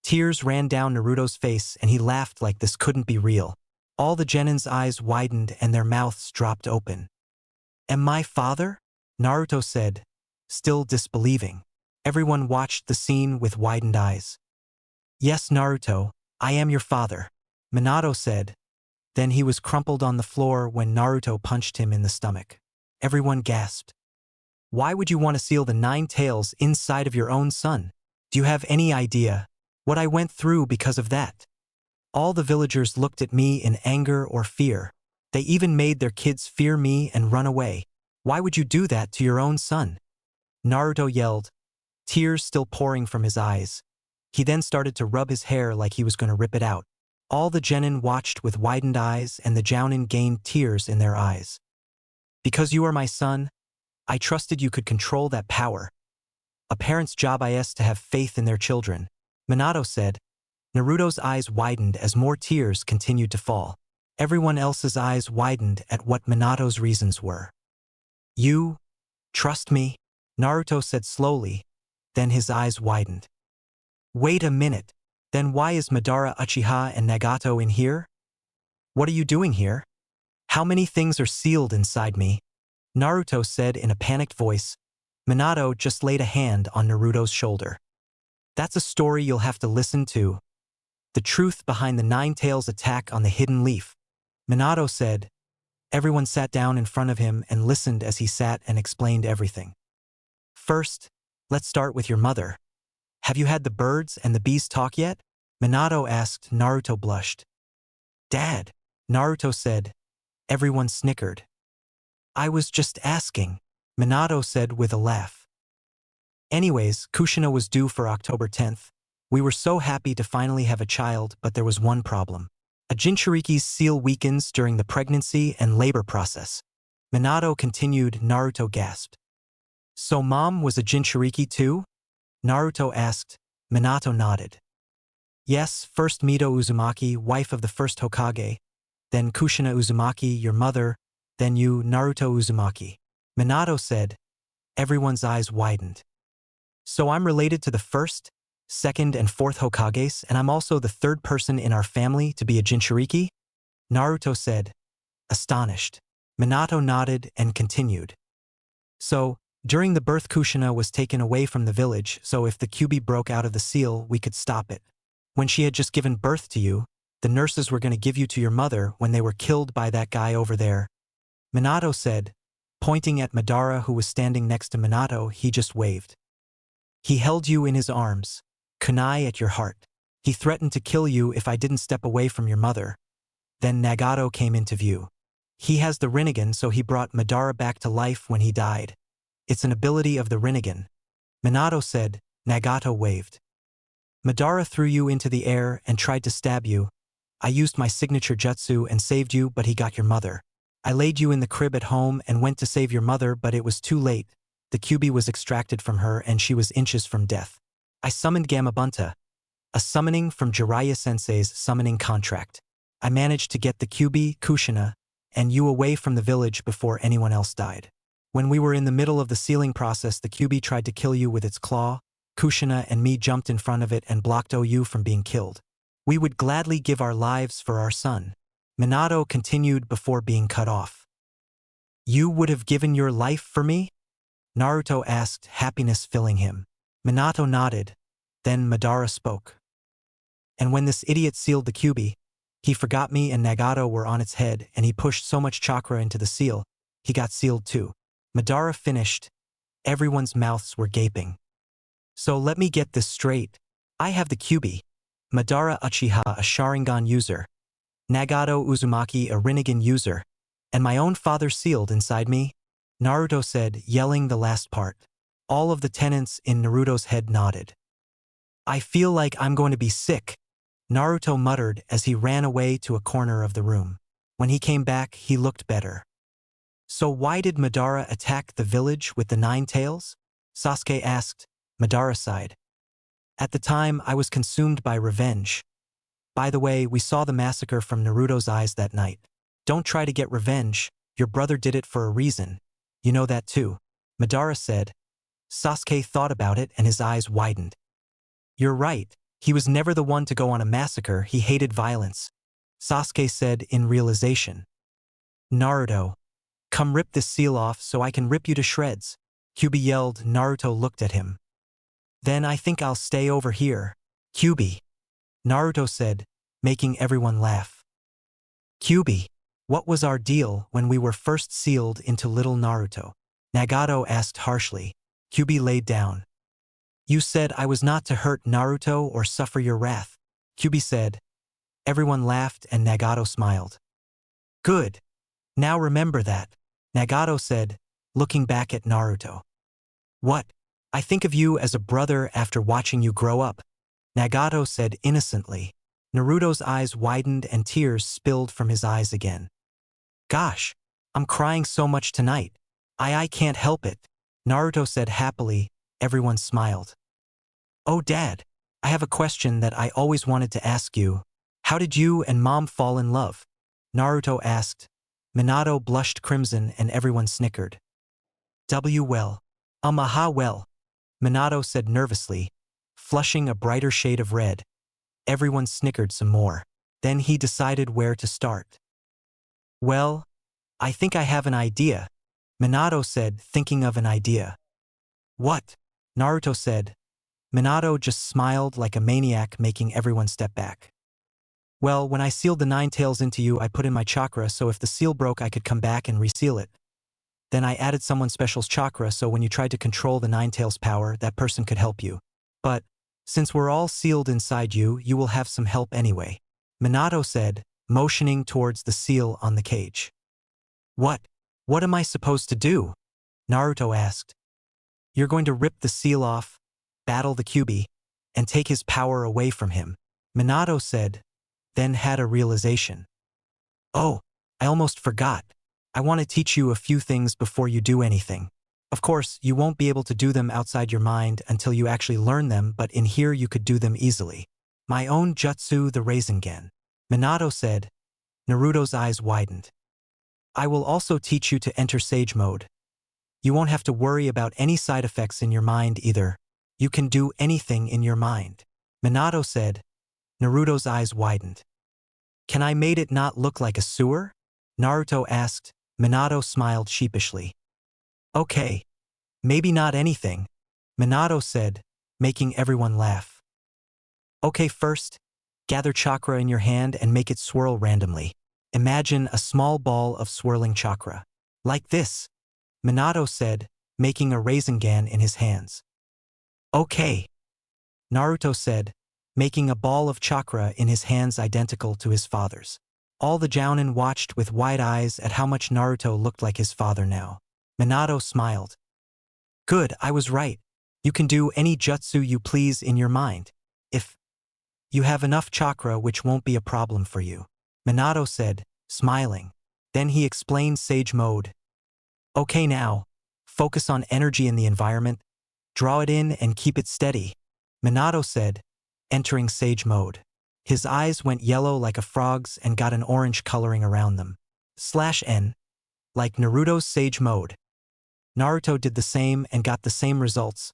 Tears ran down Naruto's face and he laughed like this couldn't be real. All the genin's eyes widened and their mouths dropped open. "Am my father?" Naruto said, still disbelieving. Everyone watched the scene with widened eyes. "Yes, Naruto, I am your father," Minato said. Then he was crumpled on the floor when Naruto punched him in the stomach. Everyone gasped. "Why would you want to seal the 9 tails inside of your own son? Do you have any idea what I went through because of that?" All the villagers looked at me in anger or fear. They even made their kids fear me and run away. "Why would you do that to your own son?" Naruto yelled, tears still pouring from his eyes. He then started to rub his hair like he was going to rip it out. All the genin watched with widened eyes and the jounin gained tears in their eyes. "Because you are my son, I trusted you could control that power. A parent's job is to have faith in their children," Minato said. Naruto's eyes widened as more tears continued to fall. Everyone else's eyes widened at what Minato's reasons were. "You trust me?" Naruto said slowly, then his eyes widened. "Wait a minute, then why is Madara Uchiha and Nagato in here? What are you doing here? How many things are sealed inside me?" Naruto said in a panicked voice. Minato just laid a hand on Naruto's shoulder. "That's a story you'll have to listen to. The truth behind the 9 tails attack on the hidden leaf," Minato said. Everyone sat down in front of him and listened as he sat and explained everything. "First, let's start with your mother. Have you had the birds and the bees talk yet?" Minato asked. Naruto blushed. "Dad," Naruto said. Everyone snickered. "I was just asking," Minato said with a laugh. Anyways, Kushina was due for October 10th. We were so happy to finally have a child, but there was one problem. A Jinchuriki's seal weakens during the pregnancy and labor process. Minato continued. Naruto gasped. "So mom was a Jinchuriki too?" Naruto asked. Minato nodded. "Yes, first Mito Uzumaki, wife of the first Hokage, then Kushina Uzumaki, your mother, then you, Naruto Uzumaki," Minato said. Everyone's eyes widened. "So I'm related to the first, second, and fourth Hokages, and I'm also the third person in our family to be a Jinchuriki?" Naruto said, astonished. Minato nodded and continued. "So, during the birth Kushina was taken away from the village, so if the Kyuubi broke out of the seal, we could stop it. When she had just given birth to you, the nurses were going to give you to your mother when they were killed by that guy over there. Minato said, pointing at Madara who was standing next to Minato. He just waved. He held you in his arms, kunai at your heart. He threatened to kill you if I didn't step away from your mother. Then Nagato came into view. He has the Rinnegan, so he brought Madara back to life when he died. It's an ability of the Rinnegan. Minato said. Nagato waved. Madara threw you into the air and tried to stab you. I used my signature jutsu and saved you, but he got your mother. I laid you in the crib at home and went to save your mother, but it was too late. The Kyuubi was extracted from her and she was inches from death. I summoned Gamabunta, a summoning from Jiraiya-sensei's summoning contract. I managed to get the Kyuubi, Kushina, and you away from the village before anyone else died. When we were in the middle of the sealing process, the Kyuubi tried to kill you with its claw. Kushina and me jumped in front of it and blocked you from being killed. We would gladly give our lives for our son. Minato continued before being cut off. You would have given your life for me? Naruto asked, happiness filling him. Minato nodded. Then Madara spoke. And when this idiot sealed the Kyuubi, he forgot me and Nagato were on its head, and he pushed so much chakra into the seal, he got sealed too. Madara finished. Everyone's mouths were gaping. So let me get this straight. I have the Kyuubi. Madara Uchiha, a Sharingan user. Nagato Uzumaki, a Rinnegan user. And my own father sealed inside me? Naruto said, yelling the last part. All of the tenants in Naruto's head nodded. I feel like I'm going to be sick, Naruto muttered as he ran away to a corner of the room. When he came back, he looked better. So why did Madara attack the village with the 9 tails? Sasuke asked. Madara sighed. At the time, I was consumed by revenge. By the way, we saw the massacre from Naruto's eyes that night. Don't try to get revenge. Your brother did it for a reason. You know that too, Madara said. Sasuke thought about it and his eyes widened. You're right. He was never the one to go on a massacre. He hated violence, Sasuke said in realization. Naruto, come rip this seal off so I can rip you to shreds, Kyuubi yelled. Naruto looked at him. Then I think I'll stay over here. Kyuubi, Naruto said, making everyone laugh. Kyuubi, what was our deal when we were first sealed into little Naruto? Nagato asked harshly. Kyuubi laid down. You said I was not to hurt Naruto or suffer your wrath, Kyuubi said. Everyone laughed and Nagato smiled. Good. Now remember that, Nagato said, looking back at Naruto. What? I think of you as a brother after watching you grow up, Nagato said innocently. Naruto's eyes widened and tears spilled from his eyes again. Gosh, I'm crying so much tonight. I can't help it, Naruto said happily. Everyone smiled. Oh Dad, I have a question that I always wanted to ask you. How did you and Mom fall in love? Naruto asked. Minato blushed crimson and everyone snickered. Well. Aha well, Minato said nervously, flushing a brighter shade of red. Everyone snickered some more. Then he decided where to start. Well, I think I have an idea, Minato said, thinking of an idea. What? Naruto said. Minato just smiled like a maniac, making everyone step back. Well, when I sealed the 9 tails into you, I put in my chakra so if the seal broke I could come back and reseal it. Then I added someone special's chakra so when you tried to control the 9 tails power, that person could help you. But, since we're all sealed inside you, you will have some help anyway, Minato said, motioning towards the seal on the cage. What? What am I supposed to do? Naruto asked. You're going to rip the seal off, battle the Kyuubi, and take his power away from him, Minato said, then had a realization. Oh, I almost forgot. I want to teach you a few things before you do anything. Of course, you won't be able to do them outside your mind until you actually learn them, but in here you could do them easily. My own jutsu, the Rasengan, Minato said. Naruto's eyes widened. I will also teach you to enter Sage mode. You won't have to worry about any side effects in your mind either. You can do anything in your mind, Minato said. Naruto's eyes widened. Can I made it not look like a sewer? Naruto asked. Minato smiled sheepishly. Okay. Maybe not anything, Minato said, making everyone laugh. Okay, first, Gather chakra in your hand and make it swirl randomly. Imagine a small ball of swirling chakra. Like this, Minato said, making a Rasengan in his hands. Okay, Naruto said, making a ball of chakra in his hands identical to his father's. All the Jounin watched with wide eyes at how much Naruto looked like his father now. Minato smiled. Good, I was right. You can do any jutsu you please in your mind. If you have enough chakra, which won't be a problem for you, Minato said, smiling. Then he explained Sage Mode. Okay now, focus on energy in the environment, draw it in and keep it steady, Minato said, entering Sage Mode. His eyes went yellow like a frog's and got an orange coloring around them. /N, like Naruto's Sage Mode. Naruto did the same and got the same results.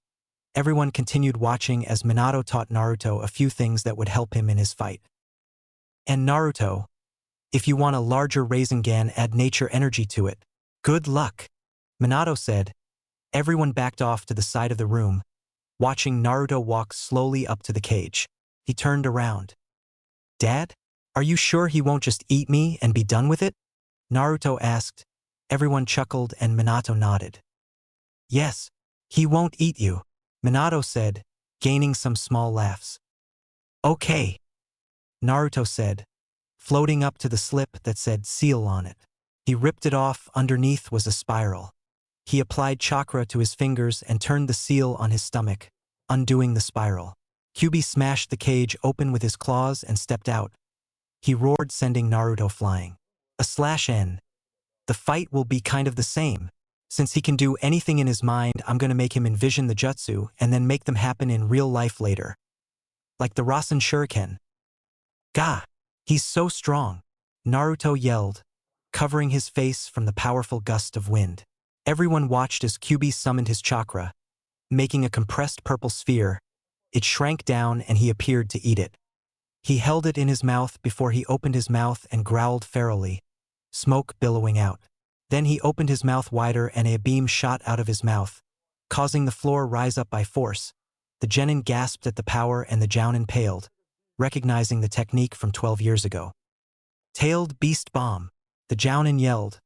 Everyone continued watching as Minato taught Naruto a few things that would help him in his fight. And Naruto, if you want a larger Rasengan, add nature energy to it. Good luck, Minato said. Everyone backed off to the side of the room, watching Naruto walk slowly up to the cage. He turned around. Dad? Are you sure he won't just eat me and be done with it? Naruto asked. Everyone chuckled and Minato nodded. Yes, he won't eat you, Minato said, gaining some small laughs. Okay, Naruto said, floating up to the slip that said seal on it. He ripped it off. Underneath was a spiral. He applied chakra to his fingers and turned the seal on his stomach, undoing the spiral. Kyuubi smashed the cage open with his claws and stepped out. He roared, sending Naruto flying. /N. The fight will be kind of the same. Since he can do anything in his mind, I'm gonna make him envision the jutsu and then make them happen in real life later. Like the Rasen Shuriken. Gah! He's so strong, Naruto yelled, covering his face from the powerful gust of wind. Everyone watched as Kyuubi summoned his chakra, making a compressed purple sphere. It shrank down and he appeared to eat it. He held it in his mouth before he opened his mouth and growled ferally, smoke billowing out. Then he opened his mouth wider and a beam shot out of his mouth, causing the floor rise up by force. The genin gasped at the power and the Jounin paled, recognizing the technique from 12 years ago. Tailed Beast Bomb, the Jounin yelled,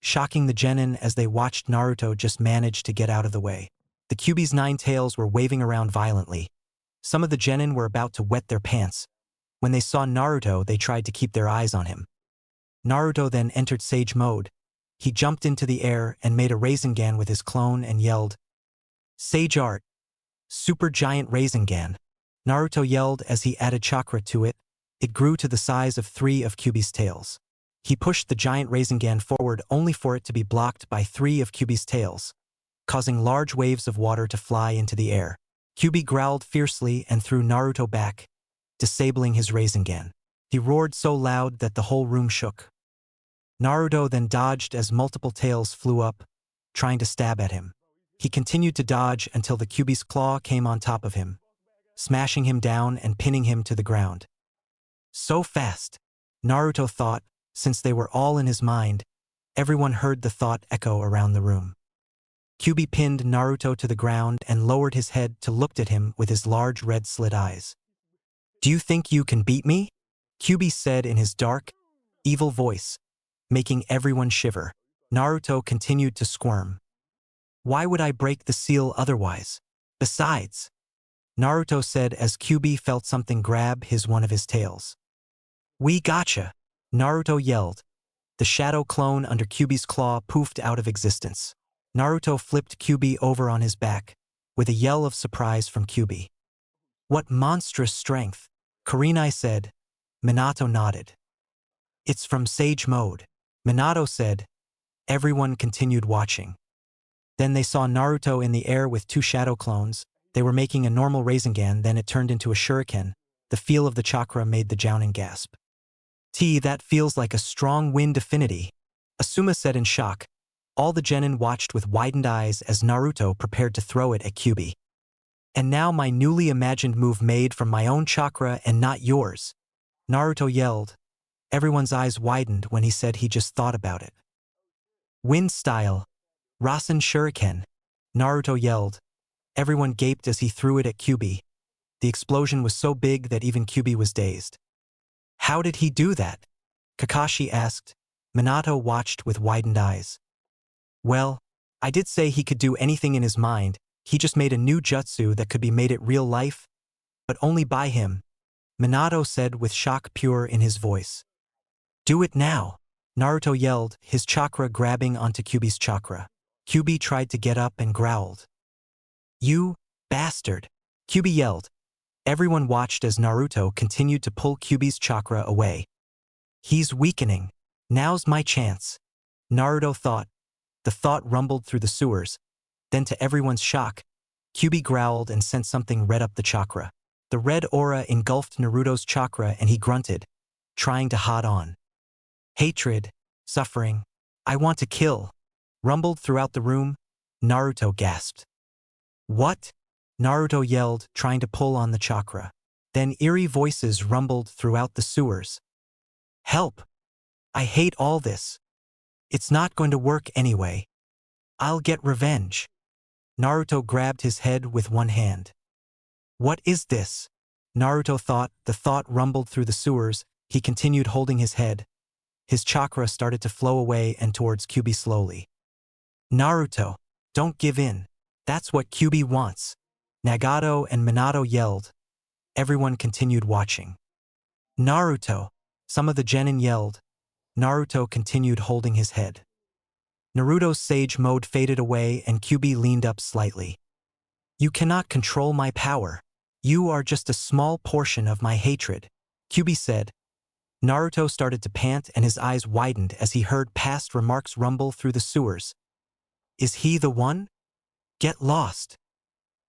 shocking the genin as they watched Naruto just manage to get out of the way. The Kyuubi's 9 tails were waving around violently. Some of the genin were about to wet their pants. When they saw Naruto, they tried to keep their eyes on him. Naruto then entered Sage Mode. He jumped into the air and made a Rasengan with his clone and yelled, Sage Art! Super Giant Rasengan! Naruto yelled as he added chakra to it. It grew to the size of 3 of Kyuubi's tails. He pushed the giant Rasengan forward only for it to be blocked by 3 of Kyuubi's tails, causing large waves of water to fly into the air. Kyuubi growled fiercely and threw Naruto back, disabling his Rasengan. He roared so loud that the whole room shook. Naruto then dodged as multiple tails flew up, trying to stab at him. He continued to dodge until the Kyuubi's claw came on top of him, smashing him down and pinning him to the ground. So fast, Naruto thought, since they were all in his mind. Everyone heard the thought echo around the room. Kyuubi pinned Naruto to the ground and lowered his head to look at him with his large red slit eyes. Do you think you can beat me? Kyuubi said in his dark, evil voice, making everyone shiver. Naruto continued to squirm. Why would I break the seal otherwise? Besides, Naruto said as Kyuubi felt something grab one of his tails. We gotcha, Naruto yelled. The shadow clone under Kyuubi's claw poofed out of existence. Naruto flipped Kyuubi over on his back, with a yell of surprise from Kyuubi. What monstrous strength, Kurenai said. Minato nodded. It's from Sage Mode, Minato said. Everyone continued watching. Then they saw Naruto in the air with 2 shadow clones. They were making a normal Rasengan, then it turned into a shuriken. The feel of the chakra made the Jounin gasp. That feels like a strong wind affinity, Asuma said in shock. All the genin watched with widened eyes as Naruto prepared to throw it at Kyuubi. And now my newly imagined move made from my own chakra and not yours, Naruto yelled. Everyone's eyes widened when he said he just thought about it. Wind style, Rasen Shuriken, Naruto yelled. Everyone gaped as he threw it at Kyuubi. The explosion was so big that even Kyuubi was dazed. How did he do that? Kakashi asked. Minato watched with widened eyes. Well, I did say he could do anything in his mind, he just made a new jutsu that could be made it real life, but only by him, Minato said with shock pure in his voice. Do it now, Naruto yelled, his chakra grabbing onto Kyuubi's chakra. Kyuubi tried to get up and growled. You bastard, Kyuubi yelled. Everyone watched as Naruto continued to pull Kyuubi's chakra away. He's weakening. Now's my chance, Naruto thought. The thought rumbled through the sewers. Then to everyone's shock, Kyuubi growled and sent something red up the chakra. The red aura engulfed Naruto's chakra and he grunted, trying to hold on. Hatred, suffering, I want to kill, rumbled throughout the room. Naruto gasped. What? Naruto yelled, trying to pull on the chakra. Then eerie voices rumbled throughout the sewers. Help! I hate all this. It's not going to work anyway. I'll get revenge. Naruto grabbed his head with one hand. What is this? Naruto thought. The thought rumbled through the sewers. He continued holding his head. His chakra started to flow away and towards Kyuubi slowly. Naruto, don't give in. That's what Kyuubi wants. Nagato and Minato yelled. Everyone continued watching. Naruto, some of the genin yelled. Naruto continued holding his head. Naruto's sage mode faded away and Kyuubi leaned up slightly. You cannot control my power. You are just a small portion of my hatred, Kyuubi said. Naruto started to pant and his eyes widened as he heard past remarks rumble through the sewers. Is he the one? Get lost.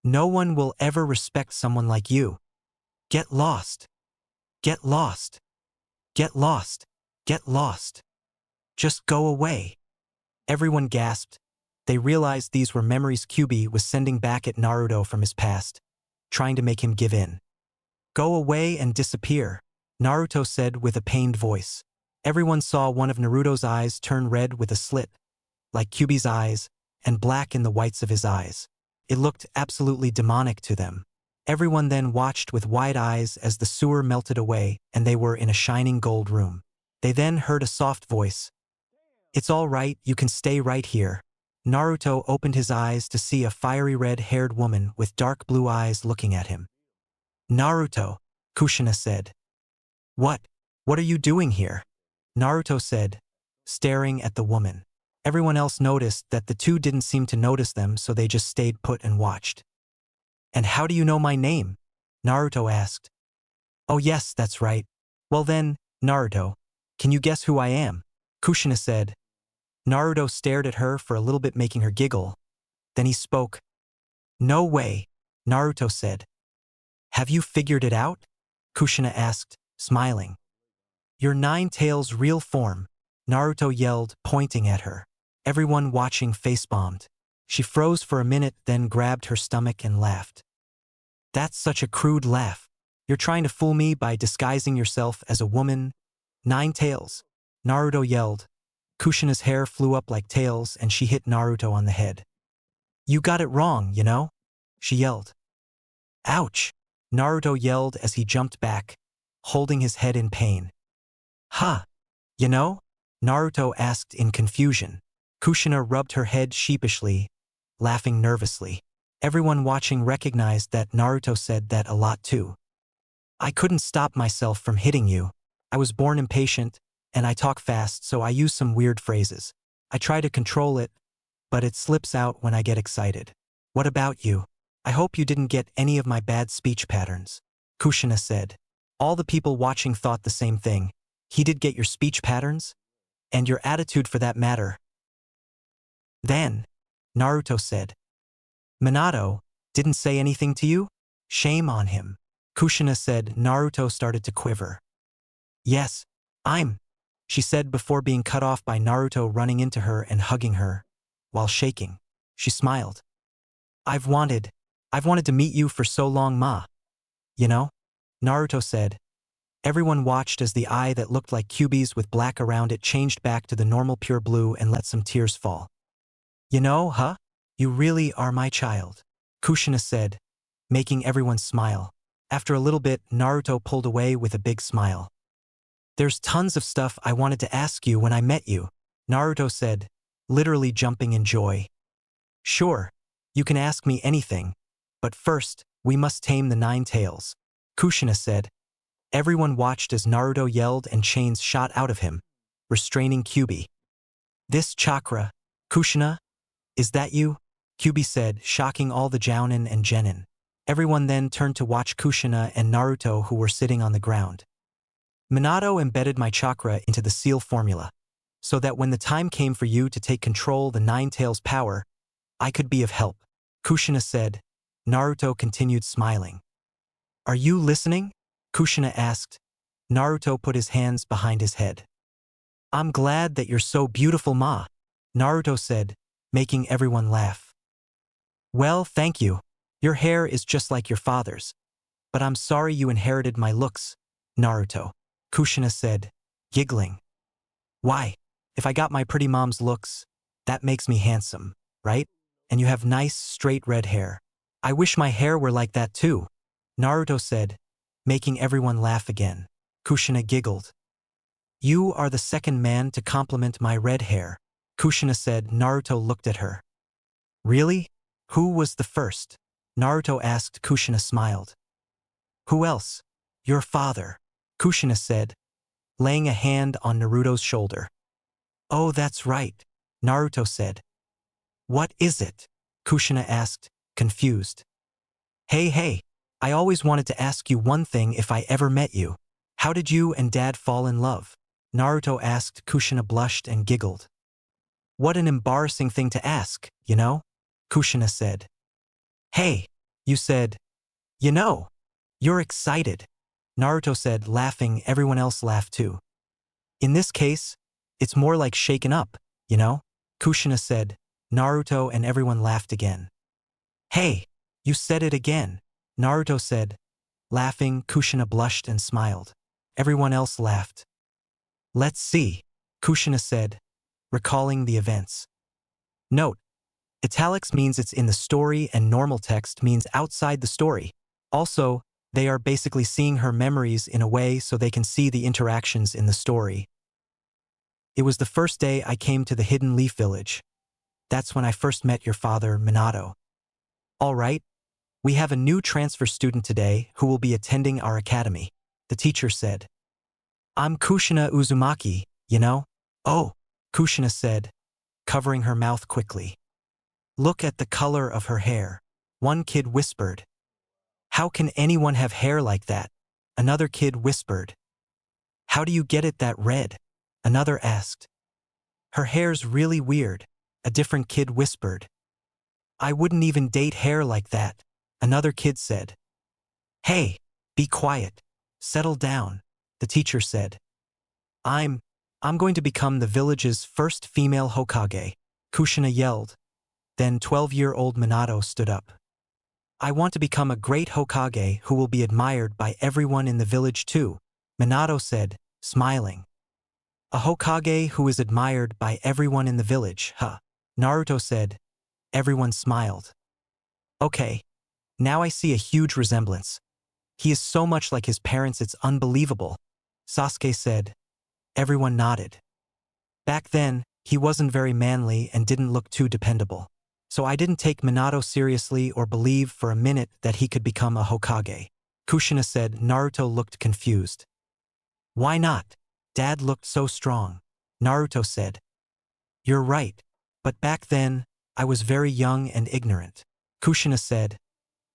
No one will ever respect someone like you. Get lost. Get lost. Get lost. Get lost. Just go away. Everyone gasped. They realized these were memories Kyuubi was sending back at Naruto from his past, trying to make him give in. Go away and disappear, Naruto said with a pained voice. Everyone saw one of Naruto's eyes turn red with a slit, like Kyuubi's eyes, and black in the whites of his eyes. It looked absolutely demonic to them. Everyone then watched with wide eyes as the sewer melted away and they were in a shining gold room. They then heard a soft voice. It's all right, you can stay right here. Naruto opened his eyes to see a fiery red-haired woman with dark blue eyes looking at him. Naruto, Kushina said. What are you doing here? Naruto said, staring at the woman. Everyone else noticed that the two didn't seem to notice them, so they just stayed put and watched. And how do you know my name? Naruto asked. Oh yes, that's right. Well then, Naruto, can you guess who I am? Kushina said. Naruto stared at her for a little bit, making her giggle. Then he spoke. No way, Naruto said. Have you figured it out? Kushina asked, smiling. Your Nine Tails' real form, Naruto yelled, pointing at her. Everyone watching face-bombed. She froze for a minute, then grabbed her stomach and laughed. That's such a crude laugh. You're trying to fool me by disguising yourself as a woman? Nine Tails, Naruto yelled. Kushina's hair flew up like tails and she hit Naruto on the head. You got it wrong, you know? She yelled. Ouch! Naruto yelled as he jumped back, holding his head in pain. Huh? You know? Naruto asked in confusion. Kushina rubbed her head sheepishly, laughing nervously. Everyone watching recognized that Naruto said that a lot too. I couldn't stop myself from hitting you. I was born impatient, and I talk fast, so I use some weird phrases. I try to control it, but it slips out when I get excited. What about you? I hope you didn't get any of my bad speech patterns, Kushina said. All the people watching thought the same thing. He did get your speech patterns? And your attitude for that matter. Then, Naruto said. Minato didn't say anything to you? Shame on him. Kushina said. Naruto started to quiver. Yes, she said before being cut off by Naruto running into her and hugging her. While shaking, she smiled. I've wanted to meet you for so long, ma. You know? Naruto said. Everyone watched as the eye that looked like Kyuubi's with black around it changed back to the normal pure blue and let some tears fall. You know, huh? You really are my child, Kushina said, making everyone smile. After a little bit, Naruto pulled away with a big smile. There's tons of stuff I wanted to ask you when I met you, Naruto said, literally jumping in joy. Sure, you can ask me anything, but first, we must tame the 9 tails, Kushina said. Everyone watched as Naruto yelled and chains shot out of him, restraining Kyuubi. This chakra, Kushina, is that you? Kyuubi said, shocking all the Jounin and Genin. Everyone then turned to watch Kushina and Naruto, who were sitting on the ground. Minato embedded my chakra into the seal formula, so that when the time came for you to take control the 9 tails power, I could be of help, Kushina said. Naruto continued smiling. Are you listening? Kushina asked. Naruto put his hands behind his head. I'm glad that you're so beautiful, Ma, Naruto said, making everyone laugh. Well, thank you. Your hair is just like your father's. But I'm sorry you inherited my looks, Naruto, Kushina said, giggling. Why? If I got my pretty mom's looks, that makes me handsome, right? And you have nice, straight red hair. I wish my hair were like that too, Naruto said, making everyone laugh again. Kushina giggled. You are the second man to compliment my red hair, Kushina said. Naruto looked at her. Really? Who was the first? Naruto asked. Kushina smiled. Who else? Your father, Kushina said, laying a hand on Naruto's shoulder. Oh, that's right, Naruto said. What is it? Kushina asked, confused. Hey, I always wanted to ask you one thing if I ever met you. How did you and Dad fall in love? Naruto asked. Kushina blushed and giggled. What an embarrassing thing to ask, you know? Kushina said. Hey, you said, you know. You're excited, Naruto said, laughing. Everyone else laughed too. In this case, it's more like shaken up, you know? Kushina said. Naruto and everyone laughed again. Hey, you said it again, Naruto said. Laughing, Kushina blushed and smiled. Everyone else laughed. Let's see, Kushina said, recalling the events. Note: italics means it's in the story and normal text means outside the story. Also, they are basically seeing her memories in a way so they can see the interactions in the story. It was the first day I came to the Hidden Leaf Village. That's when I first met your father, Minato. All right, we have a new transfer student today who will be attending our academy, the teacher said. I'm Kushina Uzumaki, you know? Oh, Kushina said, covering her mouth quickly. Look at the color of her hair, one kid whispered. How can anyone have hair like that? Another kid whispered. How do you get it that red? Another asked. Her hair's really weird, a different kid whispered. I wouldn't even date hair like that, another kid said. Hey, be quiet. Settle down, the teacher said. I'm going to become the village's first female Hokage, Kushina yelled. Then 12-year-old Minato stood up. I want to become a great Hokage who will be admired by everyone in the village too, Minato said, smiling. A Hokage who is admired by everyone in the village, huh? Naruto said. Everyone smiled. Okay, now I see a huge resemblance. He is so much like his parents it's unbelievable, Sasuke said. Everyone nodded. Back then, he wasn't very manly and didn't look too dependable. So I didn't take Minato seriously or believe for a minute that he could become a Hokage, Kushina said. Naruto looked confused. Why not? Dad looked so strong, Naruto said. You're right, but back then, I was very young and ignorant, Kushina said.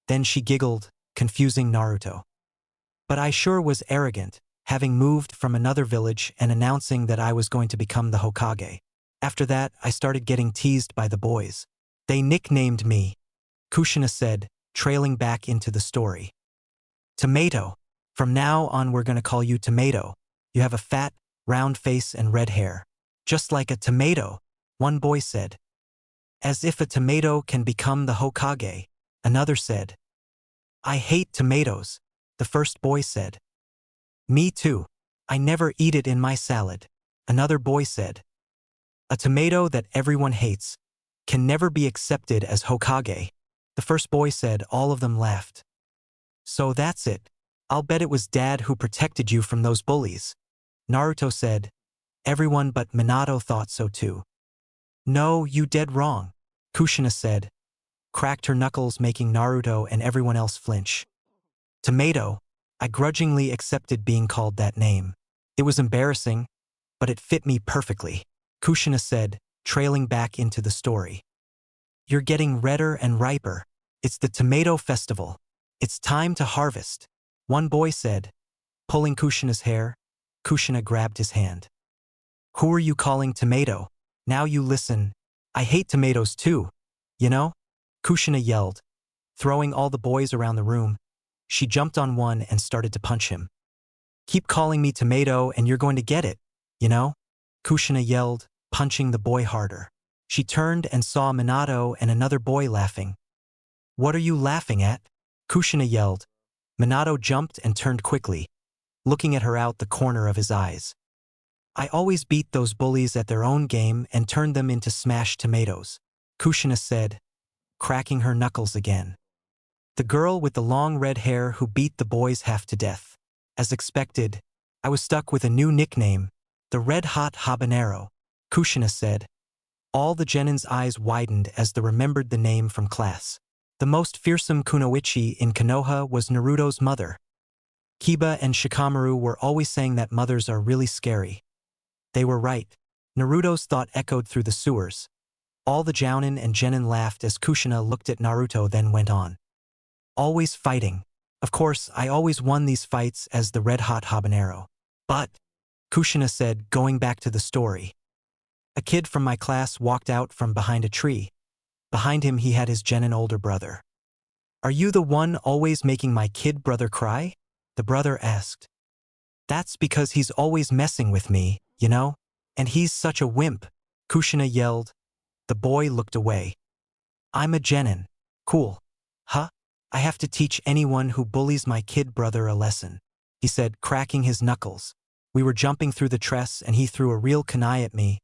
Then she giggled, confusing Naruto. But I sure was arrogant, having moved from another village and announcing that I was going to become the Hokage. After that, I started getting teased by the boys. They nicknamed me, Kushina said, trailing back into the story. Tomato. From now on we're gonna call you Tomato. You have a fat, round face and red hair. Just like a tomato, one boy said. As if a tomato can become the Hokage, another said. I hate tomatoes, the first boy said. Me too. I never eat it in my salad, another boy said. A tomato that everyone hates can never be accepted as Hokage, the first boy said. All of them laughed. So that's it. I'll bet it was Dad who protected you from those bullies, Naruto said. Everyone but Minato thought so too. No, you dead wrong, Kushina said, cracked her knuckles making Naruto and everyone else flinch. Tomato, I grudgingly accepted being called that name. It was embarrassing, but it fit me perfectly, Kushina said, trailing back into the story. You're getting redder and riper. It's the tomato festival. It's time to harvest, one boy said. Pulling Kushina's hair, Kushina grabbed his hand. Who are you calling tomato? Now you listen. I hate tomatoes too, you know? Kushina yelled. Throwing all the boys around the room, she jumped on one and started to punch him. Keep calling me tomato and you're going to get it, you know? Kushina yelled, punching the boy harder. She turned and saw Minato and another boy laughing. What are you laughing at? Kushina yelled. Minato jumped and turned quickly, looking at her out the corner of his eyes. I always beat those bullies at their own game and turned them into smashed tomatoes, Kushina said, cracking her knuckles again. The girl with the long red hair who beat the boys half to death. As expected, I was stuck with a new nickname, the Red Hot Habanero, Kushina said. All the Genin's eyes widened as they remembered the name from class. The most fearsome kunoichi in Konoha was Naruto's mother. Kiba and Shikamaru were always saying that mothers are really scary. They were right. Naruto's thought echoed through the sewers. All the Jounin and Genin laughed as Kushina looked at Naruto then went on. Always fighting. Of course, I always won these fights as the Red Hot Habanero. But, Kushina said, going back to the story. A kid from my class walked out from behind a tree. Behind him he had his Genin older brother. Are you the one always making my kid brother cry? The brother asked. That's because he's always messing with me, you know? And he's such a wimp, Kushina yelled. The boy looked away. I'm a Genin. Cool. Huh? I have to teach anyone who bullies my kid brother a lesson, he said, cracking his knuckles. We were jumping through the tress and he threw a real kunai at me.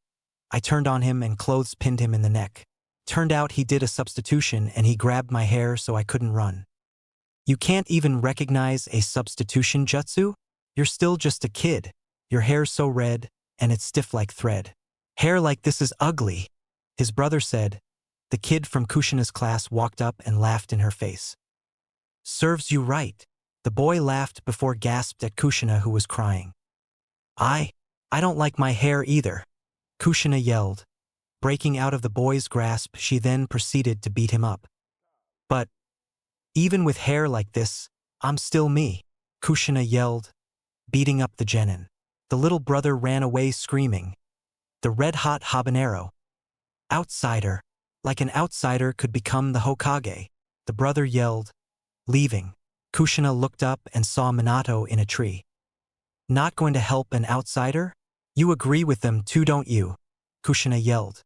I turned on him and clothes pinned him in the neck. Turned out he did a substitution and he grabbed my hair so I couldn't run. You can't even recognize a substitution jutsu? You're still just a kid. Your hair's so red, and it's stiff like thread. Hair like this is ugly, his brother said. The kid from Kushina's class walked up and laughed in her face. Serves you right. The boy laughed before gasped at Kushina who was crying. I don't like my hair either, Kushina yelled. Breaking out of the boy's grasp, she then proceeded to beat him up. But, even with hair like this, I'm still me, Kushina yelled, beating up the Genin. The little brother ran away screaming. The Red Hot Habanero. Outsider. Like an outsider could become the Hokage, the brother yelled, leaving. Kushina looked up and saw Minato in a tree. Not going to help an outsider? You agree with them too, don't you? Kushina yelled.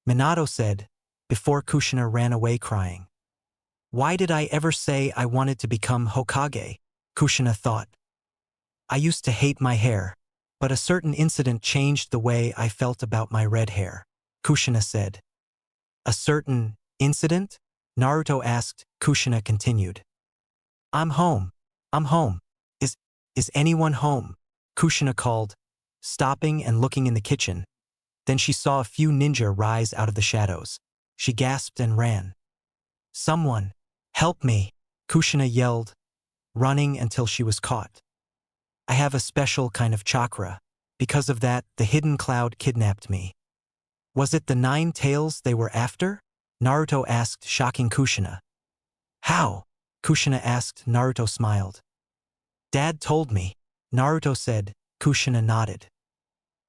Minato said, before Kushina ran away crying. Why did I ever say I wanted to become Hokage? Kushina thought. I used to hate my hair, but a certain incident changed the way I felt about my red hair, Kushina said. A certain incident? Naruto asked. Kushina continued. I'm home. Is anyone home? Kushina called, stopping and looking in the kitchen. Then she saw a few ninja rise out of the shadows. She gasped and ran. Someone, help me, Kushina yelled, running until she was caught. I have a special kind of chakra. Because of that, the hidden cloud kidnapped me. Was it the 9 tails they were after? Naruto asked, shocking Kushina. How? Kushina asked. Naruto smiled. Dad told me, Naruto said. Kushina nodded.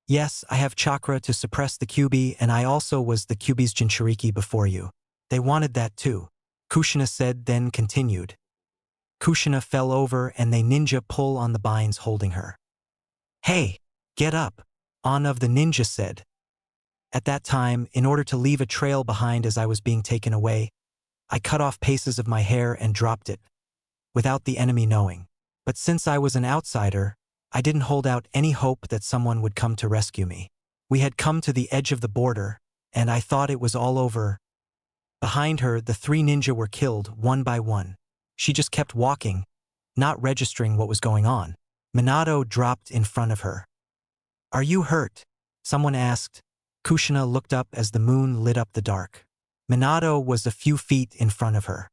Yes, I have chakra to suppress the Kyuubi, and I also was the Kyuubi's Jinchuriki before you. They wanted that too, Kushina said, then continued. Kushina fell over and they ninja pull on the binds holding her. Hey, get up, one of the ninja said. At that time, in order to leave a trail behind as I was being taken away, I cut off pieces of my hair and dropped it, without the enemy knowing. But since I was an outsider, I didn't hold out any hope that someone would come to rescue me. We had come to the edge of the border, and I thought it was all over. Behind her, the 3 ninja were killed one by one. She just kept walking, not registering what was going on. Minato dropped in front of her. Are you hurt? Someone asked. Kushina looked up as the moon lit up the dark. Minato was a few feet in front of her.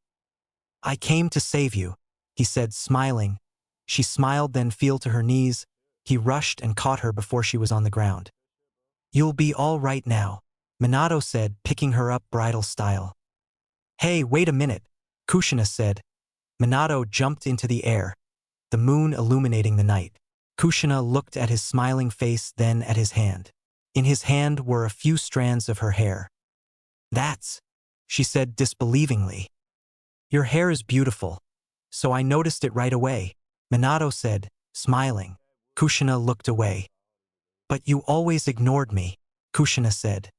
I came to save you, he said, smiling. She smiled, then fell to her knees. He rushed and caught her before she was on the ground. You'll be all right now, Minato said, picking her up bridal style. Hey, wait a minute, Kushina said. Minato jumped into the air, the moon illuminating the night. Kushina looked at his smiling face, then at his hand. In his hand were a few strands of her hair. That's, she said disbelievingly. Your hair is beautiful, so I noticed it right away, Minato said, smiling. Kushina looked away. But you always ignored me, Kushina said.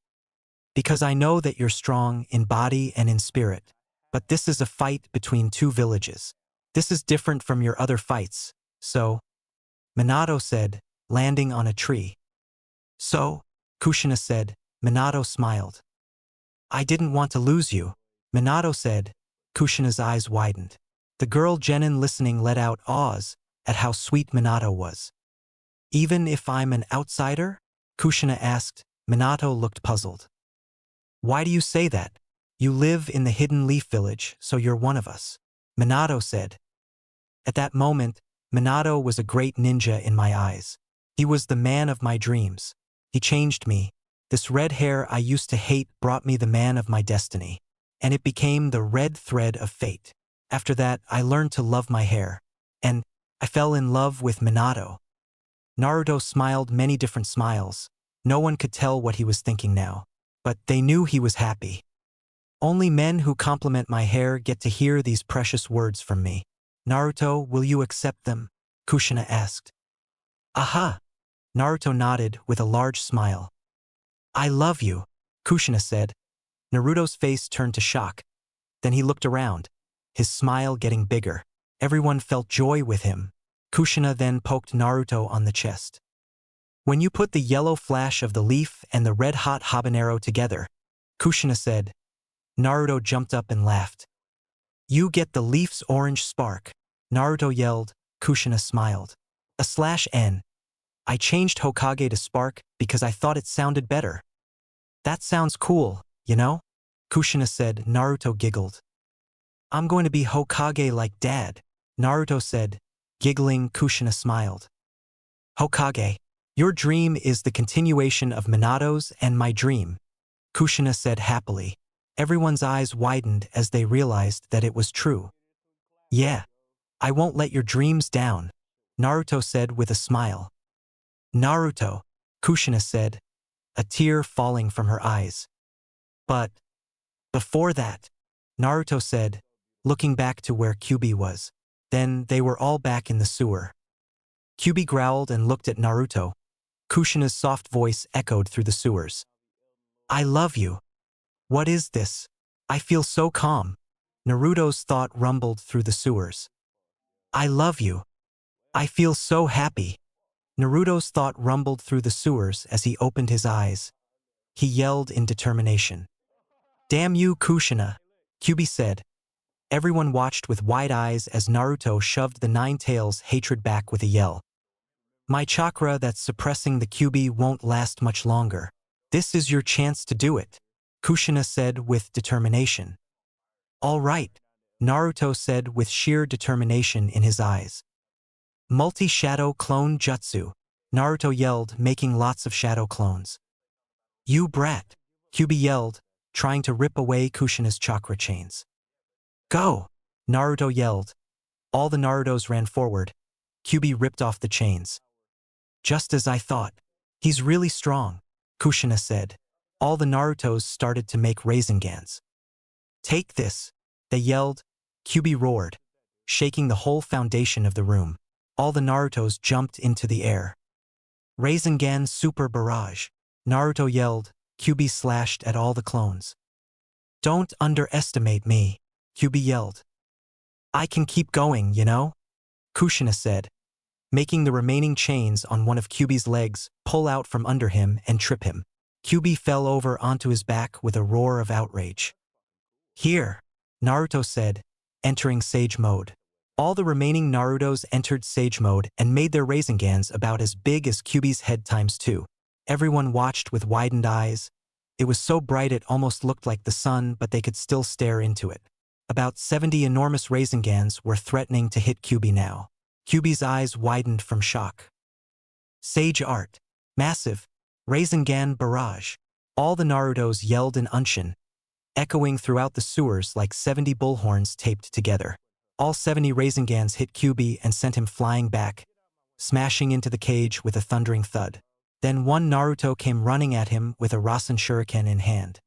Because I know that you're strong in body and in spirit. But this is a fight between two villages. This is different from your other fights, so, Minato said, landing on a tree. So, Kushina said. Minato smiled. I didn't want to lose you, Minato said. Kushina's eyes widened. The girl Genin listening let out awes at how sweet Minato was. Even if I'm an outsider? Kushina asked. Minato looked puzzled. Why do you say that? You live in the Hidden Leaf Village, so you're one of us, Minato said. At that moment, Minato was a great ninja in my eyes. He was the man of my dreams. He changed me. This red hair I used to hate brought me the man of my destiny. And it became the red thread of fate. After that, I learned to love my hair. And I fell in love with Minato. Naruto smiled many different smiles. No one could tell what he was thinking now. But they knew he was happy. Only men who compliment my hair get to hear these precious words from me. Naruto, will you accept them? Kushina asked. Aha! Naruto nodded with a large smile. I love you, Kushina said. Naruto's face turned to shock. Then he looked around, his smile getting bigger. Everyone felt joy with him. Kushina then poked Naruto on the chest. When you put the yellow flash of the leaf and the red-hot habanero together, Kushina said. Naruto jumped up and laughed. You get the leaf's orange spark, Naruto yelled. Kushina smiled. /N. I changed Hokage to spark because I thought it sounded better. That sounds cool, you know? Kushina said. Naruto giggled. I'm going to be Hokage like Dad, Naruto said. Giggling, Kushina smiled. Hokage, your dream is the continuation of Minato's and my dream, Kushina said happily. Everyone's eyes widened as they realized that it was true. Yeah, I won't let your dreams down, Naruto said with a smile. Naruto, Kushina said, a tear falling from her eyes. But before that, Naruto said, looking back to where Kyuubi was. Then they were all back in the sewer. Kyuubi growled and looked at Naruto. Kushina's soft voice echoed through the sewers. I love you. What is this? I feel so calm. Naruto's thought rumbled through the sewers. I love you. I feel so happy. Naruto's thought rumbled through the sewers as he opened his eyes. He yelled in determination. Damn you, Kushina, Kyuubi said. Everyone watched with wide eyes as Naruto shoved the Nine Tails' hatred back with a yell. My chakra that's suppressing the Kyuubi won't last much longer. This is your chance to do it, Kushina said with determination. All right, Naruto said with sheer determination in his eyes. Multi-shadow clone jutsu, Naruto yelled, making lots of shadow clones. You brat, Kyuubi yelled, trying to rip away Kushina's chakra chains. Go, Naruto yelled. All the Narutos ran forward. Kyuubi ripped off the chains. Just as I thought. He's really strong, Kushina said. All the Narutos started to make Raisengans. Take this, they yelled. Kyuubi roared, shaking the whole foundation of the room. All the Narutos jumped into the air. Rasengan Super Barrage, Naruto yelled. Kyuubi slashed at all the clones. Don't underestimate me, Kyuubi yelled. I can keep going, you know? Kushina said, making the remaining chains on one of Kyuubi's legs pull out from under him and trip him. Kyuubi fell over onto his back with a roar of outrage. Here, Naruto said, entering Sage mode. All the remaining Narutos entered Sage Mode and made their Razengans about as big as Kyuubi's head times 2. Everyone watched with widened eyes. It was so bright it almost looked like the sun, but they could still stare into it. About 70 enormous Razengans were threatening to hit Kyuubi now. Kyuubi's eyes widened from shock. Sage Art. Massive. Rasengan Barrage. All the Narutos yelled in Unshin, echoing throughout the sewers like 70 bullhorns taped together. All 70 Razengans hit Kyuubi and sent him flying back, smashing into the cage with a thundering thud. Then one Naruto came running at him with a Rasen Shuriken in hand.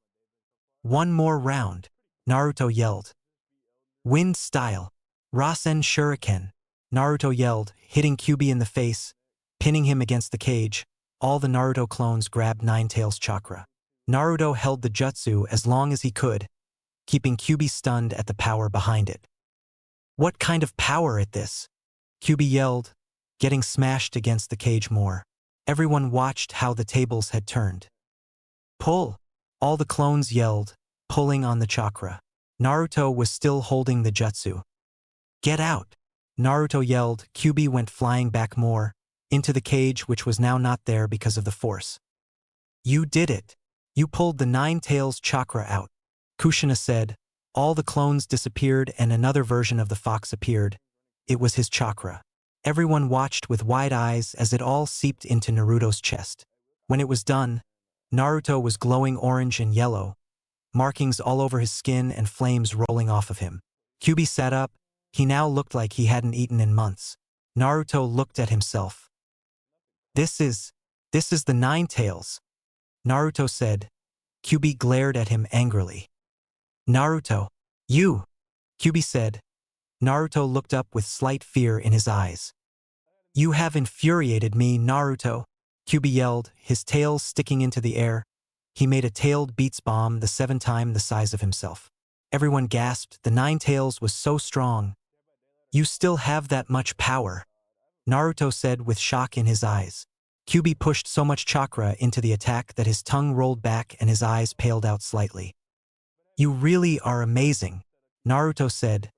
One more round, Naruto yelled. Wind Style. Rasen Shuriken. Naruto yelled, hitting Kyuubi in the face, pinning him against the cage. All the Naruto clones grabbed Nine-Tails chakra. Naruto held the jutsu as long as he could, keeping Kyuubi stunned at the power behind it. What kind of power at this? Kyuubi yelled, getting smashed against the cage more. Everyone watched how the tables had turned. Pull! All the clones yelled, pulling on the chakra. Naruto was still holding the jutsu. Get out! Naruto yelled. Kyuubi went flying back more, into the cage which was now not there because of the force. You did it! You pulled the Nine-Tails chakra out. Kushina said. All the clones disappeared and another version of the fox appeared. It was his chakra. Everyone watched with wide eyes as it all seeped into Naruto's chest. When it was done, Naruto was glowing orange and yellow, markings all over his skin and flames rolling off of him. Kyuubi sat up. He now looked like he hadn't eaten in months. Naruto looked at himself. This is the Nine-Tails, Naruto said. Kyuubi glared at him angrily. Naruto, you, Kyuubi said. Naruto looked up with slight fear in his eyes. You have infuriated me, Naruto, Kyuubi yelled, his tail sticking into the air. He made a tailed beats bomb the 7 times the size of himself. Everyone gasped. The Nine-Tails was so strong. You still have that much power, Naruto said with shock in his eyes. Kyuubi pushed so much chakra into the attack that his tongue rolled back and his eyes paled out slightly. You really are amazing, Naruto said,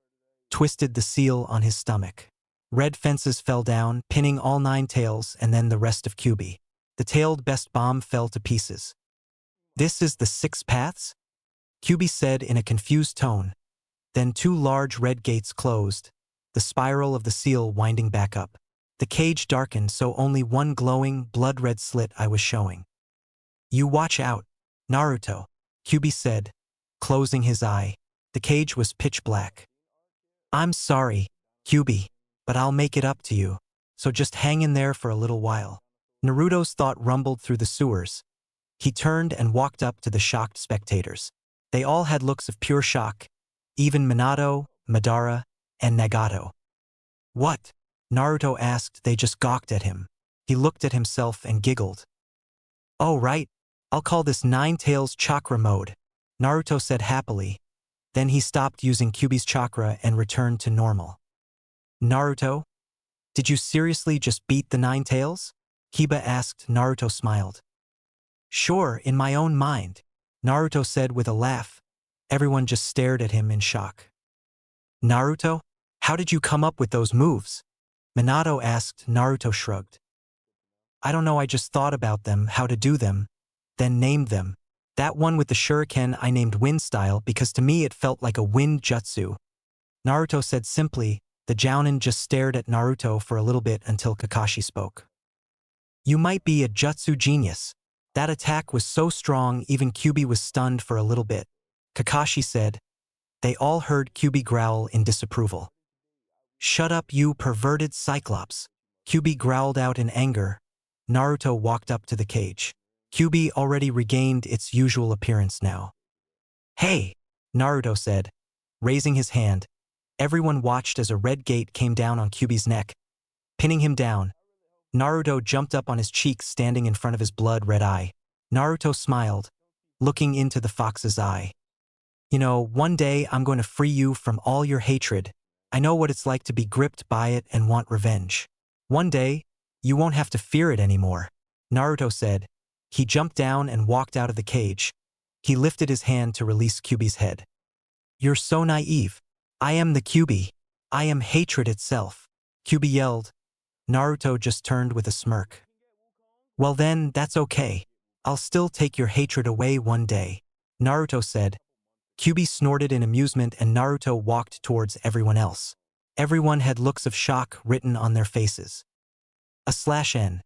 twisted the seal on his stomach. Red fences fell down, pinning all 9 tails and then the rest of Kyuubi. The tailed best bomb fell to pieces. This is the 6 paths? Kyuubi said in a confused tone. Then 2 large red gates closed, the spiral of the seal winding back up. The cage darkened so only one glowing, blood-red slit I was showing. You watch out, Naruto, Kyuubi said, closing his eye. The cage was pitch black. I'm sorry, Kyuubi, but I'll make it up to you, so just hang in there for a little while. Naruto's thought rumbled through the sewers. He turned and walked up to the shocked spectators. They all had looks of pure shock, even Minato, Madara, and Nagato. What? Naruto asked. They just gawked at him. He looked at himself and giggled. Oh right, I'll call this Nine-Tails chakra mode, Naruto said happily. Then he stopped using Kyuubi's chakra and returned to normal. Naruto? Did you seriously just beat the Nine-Tails? Kiba asked. Naruto smiled. Sure, in my own mind, Naruto said with a laugh. Everyone just stared at him in shock. Naruto? How did you come up with those moves? Minato asked. Naruto shrugged. I don't know, I just thought about them, how to do them, then named them. That one with the shuriken I named Wind Style because to me it felt like a wind jutsu. Naruto said simply. The Jounin just stared at Naruto for a little bit until Kakashi spoke. You might be a jutsu genius. That attack was so strong even Kyuubi was stunned for a little bit. Kakashi said. They all heard Kyuubi growl in disapproval. Shut up, you perverted Cyclops, Kyuubi growled out in anger. Naruto walked up to the cage. Kyuubi already regained its usual appearance now. Hey, Naruto said, raising his hand. Everyone watched as a red gate came down on Kyuubi's neck, pinning him down. Naruto jumped up on his cheeks, standing in front of his blood-red eye. Naruto smiled, looking into the fox's eye. You know, one day I'm going to free you from all your hatred. I know what it's like to be gripped by it and want revenge. One day, you won't have to fear it anymore, Naruto said. He jumped down and walked out of the cage. He lifted his hand to release Kyuubi's head. You're so naive. I am the Kyuubi, I am hatred itself. Kyuubi yelled. Naruto just turned with a smirk. Well then, that's okay. I'll still take your hatred away one day, Naruto said. Kyuubi snorted in amusement and Naruto walked towards everyone else. Everyone had looks of shock written on their faces. /N.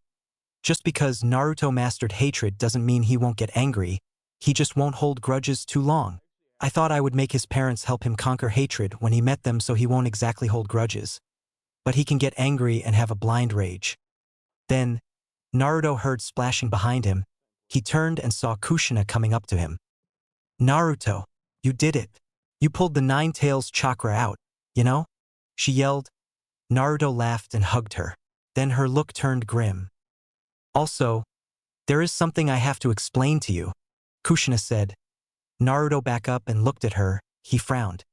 Just because Naruto mastered hatred doesn't mean he won't get angry, he just won't hold grudges too long. I thought I would make his parents help him conquer hatred when he met them so he won't exactly hold grudges. But he can get angry and have a blind rage. Then, Naruto heard splashing behind him. He turned and saw Kushina coming up to him. Naruto, you did it. You pulled the Nine Tails chakra out, you know? She yelled. Naruto laughed and hugged her. Then her look turned grim. Also, there is something I have to explain to you, Kushina said. Naruto back up and looked at her. He frowned.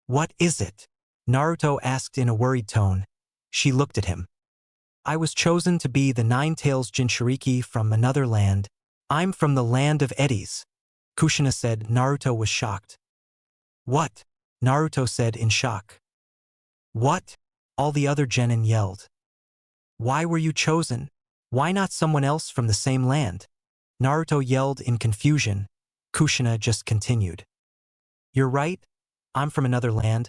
What is it? Naruto asked in a worried tone. She looked at him. I was chosen to be the Nine Tails Jinchuriki from another land. I'm from the land of eddies, Kushina said. Naruto was shocked. What? Naruto said in shock. What? All the other genin yelled. Why were you chosen? Why not someone else from the same land? Naruto yelled in confusion. Kushina just continued. You're right, I'm from another land,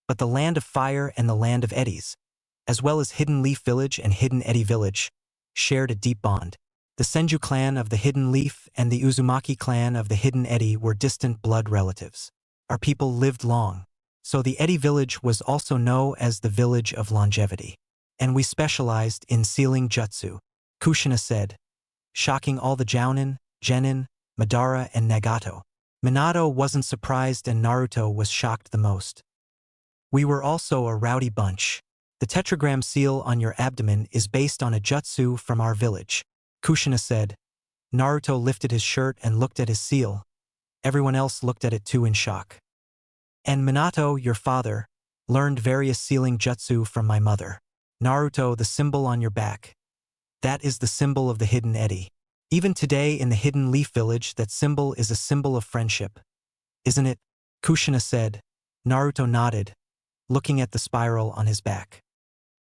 but the land of fire and the land of eddies, as well as Hidden Leaf Village and Hidden Eddy Village, shared a deep bond. The Senju clan of the Hidden Leaf and the Uzumaki clan of the Hidden Eddy were distant blood relatives. Our people lived long, so the Eddy Village was also known as the Village of Longevity. And we specialized in sealing jutsu, Kushina said, shocking all the Jounin, Genin, Madara and Nagato. Minato wasn't surprised and Naruto was shocked the most. We were also a rowdy bunch. The tetragram seal on your abdomen is based on a jutsu from our village, Kushina said. Naruto lifted his shirt and looked at his seal. Everyone else looked at it too in shock. And Minato, your father, learned various sealing jutsu from my mother. Naruto, the symbol on your back. That is the symbol of the Hidden Eddy. Even today in the Hidden Leaf Village, that symbol is a symbol of friendship. Isn't it? Kushina said. Naruto nodded, looking at the spiral on his back.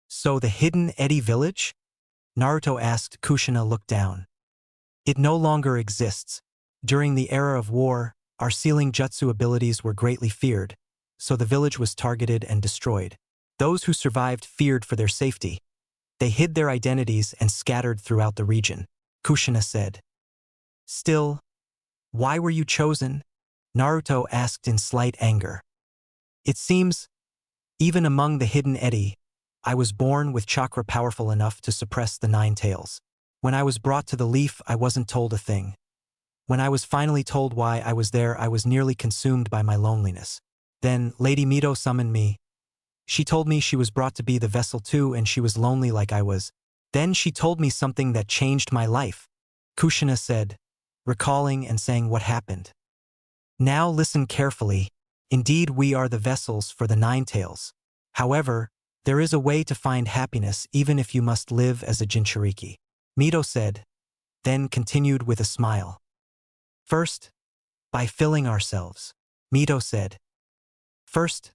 So the Hidden Eddy Village? Naruto asked. Kushina looked down. It no longer exists. During the era of war, our sealing jutsu abilities were greatly feared, so the village was targeted and destroyed. Those who survived feared for their safety. They hid their identities and scattered throughout the region, Kushina said. Still, why were you chosen? Naruto asked in slight anger. It seems, even among the Hidden Eddy, I was born with chakra powerful enough to suppress the Nine Tails. When I was brought to the leaf, I wasn't told a thing. When I was finally told why I was there, I was nearly consumed by my loneliness. Then Lady Mito summoned me. She told me she was brought to be the vessel too and she was lonely like I was. Then she told me something that changed my life, Kushina said, recalling and saying what happened. Now listen carefully. Indeed, we are the vessels for the Nine Tails. However, there is a way to find happiness even if you must live as a Jinchuriki, Mito said, then continued with a smile. First, by filling ourselves, Mito said. First,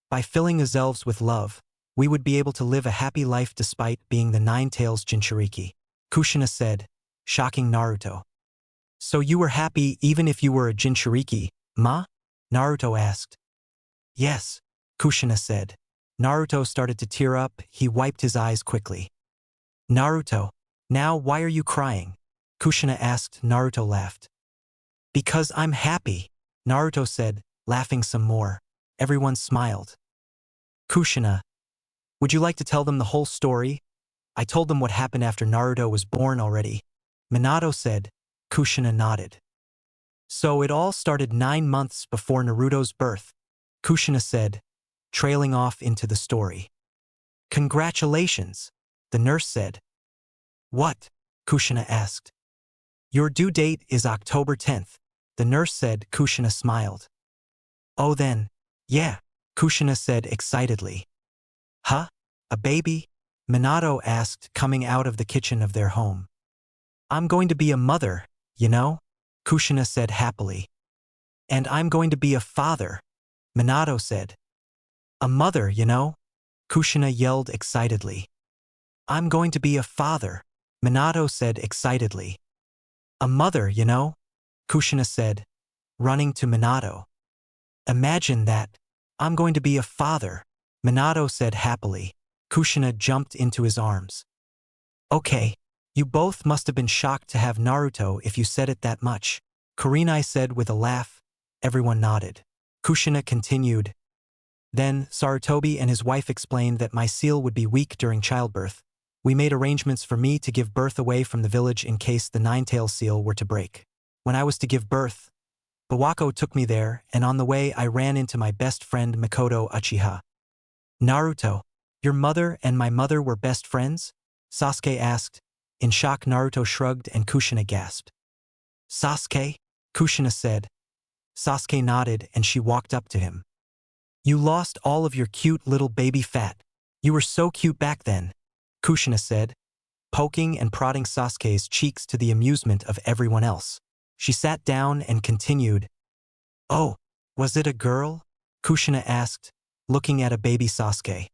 by filling ourselves with love, we would be able to live a happy life despite being the Nine Tails Jinchuriki, Kushina said, shocking Naruto. So you were happy even if you were a Jinchuriki, ma? Naruto asked. Yes, Kushina said. Naruto started to tear up. He wiped his eyes quickly. Naruto, now why are you crying? Kushina asked. Naruto laughed. Because I'm happy, Naruto said, laughing some more. Everyone smiled. Kushina, would you like to tell them the whole story? I told them what happened after Naruto was born already, Minato said. Kushina nodded. So it all started 9 months before Naruto's birth, Kushina said, trailing off into the story. Congratulations, the nurse said. What? Kushina asked. Your due date is October 10th, the nurse said. Kushina smiled. Oh then, yeah, Kushina said excitedly. Huh? A baby? Minato asked, coming out of the kitchen of their home. I'm going to be a mother, you know? Kushina said happily. And I'm going to be a father, Minato said. A mother, you know? Kushina yelled excitedly. I'm going to be a father, Minato said excitedly. A mother, you know? Kushina said, running to Minato. Imagine that. I'm going to be a father, Minato said happily. Kushina jumped into his arms. Okay, you both must have been shocked to have Naruto if you said it that much, Kurenai said with a laugh. Everyone nodded. Kushina continued. Then, Sarutobi and his wife explained that my seal would be weak during childbirth. We made arrangements for me to give birth away from the village in case the nine-tail seal were to break. When I was to give birth, Bawako took me there, and on the way I ran into my best friend Makoto Uchiha. Naruto, your mother and my mother were best friends? Sasuke asked. In shock, Naruto shrugged and Kushina gasped. Sasuke? Kushina said. Sasuke nodded and she walked up to him. You lost all of your cute little baby fat. You were so cute back then, Kushina said, poking and prodding Sasuke's cheeks to the amusement of everyone else. She sat down and continued. Oh, was it a girl? Kushina asked, looking at a baby Sasuke.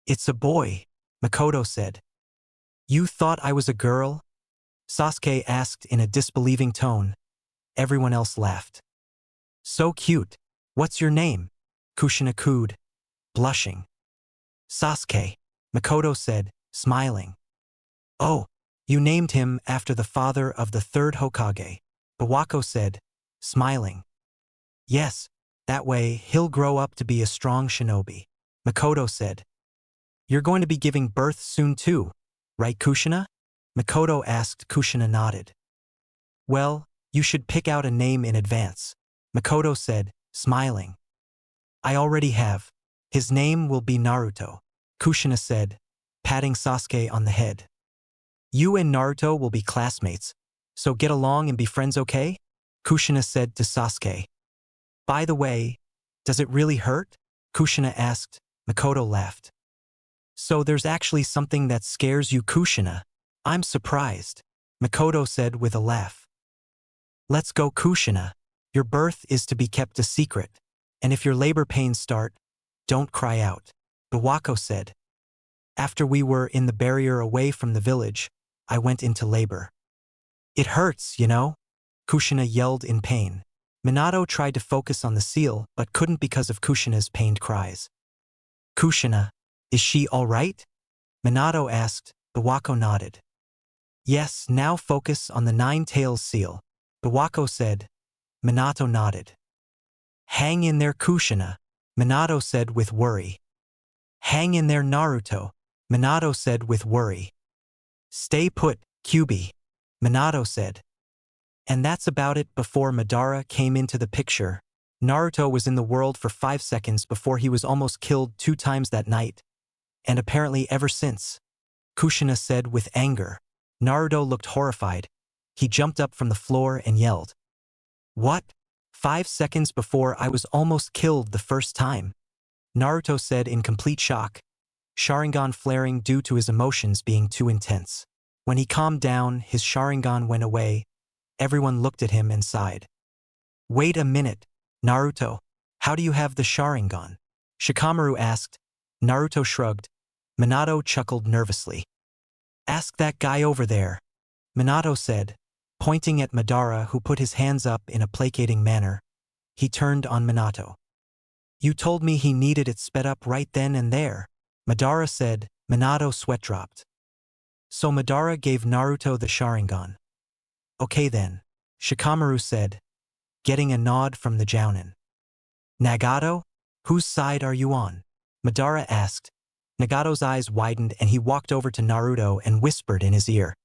It's a boy, Makoto said. You thought I was a girl? Sasuke asked in a disbelieving tone. Everyone else laughed. So cute. What's your name? Kushina cooed, blushing. Sasuke, Makoto said, smiling. Oh, you named him after the father of the third Hokage, Bawako said, smiling. Yes, that way he'll grow up to be a strong shinobi, Makoto said. You're going to be giving birth soon too, right Kushina? Makoto asked. Kushina nodded. Well, you should pick out a name in advance, Makoto said, smiling. I already have. His name will be Naruto, Kushina said, patting Sasuke on the head. You and Naruto will be classmates, so get along and be friends, okay? Kushina said to Sasuke. By the way, does it really hurt? Kushina asked. Makoto laughed. So there's actually something that scares you, Kushina? I'm surprised, Makoto said with a laugh. Let's go, Kushina. Your birth is to be kept a secret, and if your labor pains start, don't cry out, Bawako said. After we were in the barrier away from the village, I went into labor. It hurts, you know? Kushina yelled in pain. Minato tried to focus on the seal but couldn't because of Kushina's pained cries. Kushina, is she all right? Minato asked. Bawako nodded. Yes, now focus on the nine-tails seal, Bawako said. Minato nodded. Hang in there, Kushina, Minato said with worry. Hang in there, Naruto, Minato said with worry. Stay put, Kyuubi, Minato said. And that's about it. Before Madara came into the picture, Naruto was in the world for 5 seconds before he was almost killed 2 times that night, and apparently ever since, Kushina said with anger. Naruto looked horrified. He jumped up from the floor and yelled. What? 5 seconds before I was almost killed the first time? Naruto said in complete shock, Sharingan flaring due to his emotions being too intense. When he calmed down, his Sharingan went away. Everyone looked at him and sighed. Wait a minute, Naruto. How do you have the Sharingan? Shikamaru asked. Naruto shrugged. Minato chuckled nervously. Ask that guy over there, Minato said, pointing at Madara, who put his hands up in a placating manner. He turned on Minato. You told me he needed it sped up right then and there, Madara said. Minato sweat dropped. So Madara gave Naruto the Sharingan. Okay then, Shikamaru said, getting a nod from the Jounin. Nagato? Whose side are you on? Madara asked. Nagato's eyes widened and he walked over to Naruto and whispered in his ear.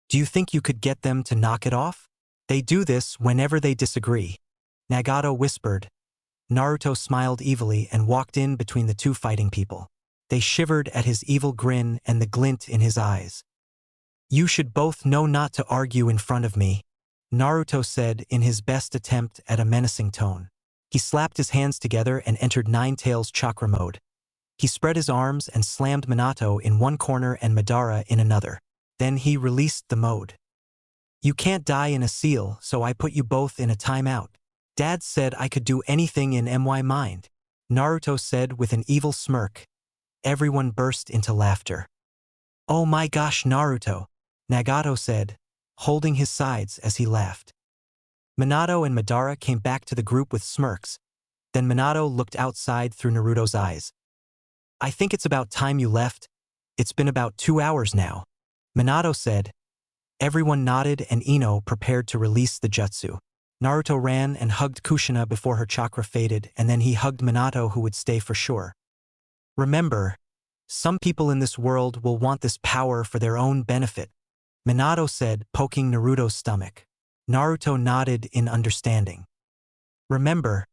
Do you think you could get them to knock it off? They do this whenever they disagree, Nagato whispered. Naruto smiled evilly and walked in between the two fighting people. They shivered at his evil grin and the glint in his eyes. You should both know not to argue in front of me, Naruto said in his best attempt at a menacing tone. He slapped his hands together and entered Nine-Tails chakra mode. He spread his arms and slammed Minato in one corner and Madara in another. Then he released the mode. You can't die in a seal, so I put you both in a timeout. Dad said I could do anything in my mind. Naruto said with an evil smirk. Everyone burst into laughter. Oh my gosh, Naruto, Nagato said, holding his sides as he laughed. Minato and Madara came back to the group with smirks. Then Minato looked outside through Naruto's eyes. I think it's about time you left. It's been about 2 hours now, Minato said. Everyone nodded and Ino prepared to release the jutsu. Naruto ran and hugged Kushina before her chakra faded, and then he hugged Minato, who would stay for sure. Remember, some people in this world will want this power for their own benefit, Minato said, poking Naruto's stomach. Naruto nodded in understanding. Remember,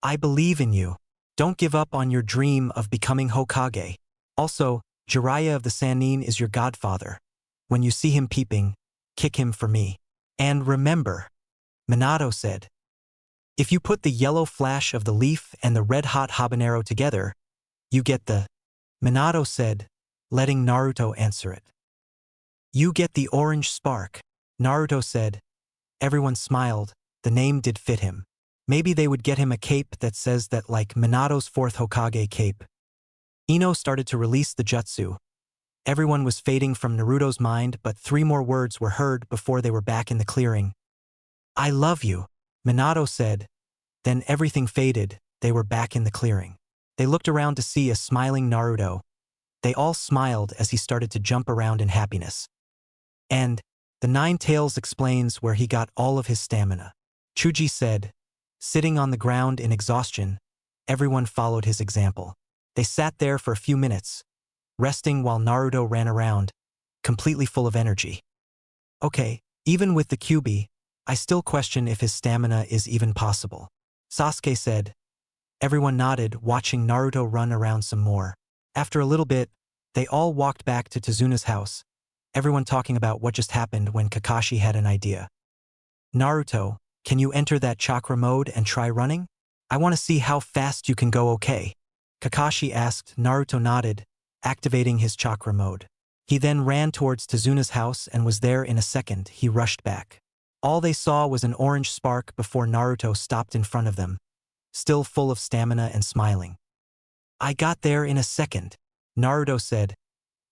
I believe in you. Don't give up on your dream of becoming Hokage. Also, Jiraiya of the Sannin is your godfather. When you see him peeping, kick him for me. And remember, Minato said, if you put the yellow flash of the leaf and the red-hot habanero together, you get the, Minato said, letting Naruto answer it. You get the orange spark, Naruto said. Everyone smiled. The name did fit him. Maybe they would get him a cape that says that, like Minato's fourth Hokage cape. Ino started to release the jutsu. Everyone was fading from Naruto's mind, but 3 more words were heard before they were back in the clearing. I love you, Minato said. Then everything faded. They were back in the clearing. They looked around to see a smiling Naruto. They all smiled as he started to jump around in happiness. And the 9 Tails explains where he got all of his stamina, Chuji said. Sitting on the ground in exhaustion, everyone followed his example. They sat there for a few minutes, resting while Naruto ran around, completely full of energy. Okay, even with the Kyuubi, I still question if his stamina is even possible, Sasuke said. Everyone nodded, watching Naruto run around some more. After a little bit, they all walked back to Tezuna's house, everyone talking about what just happened when Kakashi had an idea. Naruto, can you enter that chakra mode and try running? I want to see how fast you can go, okay? Kakashi asked. Naruto nodded, activating his chakra mode. He then ran towards Tezuna's house and was there in a second. He rushed back. All they saw was an orange spark before Naruto stopped in front of them, still full of stamina and smiling. I got there in a second, Naruto said.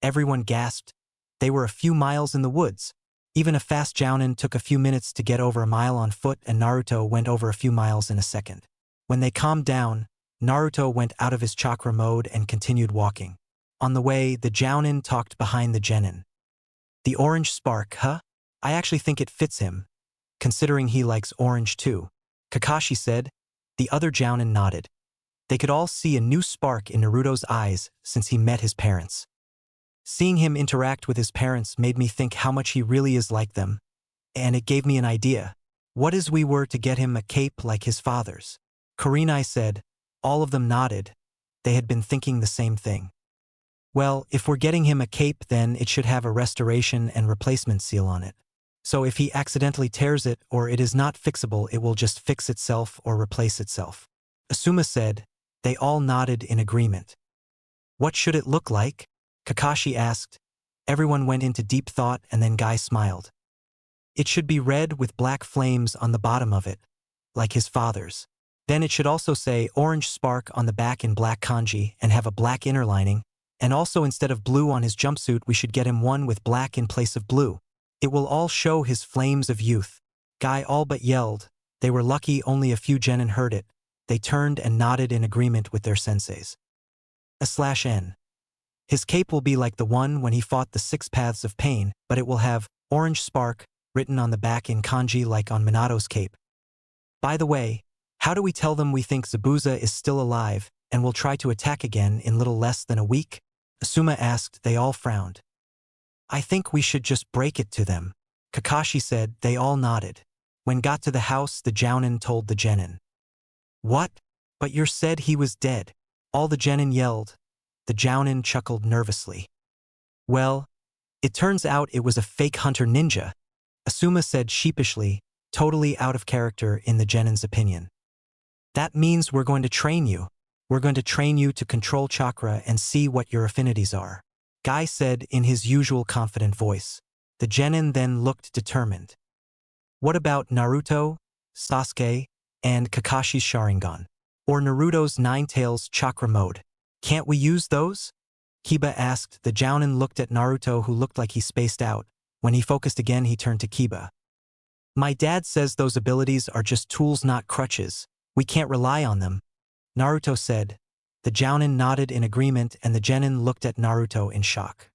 Everyone gasped. They were a few miles in the woods. Even a fast jounin took a few minutes to get over a mile on foot, and Naruto went over a few miles in a second. When they calmed down, Naruto went out of his chakra mode and continued walking. On the way, the jounin talked behind the genin. The orange spark, huh? I actually think it fits him, considering he likes orange too, Kakashi said. The other jounin nodded. They could all see a new spark in Naruto's eyes since he met his parents. Seeing him interact with his parents made me think how much he really is like them, and it gave me an idea. What if we were to get him a cape like his father's? Kurenai said. All of them nodded. They had been thinking the same thing. Well, if we're getting him a cape, then it should have a restoration and replacement seal on it. So if he accidentally tears it or it is not fixable, it will just fix itself or replace itself, Asuma said. They all nodded in agreement. What should it look like? Kakashi asked. Everyone went into deep thought, and then Guy smiled. It should be red with black flames on the bottom of it, like his father's. Then it should also say orange spark on the back in black kanji and have a black inner lining, and also instead of blue on his jumpsuit we should get him one with black in place of blue. It will all show his flames of youth. Guy all but yelled. They were lucky only a few genin heard it. They turned and nodded in agreement with their senseis. /N. His cape will be like the one when he fought the 6 paths of pain, but it will have orange spark written on the back in kanji like on Minato's cape. By the way, how do we tell them we think Zabuza is still alive and will try to attack again in little less than a week? Asuma asked. They all frowned. I think we should just break it to them, Kakashi said. They all nodded. When got to the house, the jounin told the genin. What? But you said he was dead. All the genin yelled. The jounin chuckled nervously. Well, it turns out it was a fake hunter ninja, Asuma said sheepishly, totally out of character in the genin's opinion. That means we're going to train you. We're going to train you to control chakra and see what your affinities are, Guy said in his usual confident voice. The genin then looked determined. What about Naruto, Sasuke, and Kakashi's Sharingan? Or Naruto's Nine Tails Chakra Mode. Can't we use those? Kiba asked. The Jounin looked at Naruto, who looked like he spaced out. When he focused again, he turned to Kiba. My dad says those abilities are just tools, not crutches. We can't rely on them, Naruto said. The Jounin nodded in agreement, and the Genin looked at Naruto in shock.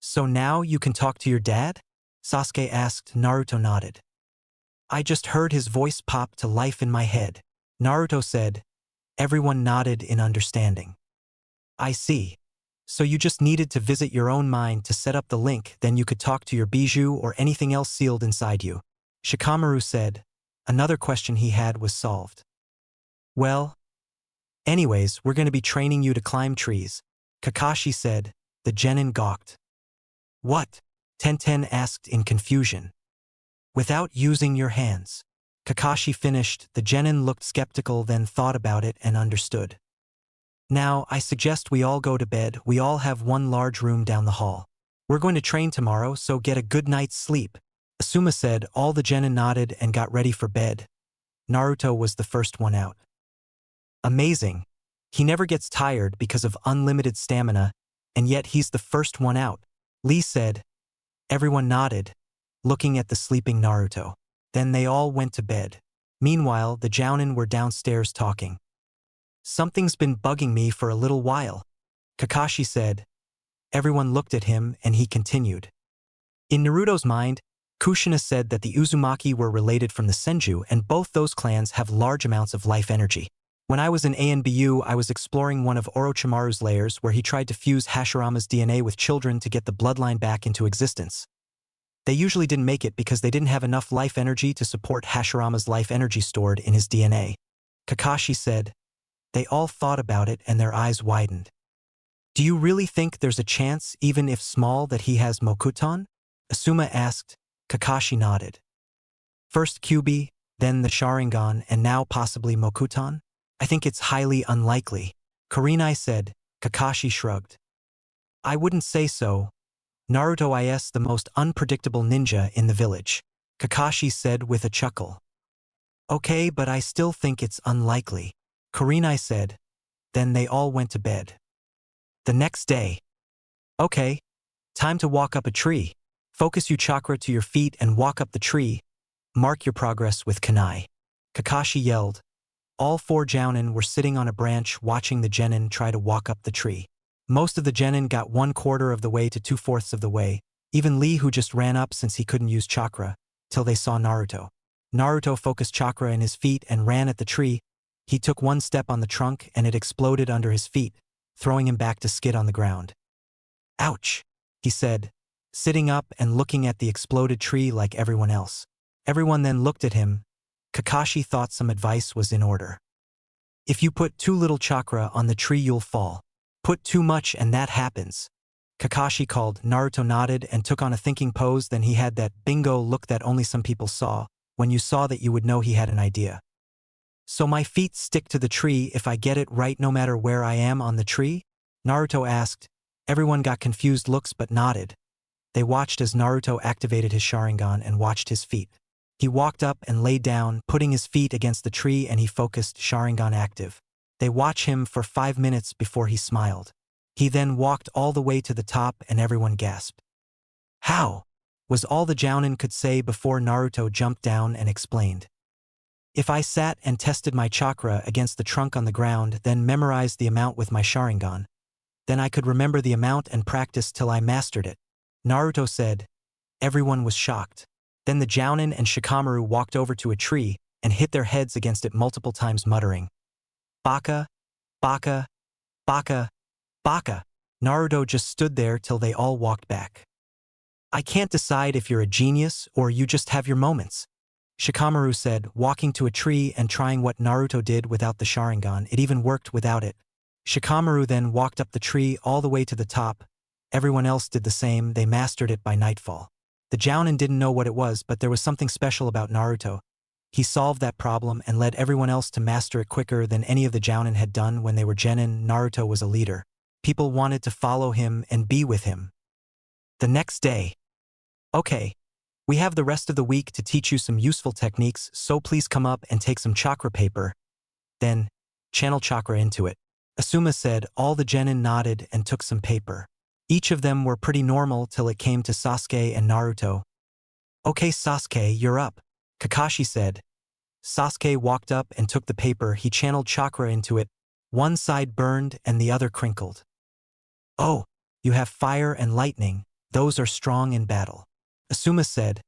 So now you can talk to your dad? Sasuke asked. Naruto nodded. I just heard his voice pop to life in my head, Naruto said. Everyone nodded in understanding. I see. So you just needed to visit your own mind to set up the link, then you could talk to your bijou or anything else sealed inside you, Shikamaru said. Another question he had was solved. Well, anyways, we're going to be training you to climb trees, Kakashi said. The Genin gawked. What? Tenten asked in confusion. Without using your hands, Kakashi finished. The Genin looked skeptical, then thought about it and understood. Now, I suggest we all go to bed. We all have one large room down the hall. We're going to train tomorrow, so get a good night's sleep, Asuma said. All the Genin nodded and got ready for bed. Naruto was the first one out. Amazing. He never gets tired because of unlimited stamina, and yet he's the first one out, Lee said. Everyone nodded, looking at the sleeping Naruto. Then they all went to bed. Meanwhile, the Jounin were downstairs talking. Something's been bugging me for a little while, Kakashi said. Everyone looked at him, and he continued. In Naruto's mind, Kushina said that the Uzumaki were related from the Senju, and both those clans have large amounts of life energy. When I was in ANBU, I was exploring one of Orochimaru's layers where he tried to fuse Hashirama's DNA with children to get the bloodline back into existence. They usually didn't make it because they didn't have enough life energy to support Hashirama's life energy stored in his DNA, Kakashi said. They all thought about it and their eyes widened. Do you really think there's a chance, even if small, that he has Mokuton? Asuma asked. Kakashi nodded. First Kyuubi, then the Sharingan, and now possibly Mokuton? I think it's highly unlikely, Kurenai said. Kakashi shrugged. I wouldn't say so. Naruto is the most unpredictable ninja in the village, Kakashi said with a chuckle. Okay, but I still think it's unlikely, Kurenai said. Then they all went to bed. The next day. Okay. Time to walk up a tree. Focus your chakra to your feet and walk up the tree. Mark your progress with kunai, Kakashi yelled. All four Jounin were sitting on a branch watching the Genin try to walk up the tree. Most of the Genin got 1/4 of the way to 2/4 of the way, even Lee, who just ran up since he couldn't use chakra, till they saw Naruto. Naruto focused chakra in his feet and ran at the tree. He took one step on the trunk and it exploded under his feet, throwing him back to skid on the ground. Ouch, he said, sitting up and looking at the exploded tree like everyone else. Everyone then looked at him. Kakashi thought some advice was in order. If you put too little chakra on the tree, you'll fall. Put too much and that happens, Kakashi called. Naruto nodded and took on a thinking pose. Then he had that bingo look that only some people saw. When you saw that, you would know he had an idea. So my feet stick to the tree if I get it right no matter where I am on the tree? Naruto asked. Everyone got confused looks but nodded. They watched as Naruto activated his Sharingan and watched his feet. He walked up and lay down, putting his feet against the tree, and he focused Sharingan active. They watched him for 5 minutes before he smiled. He then walked all the way to the top and everyone gasped. How? Was all the Jounin could say before Naruto jumped down and explained. If I sat and tested my chakra against the trunk on the ground, then memorized the amount with my Sharingan, then I could remember the amount and practice till I mastered it, Naruto said. Everyone was shocked. Then the Jounin and Shikamaru walked over to a tree and hit their heads against it multiple times, muttering, Baka, Baka, Baka, Baka. Naruto just stood there till they all walked back. I can't decide if you're a genius or you just have your moments, Shikamaru said, walking to a tree and trying what Naruto did without the Sharingan. It even worked without it. Shikamaru then walked up the tree all the way to the top. Everyone else did the same. They mastered it by nightfall. The Jounin didn't know what it was, but there was something special about Naruto. He solved that problem and led everyone else to master it quicker than any of the Jounin had done when they were Genin. Naruto was a leader. People wanted to follow him and be with him. The next day. Okay. We have the rest of the week to teach you some useful techniques, so please come up and take some chakra paper. Then, channel chakra into it. Asuma said. All the genin nodded and took some paper. Each of them were pretty normal till it came to Sasuke and Naruto. Okay Sasuke, you're up, Kakashi said. Sasuke walked up and took the paper. He channeled chakra into it. One side burned and the other crinkled. Oh, you have fire and lightning, those are strong in battle, Asuma said.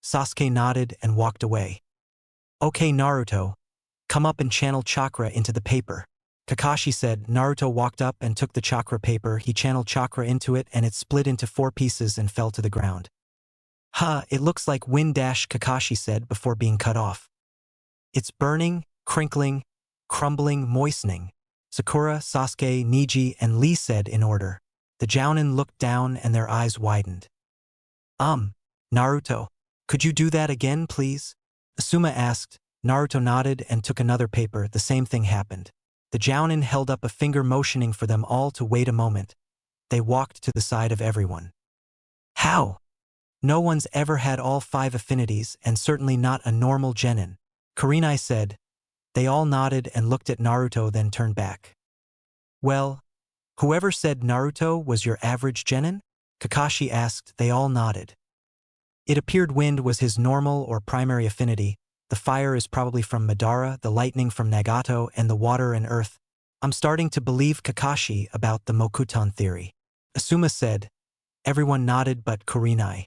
Sasuke nodded and walked away. Okay Naruto, come up and channel chakra into the paper, Kakashi said. Naruto walked up and took the chakra paper. He channeled chakra into it and it split into 4 pieces and fell to the ground. Huh, it looks like wind, Kakashi said before being cut off. It's burning, crinkling, crumbling, moistening, Sakura, Sasuke, Neji, and Lee said in order. The Jounin looked down and their eyes widened. Naruto, could you do that again, please? Asuma asked. Naruto nodded and took another paper. The same thing happened. The Jounin held up a finger motioning for them all to wait a moment. They walked to the side of everyone. How? No one's ever had all 5 affinities and certainly not a normal genin, Kurenai said. They all nodded and looked at Naruto then turned back. Well, whoever said Naruto was your average genin? Kakashi asked. They all nodded. It appeared wind was his normal or primary affinity. The fire is probably from Madara, the lightning from Nagato, and the water and earth. I'm starting to believe Kakashi about the Mokuton theory, Asuma said. Everyone nodded but Kurenai.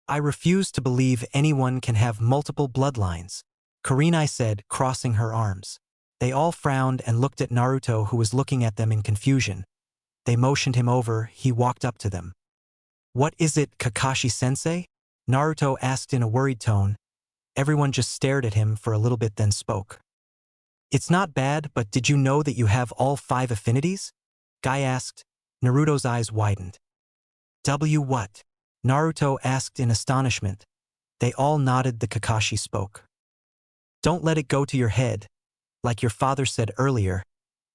I refuse to believe anyone can have multiple bloodlines, Kurenai said, crossing her arms. They all frowned and looked at Naruto, who was looking at them in confusion. They motioned him over. He walked up to them. What is it, Kakashi-sensei? Naruto asked in a worried tone. Everyone just stared at him for a little bit then spoke. It's not bad, but did you know that you have all 5 affinities? Guy asked. Naruto's eyes widened. What? Naruto asked in astonishment. They all nodded. The Kakashi spoke. Don't let it go to your head. Like your father said earlier,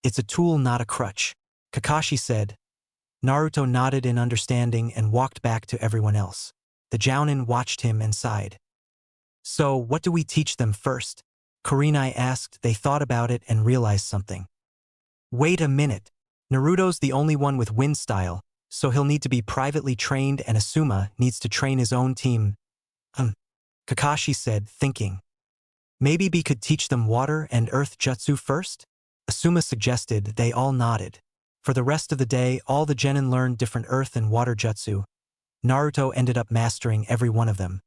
it's a tool, not a crutch, Kakashi said. Naruto nodded in understanding and walked back to everyone else. The Jounin watched him and sighed. So, what do we teach them first? Kurenai asked. They thought about it and realized something. Wait a minute. Naruto's the only one with wind style, so he'll need to be privately trained and Asuma needs to train his own team. Kakashi said, thinking. Maybe we could teach them water and earth jutsu first? Asuma suggested. They all nodded. For the rest of the day, all the genin learned different earth and water jutsu. Naruto ended up mastering every one of them,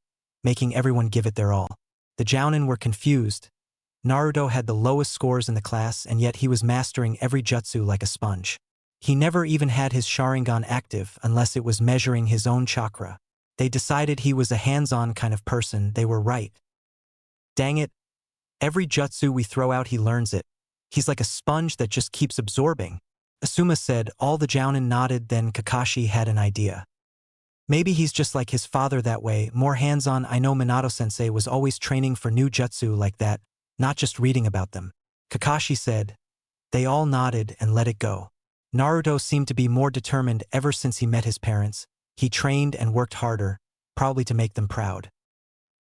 making everyone give it their all. The Jounin were confused. Naruto had the lowest scores in the class and yet he was mastering every jutsu like a sponge. He never even had his Sharingan active unless it was measuring his own chakra. They decided he was a hands-on kind of person. They were right. Dang it. Every jutsu we throw out he learns it. He's like a sponge that just keeps absorbing. Asuma said. All the Jounin nodded. Then Kakashi had an idea. Maybe he's just like his father that way, more hands-on. I know Minato-sensei was always training for new jutsu like that, not just reading about them, Kakashi said. They all nodded and let it go. Naruto seemed to be more determined ever since he met his parents. He trained and worked harder, probably to make them proud.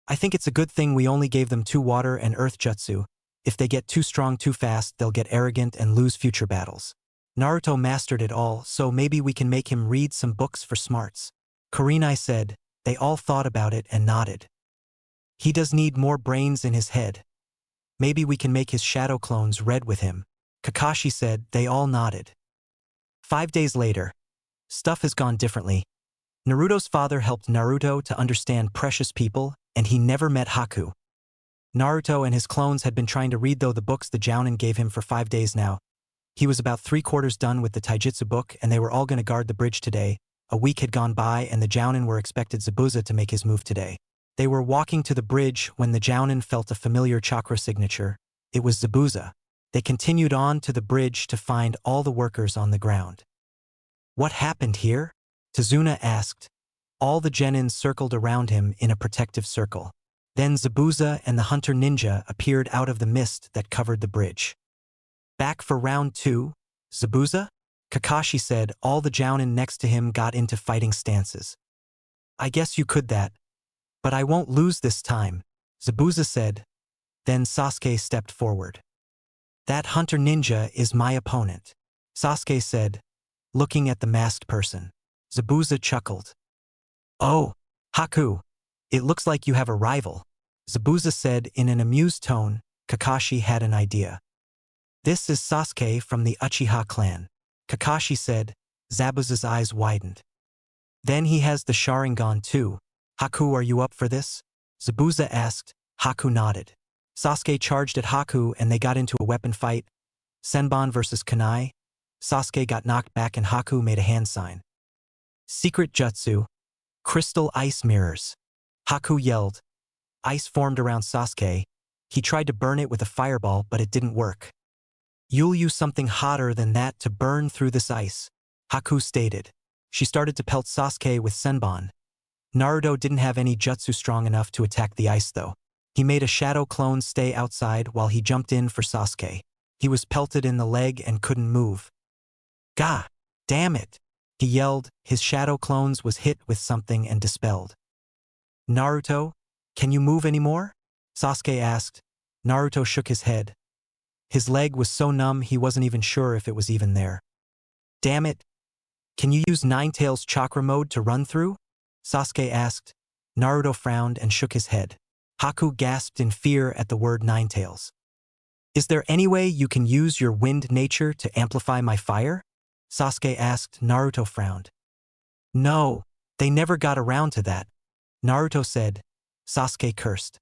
I think it's a good thing we only gave them 2 water and earth jutsu. If they get too strong too fast, they'll get arrogant and lose future battles. Naruto mastered it all, so maybe we can make him read some books for smarts, Kurenai said. They all thought about it and nodded. He does need more brains in his head. Maybe we can make his shadow clones red with him, Kakashi said. They all nodded. 5 days later. Stuff has gone differently. Naruto's father helped Naruto to understand precious people, and he never met Haku. Naruto and his clones had been trying to read the books the Jounin gave him for 5 days now. He was about 3/4 done with the Taijutsu book and they were all going to guard the bridge today. A week had gone by and the Jounin were expected Zabuza to make his move today. They were walking to the bridge when the Jounin felt a familiar chakra signature. It was Zabuza. They continued on to the bridge to find all the workers on the ground. What happened here? Tazuna asked. All the genin circled around him in a protective circle. Then Zabuza and the hunter ninja appeared out of the mist that covered the bridge. Back for round 2, Zabuza? Kakashi said. All the Jounin next to him got into fighting stances. I guess you could that. But I won't lose this time, Zabuza said. Then Sasuke stepped forward. That hunter ninja is my opponent, Sasuke said, looking at the masked person. Zabuza chuckled. Oh, Haku, it looks like you have a rival, Zabuza said in an amused tone. Kakashi had an idea. This is Sasuke from the Uchiha clan, Kakashi said. Zabuza's eyes widened. Then he has the Sharingan too. Haku, are you up for this? Zabuza asked. Haku nodded. Sasuke charged at Haku and they got into a weapon fight. Senbon versus Kunai. Sasuke got knocked back and Haku made a hand sign. Secret jutsu. Crystal ice mirrors. Haku yelled. Ice formed around Sasuke. He tried to burn it with a fireball, but it didn't work. You'll use something hotter than that to burn through this ice, Haku stated. She started to pelt Sasuke with Senbon. Naruto didn't have any jutsu strong enough to attack the ice though. He made a shadow clone stay outside while he jumped in for Sasuke. He was pelted in the leg and couldn't move. Gah! Damn it! He yelled. His shadow clones was hit with something and dispelled. Naruto, can you move anymore? Sasuke asked. Naruto shook his head. His leg was so numb he wasn't even sure if it was even there. Damn it! Can you use Ninetales chakra mode to run through? Sasuke asked. Naruto frowned and shook his head. Haku gasped in fear at the word Ninetales. Is there any way you can use your wind nature to amplify my fire? Sasuke asked. Naruto frowned. No, they never got around to that, Naruto said. Sasuke cursed.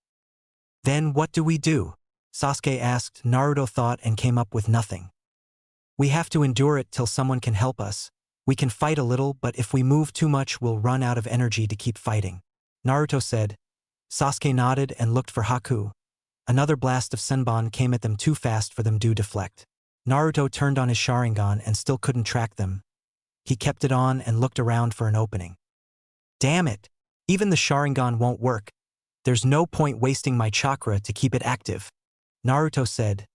Then what do we do? Sasuke asked. Naruto thought and came up with nothing. We have to endure it till someone can help us. We can fight a little, but if we move too much we'll run out of energy to keep fighting, Naruto said. Sasuke nodded and looked for Haku. Another blast of Senbon came at them too fast for them to deflect. Naruto turned on his Sharingan and still couldn't track them. He kept it on and looked around for an opening. Damn it! Even the Sharingan won't work. There's no point wasting my chakra to keep it active, Naruto said,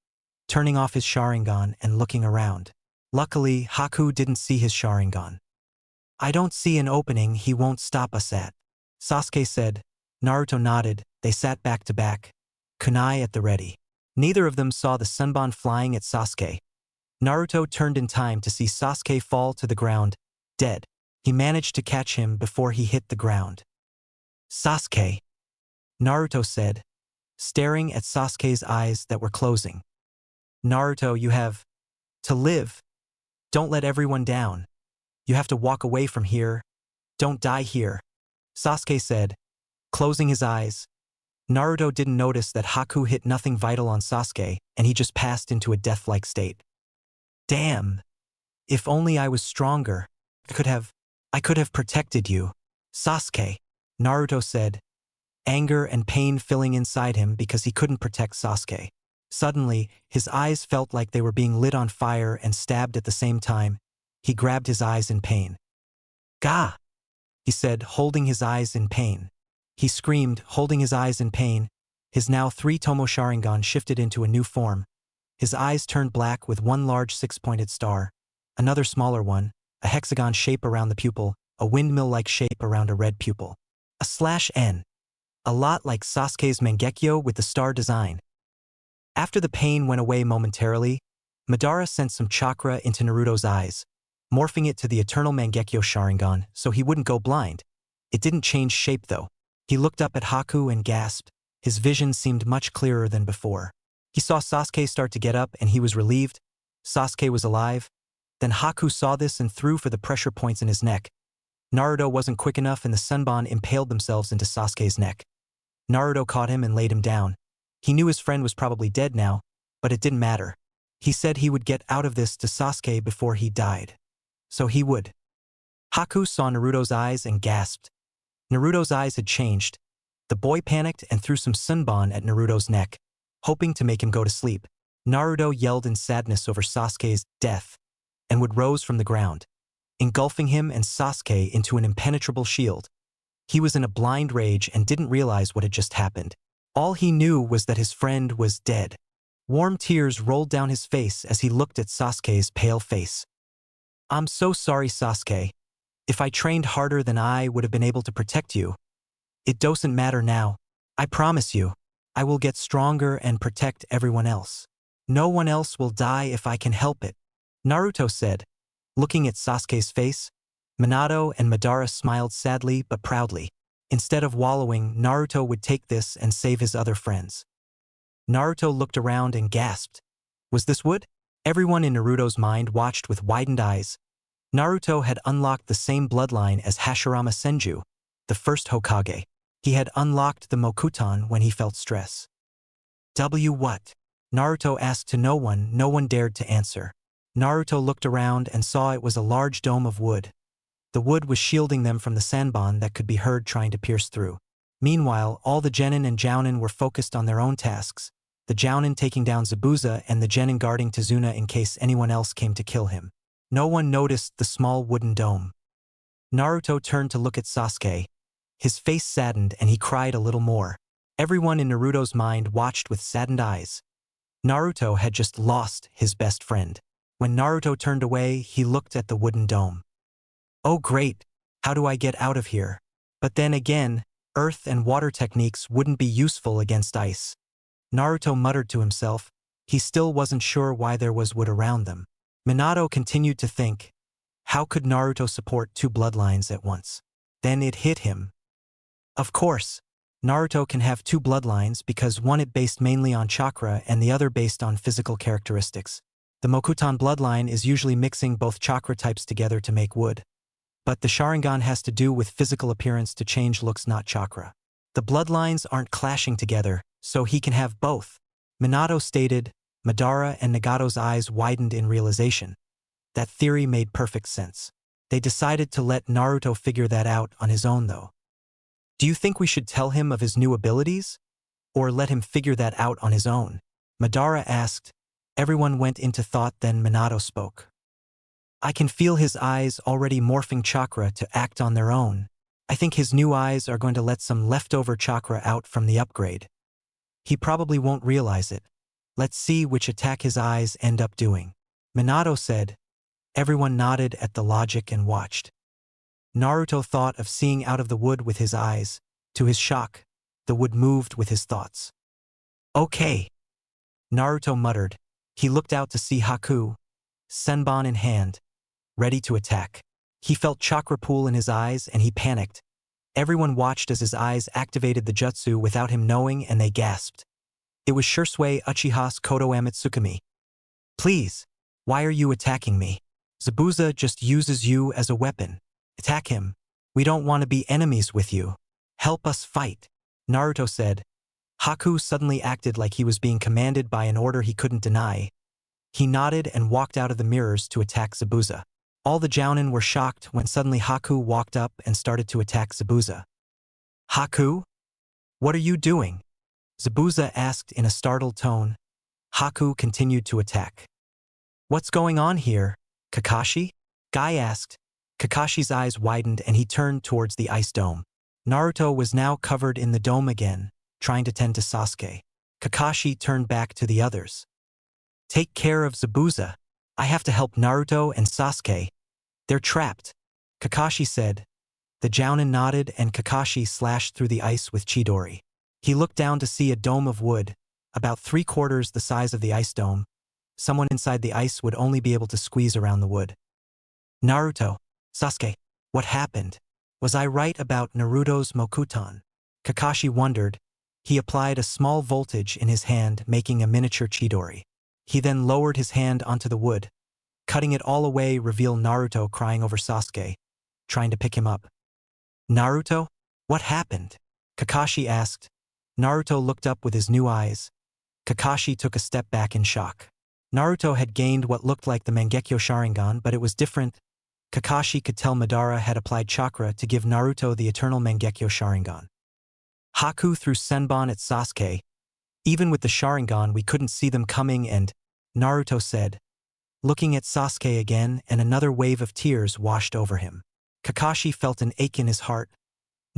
turning off his Sharingan and looking around. Luckily, Haku didn't see his Sharingan. I don't see an opening he won't stop us at, Sasuke said. Naruto nodded. They sat back to back, kunai at the ready. Neither of them saw the Senbon flying at Sasuke. Naruto turned in time to see Sasuke fall to the ground, dead. He managed to catch him before he hit the ground. Sasuke, Naruto said, staring at Sasuke's eyes that were closing. Naruto, you have to live. Don't let everyone down. You have to walk away from here. Don't die here, Sasuke said, closing his eyes. Naruto didn't notice that Haku hit nothing vital on Sasuke, and he just passed into a death-like state. Damn. If only I was stronger. I could have protected you, Sasuke, Naruto said, anger and pain filling inside him because he couldn't protect Sasuke. Suddenly, his eyes felt like they were being lit on fire and stabbed at the same time. He grabbed his eyes in pain. Gah! He said, holding his eyes in pain. He screamed, holding his eyes in pain. His now 3 Tomo Sharingan shifted into a new form. His eyes turned black with one large 6-pointed star, another smaller one, a hexagon shape around the pupil, a windmill-like shape around a red pupil. A /N. A lot like Sasuke's Mangekyo with the star design. After the pain went away momentarily, Madara sent some chakra into Naruto's eyes, morphing it to the eternal Mangekyo Sharingan so he wouldn't go blind. It didn't change shape though. He looked up at Haku and gasped. His vision seemed much clearer than before. He saw Sasuke start to get up and he was relieved. Sasuke was alive. Then Haku saw this and threw for the pressure points in his neck. Naruto wasn't quick enough and the Senbon impaled themselves into Sasuke's neck. Naruto caught him and laid him down. He knew his friend was probably dead now, but it didn't matter. He said he would get out of this to Sasuke before he died. So he would. Haku saw Naruto's eyes and gasped. Naruto's eyes had changed. The boy panicked and threw some Senbon at Naruto's neck, hoping to make him go to sleep. Naruto yelled in sadness over Sasuke's death and would rose from the ground, engulfing him and Sasuke into an impenetrable shield. He was in a blind rage and didn't realize what had just happened. All he knew was that his friend was dead. Warm tears rolled down his face as he looked at Sasuke's pale face. I'm so sorry, Sasuke. If I trained harder than I would have been able to protect you. It doesn't matter now. I promise you, I will get stronger and protect everyone else. No one else will die if I can help it, Naruto said. Looking at Sasuke's face, Minato and Madara smiled sadly but proudly. Instead of wallowing, Naruto would take this and save his other friends. Naruto looked around and gasped. Was this wood? Everyone in Naruto's mind watched with widened eyes. Naruto had unlocked the same bloodline as Hashirama Senju, the first Hokage. He had unlocked the Mokuton when he felt stress. What? Naruto asked to no one. No one dared to answer. Naruto looked around and saw it was a large dome of wood. The wood was shielding them from the Sanbon that could be heard trying to pierce through. Meanwhile, all the Genin and Jounin were focused on their own tasks, the Jounin taking down Zabuza and the Genin guarding Tazuna in case anyone else came to kill him. No one noticed the small wooden dome. Naruto turned to look at Sasuke. His face saddened and he cried a little more. Everyone in Naruto's mind watched with saddened eyes. Naruto had just lost his best friend. When Naruto turned away, he looked at the wooden dome. Oh great, how do I get out of here? But then again, earth and water techniques wouldn't be useful against ice. Naruto muttered to himself. He still wasn't sure why there was wood around them. Minato continued to think, how could Naruto support two bloodlines at once? Then it hit him. Of course, Naruto can have two bloodlines because one is based mainly on chakra and the other based on physical characteristics. The Mokuton bloodline is usually mixing both chakra types together to make wood. But the Sharingan has to do with physical appearance to change looks, not chakra. The bloodlines aren't clashing together, so he can have both. Minato stated. Madara and Nagato's eyes widened in realization. That theory made perfect sense. They decided to let Naruto figure that out on his own though. Do you think we should tell him of his new abilities? Or let him figure that out on his own? Madara asked. Everyone went into thought, then Minato spoke. I can feel his eyes already morphing chakra to act on their own. I think his new eyes are going to let some leftover chakra out from the upgrade. He probably won't realize it. Let's see which attack his eyes end up doing. Minato said. Everyone nodded at the logic and watched. Naruto thought of seeing out of the wood with his eyes. To his shock, the wood moved with his thoughts. Okay, Naruto muttered. He looked out to see Haku, Senbon in hand, ready to attack. He felt chakra pool in his eyes and he panicked. Everyone watched as his eyes activated the jutsu without him knowing and they gasped. It was Shursui Uchiha's Kodo Amitsukami. Please, why are you attacking me? Zabuza just uses you as a weapon. Attack him. We don't want to be enemies with you. Help us fight, Naruto said. Haku suddenly acted like he was being commanded by an order he couldn't deny. He nodded and walked out of the mirrors to attack Zabuza. All the Jounin were shocked when suddenly Haku walked up and started to attack Zabuza. Haku? What are you doing? Zabuza asked in a startled tone. Haku continued to attack. What's going on here, Kakashi? Guy asked. Kakashi's eyes widened and he turned towards the ice dome. Naruto was now covered in the dome again, trying to tend to Sasuke. Kakashi turned back to the others. Take care of Zabuza. I have to help Naruto and Sasuke. They're trapped, Kakashi said. The Jounin nodded and Kakashi slashed through the ice with Chidori. He looked down to see a dome of wood, about 3/4 the size of the ice dome. Someone inside the ice would only be able to squeeze around the wood. Naruto, Sasuke, what happened? Was I right about Naruto's Mokuton? Kakashi wondered. He applied a small voltage in his hand, making a miniature Chidori. He then lowered his hand onto the wood. Cutting it all away revealed Naruto crying over Sasuke, trying to pick him up. Naruto? What happened? Kakashi asked. Naruto looked up with his new eyes. Kakashi took a step back in shock. Naruto had gained what looked like the Mangekyo Sharingan, but it was different. Kakashi could tell Madara had applied chakra to give Naruto the eternal Mangekyo Sharingan. Haku threw Senbon at Sasuke. Even with the Sharingan we couldn't see them coming and, Naruto said, looking at Sasuke again, and another wave of tears washed over him. Kakashi felt an ache in his heart.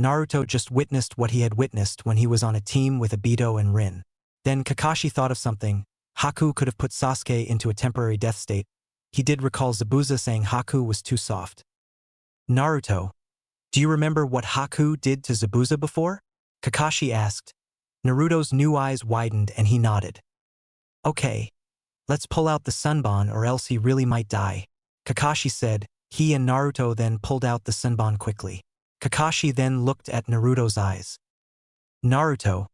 Naruto just witnessed what he had witnessed when he was on a team with Obito and Rin. Then Kakashi thought of something. Haku could have put Sasuke into a temporary death state. He did recall Zabuza saying Haku was too soft. Naruto, do you remember what Haku did to Zabuza before? Kakashi asked. Naruto's new eyes widened and he nodded. Okay, Let's pull out the Senbon or else he really might die. Kakashi said. He and Naruto then pulled out the Senbon quickly. Kakashi then looked at Naruto's eyes. Naruto,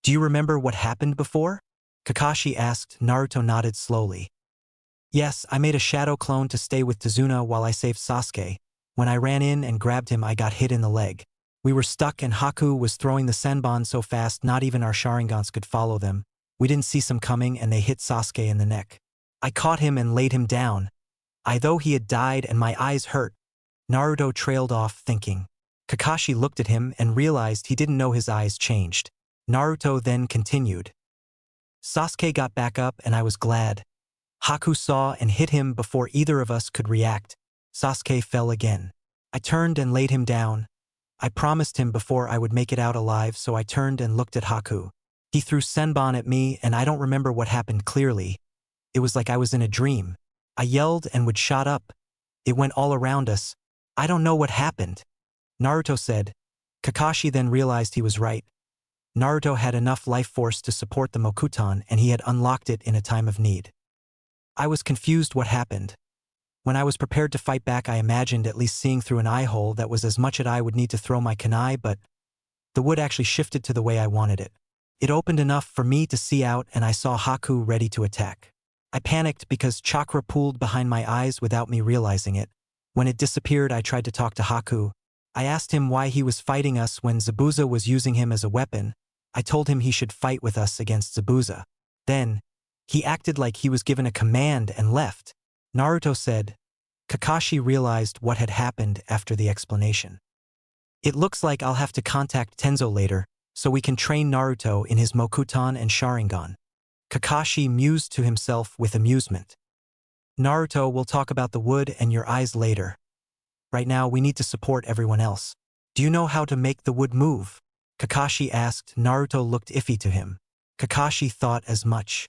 do you remember what happened before? Kakashi asked. Naruto nodded slowly. Yes, I made a shadow clone to stay with Tazuna while I saved Sasuke. When I ran in and grabbed him, I got hit in the leg. We were stuck and Haku was throwing the Senbon so fast not even our Sharingans could follow them. We didn't see them coming and they hit Sasuke in the neck. I caught him and laid him down. Though he had died and my eyes hurt. Naruto trailed off thinking. Kakashi looked at him and realized he didn't know his eyes changed. Naruto then continued. Sasuke got back up and I was glad. Haku saw and hit him before either of us could react. Sasuke fell again. I turned and laid him down. I promised him before I would make it out alive, so I turned and looked at Haku. He threw Senbon at me and I don't remember what happened clearly. It was like I was in a dream. I yelled and would shot up. It went all around us. I don't know what happened. Naruto said. Kakashi then realized he was right. Naruto had enough life force to support the Mokuton and he had unlocked it in a time of need. I was confused what happened. When I was prepared to fight back, I imagined at least seeing through an eye hole that was as much as I would need to throw my kunai, but the wood actually shifted to the way I wanted it. It opened enough for me to see out and I saw Haku ready to attack. I panicked because chakra pooled behind my eyes without me realizing it. When it disappeared, I tried to talk to Haku. I asked him why he was fighting us when Zabuza was using him as a weapon. I told him he should fight with us against Zabuza. Then, he acted like he was given a command and left. Naruto said. Kakashi realized what had happened after the explanation. It looks like I'll have to contact Tenzo later, so we can train Naruto in his Mokuton and Sharingan. Kakashi mused to himself with amusement. Naruto, will talk about the wood and your eyes later. Right now, we need to support everyone else. Do you know how to make the wood move? Kakashi asked. Naruto looked iffy to him. Kakashi thought as much.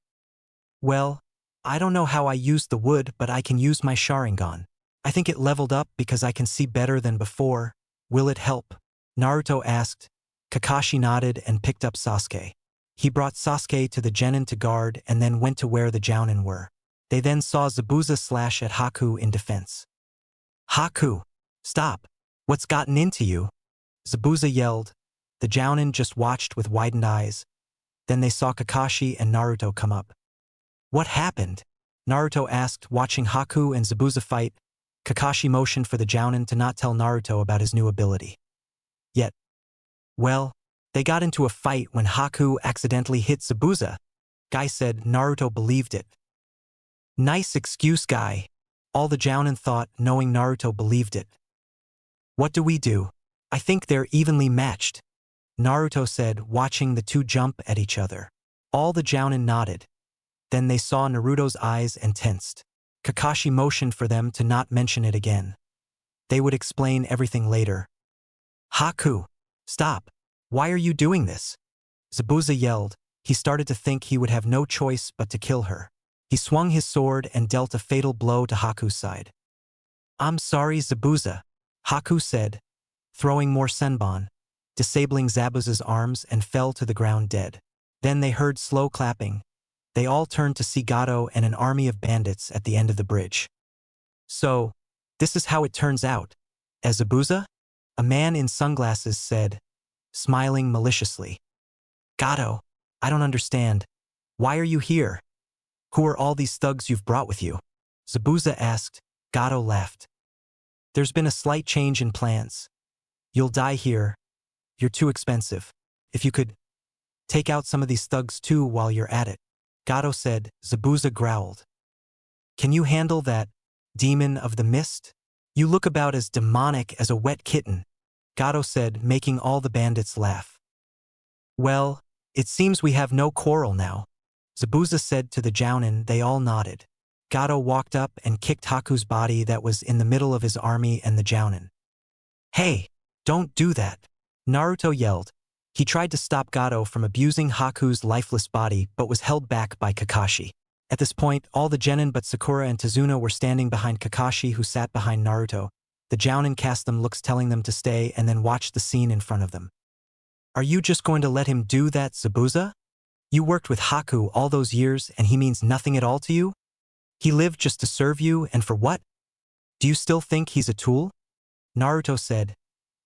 Well, I don't know how I used the wood, but I can use my Sharingan. I think it leveled up because I can see better than before. Will it help? Naruto asked. Kakashi nodded and picked up Sasuke. He brought Sasuke to the Genin to guard and then went to where the Jounin were. They then saw Zabuza slash at Haku in defense. Haku, stop! What's gotten into you? Zabuza yelled. The Jounin just watched with widened eyes. Then they saw Kakashi and Naruto come up. What happened? Naruto asked, watching Haku and Zabuza fight. Kakashi motioned for the Jounin to not tell Naruto about his new ability. Yet, well, they got into a fight when Haku accidentally hit Zabuza. Guy said. Naruto believed it. Nice excuse, Guy. All the Jounin thought, knowing Naruto believed it. What do we do? I think they're evenly matched. Naruto said, watching the two jump at each other. All the Jounin nodded. Then they saw Naruto's eyes and tensed. Kakashi motioned for them to not mention it again. They would explain everything later. Haku, stop! Why are you doing this? Zabuza yelled. He started to think he would have no choice but to kill her. He swung his sword and dealt a fatal blow to Haku's side. I'm sorry, Zabuza, Haku said, throwing more Senbon, disabling Zabuza's arms and fell to the ground dead. Then they heard slow clapping. They all turned to see Gato and an army of bandits at the end of the bridge. So, this is how it turns out. As Zabuza? A man in sunglasses said, smiling maliciously. Gato, I don't understand. Why are you here? Who are all these thugs you've brought with you? Zabuza asked. Gato laughed. There's been a slight change in plans. You'll die here. You're too expensive. If you could take out some of these thugs too while you're at it. Gato said. Zabuza growled. Can you handle that, demon of the mist? You look about as demonic as a wet kitten, Gato said, making all the bandits laugh. Well, it seems we have no quarrel now, Zabuza said to the Jounin. They all nodded. Gato walked up and kicked Haku's body that was in the middle of his army and the Jounin. Hey, don't do that, Naruto yelled. He tried to stop Gato from abusing Haku's lifeless body but was held back by Kakashi. At this point, all the Genin but Sakura and Tazuna were standing behind Kakashi, who sat behind Naruto. The Jounin cast them looks telling them to stay and then watched the scene in front of them. Are you just going to let him do that, Zabuza? You worked with Haku all those years and he means nothing at all to you? He lived just to serve you, and for what? Do you still think he's a tool? Naruto said.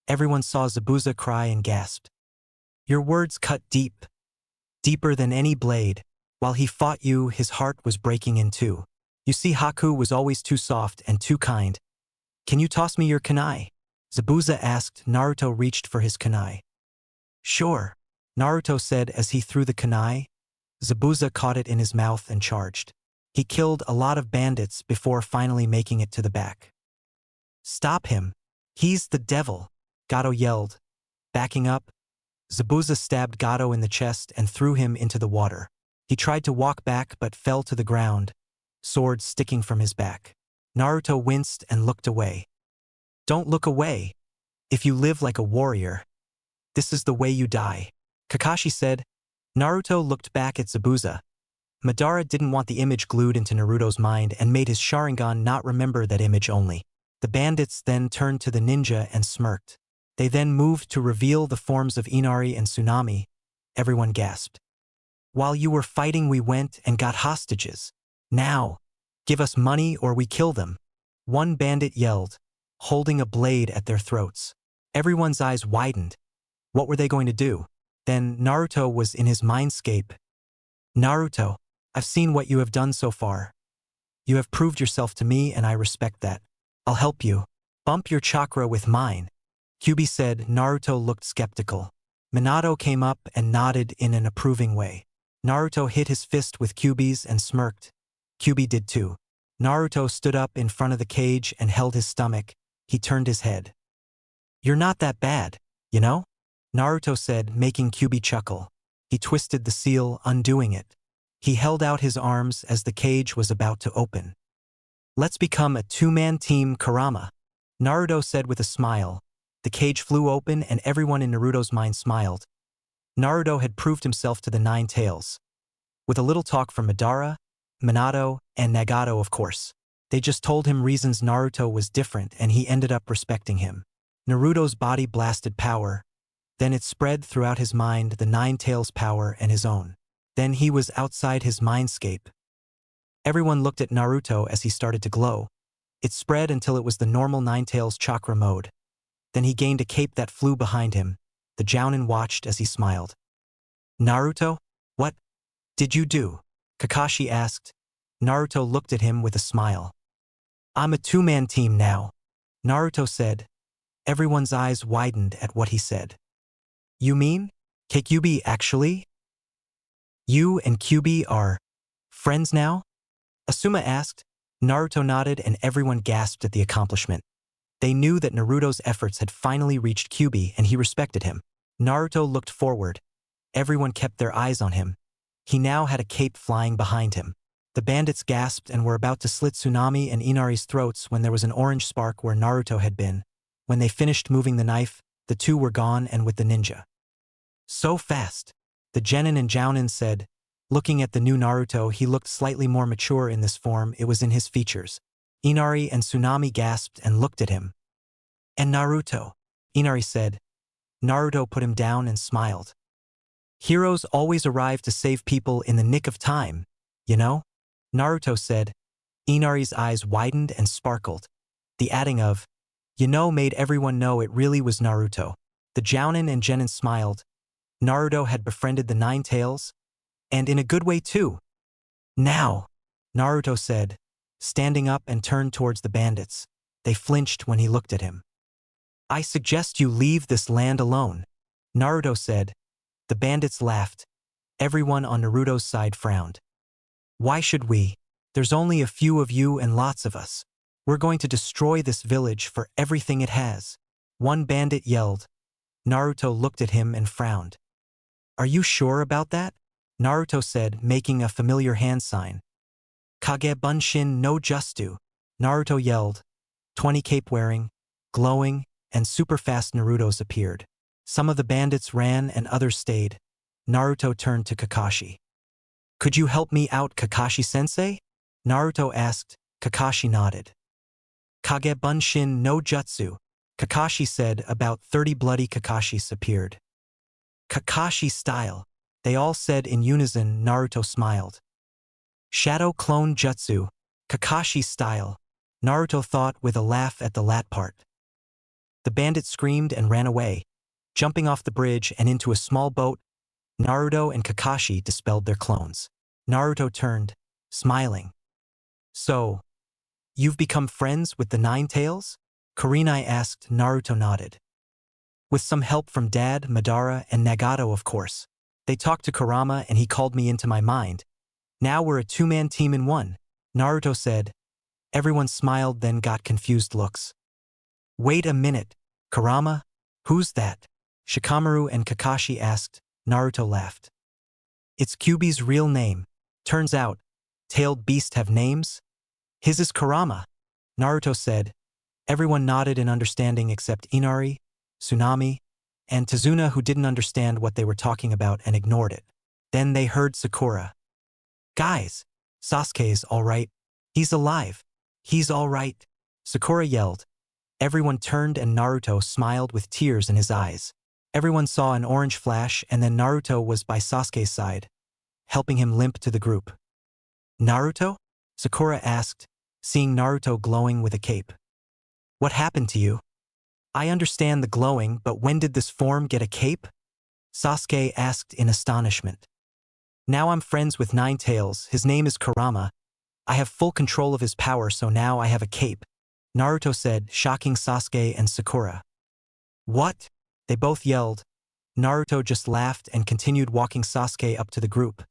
Everyone saw Zabuza cry and gasped. Your words cut deep, deeper than any blade. While he fought you, his heart was breaking in two. You see, Haku was always too soft and too kind. Can you toss me your kunai? Zabuza asked. Naruto reached for his kunai. Sure, Naruto said as he threw the kunai. Zabuza caught it in his mouth and charged. He killed a lot of bandits before finally making it to the back. Stop him. He's the devil, Gato yelled. Backing up, Zabuza stabbed Gato in the chest and threw him into the water. He tried to walk back but fell to the ground, sword sticking from his back. Naruto winced and looked away. Don't look away. If you live like a warrior, this is the way you die, Kakashi said. Naruto looked back at Zabuza. Madara didn't want the image glued into Naruto's mind and made his Sharingan not remember that image only. The bandits then turned to the ninja and smirked. They then moved to reveal the forms of Inari and Tsunami. Everyone gasped. While you were fighting, we went and got hostages. Now, give us money or we kill them. One bandit yelled, holding a blade at their throats. Everyone's eyes widened. What were they going to do? Then Naruto was in his mindscape. Naruto, I've seen what you have done so far. You have proved yourself to me and I respect that. I'll help you. Bump your chakra with mine. Kyuubi said. Naruto looked skeptical. Minato came up and nodded in an approving way. Naruto hit his fist with Kyuubi's and smirked. Kyuubi did too. Naruto stood up in front of the cage and held his stomach. He turned his head. You're not that bad, you know? Naruto said, making Kyuubi chuckle. He twisted the seal, undoing it. He held out his arms as the cage was about to open. Let's become a two-man team, Kurama, Naruto said with a smile. The cage flew open and everyone in Naruto's mind smiled. Naruto had proved himself to the Nine Tails. With a little talk from Madara, Minato, and Nagato, of course. They just told him reasons Naruto was different and he ended up respecting him. Naruto's body blasted power. Then it spread throughout his mind, the Nine Tails power and his own. Then he was outside his mindscape. Everyone looked at Naruto as he started to glow. It spread until it was the normal Nine Tails chakra mode. Then he gained a cape that flew behind him. The Jounin watched as he smiled. Naruto? What did you do? Kakashi asked. Naruto looked at him with a smile. I'm a two-man team now, Naruto said. Everyone's eyes widened at what he said. You mean? Kyuubi actually? You and Kyuubi are friends now? Asuma asked. Naruto nodded and everyone gasped at the accomplishment. They knew that Naruto's efforts had finally reached Kyuubi and he respected him. Naruto looked forward. Everyone kept their eyes on him. He now had a cape flying behind him. The bandits gasped and were about to slit Tsunami and Inari's throats when there was an orange spark where Naruto had been. When they finished moving the knife, the two were gone and with the ninja. So fast, the Genin and Jounin said. Looking at the new Naruto, he looked slightly more mature in this form. It was in his features. Inari and Tsunami gasped and looked at him. And Naruto, Inari said. Naruto put him down and smiled. Heroes always arrive to save people in the nick of time, you know? Naruto said. Inari's eyes widened and sparkled. The adding of, you know, made everyone know it really was Naruto. The Jounin and Genin smiled. Naruto had befriended the Nine Tails, and in a good way too. Now, Naruto said, standing up and turned towards the bandits. They flinched when he looked at him. I suggest you leave this land alone, Naruto said. The bandits laughed. Everyone on Naruto's side frowned. Why should we? There's only a few of you and lots of us. We're going to destroy this village for everything it has. One bandit yelled. Naruto looked at him and frowned. Are you sure about that? Naruto said, making a familiar hand sign. Kage Bunshin no Justu, Naruto yelled. 20 cape-wearing, glowing, and super-fast Narutos appeared. Some of the bandits ran and others stayed. Naruto turned to Kakashi. Could you help me out, Kakashi-sensei? Naruto asked. Kakashi nodded. Kage Bunshin no Jutsu, Kakashi said. About 30 bloody Kakashis appeared. Kakashi style. They all said in unison. Naruto smiled. Shadow Clone Jutsu, Kakashi style, Naruto thought with a laugh at the lat part. The bandit screamed and ran away, jumping off the bridge and into a small boat. Naruto and Kakashi dispelled their clones. Naruto turned, smiling. So, you've become friends with the Nine Tails? Kurenai asked. Naruto nodded. With some help from Dad, Madara, and Nagato, of course. They talked to Kurama and he called me into my mind. Now we're a two-man team in one, Naruto said. Everyone smiled, then got confused looks. Wait a minute, Kurama? Who's that? Shikamaru and Kakashi asked. Naruto laughed. It's Kyuubi's real name. Turns out, tailed beasts have names? His is Kurama, Naruto said. Everyone nodded in understanding except Inari, Tsunami, and Tazuna, who didn't understand what they were talking about and ignored it. Then they heard Sakura. Guys, Sasuke's all right. He's alive. He's all right. Sakura yelled. Everyone turned and Naruto smiled with tears in his eyes. Everyone saw an orange flash and then Naruto was by Sasuke's side, helping him limp to the group. Naruto? Sakura asked, seeing Naruto glowing with a cape. What happened to you? I understand the glowing, but when did this form get a cape? Sasuke asked in astonishment. Now I'm friends with Nine Tails. His name is Kurama. I have full control of his power, so now I have a cape, Naruto said, shocking Sasuke and Sakura. What? They both yelled. Naruto just laughed and continued walking Sasuke up to the group.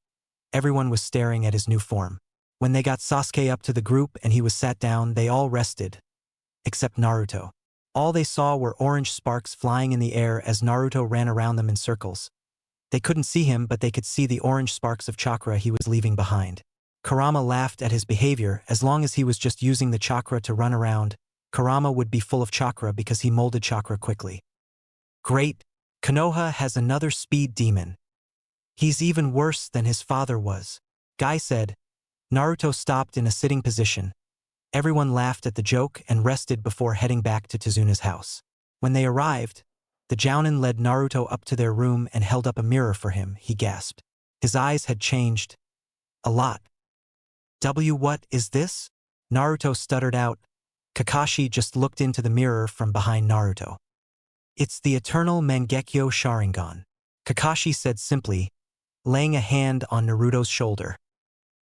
Everyone was staring at his new form. When they got Sasuke up to the group and he was sat down, they all rested. Except Naruto. All they saw were orange sparks flying in the air as Naruto ran around them in circles. They couldn't see him, but they could see the orange sparks of chakra he was leaving behind. Kurama laughed at his behavior. As long as he was just using the chakra to run around, Kurama would be full of chakra because he molded chakra quickly. Great, Konoha has another speed demon. He's even worse than his father was, Guy said. Naruto stopped in a sitting position. Everyone laughed at the joke and rested before heading back to Tazuna's house. When they arrived, the Jounin led Naruto up to their room and held up a mirror for him. He gasped. His eyes had changed. A lot. What is this? Naruto stuttered out. Kakashi just looked into the mirror from behind Naruto. It's the eternal Mangekyo Sharingan, Kakashi said simply, laying a hand on Naruto's shoulder.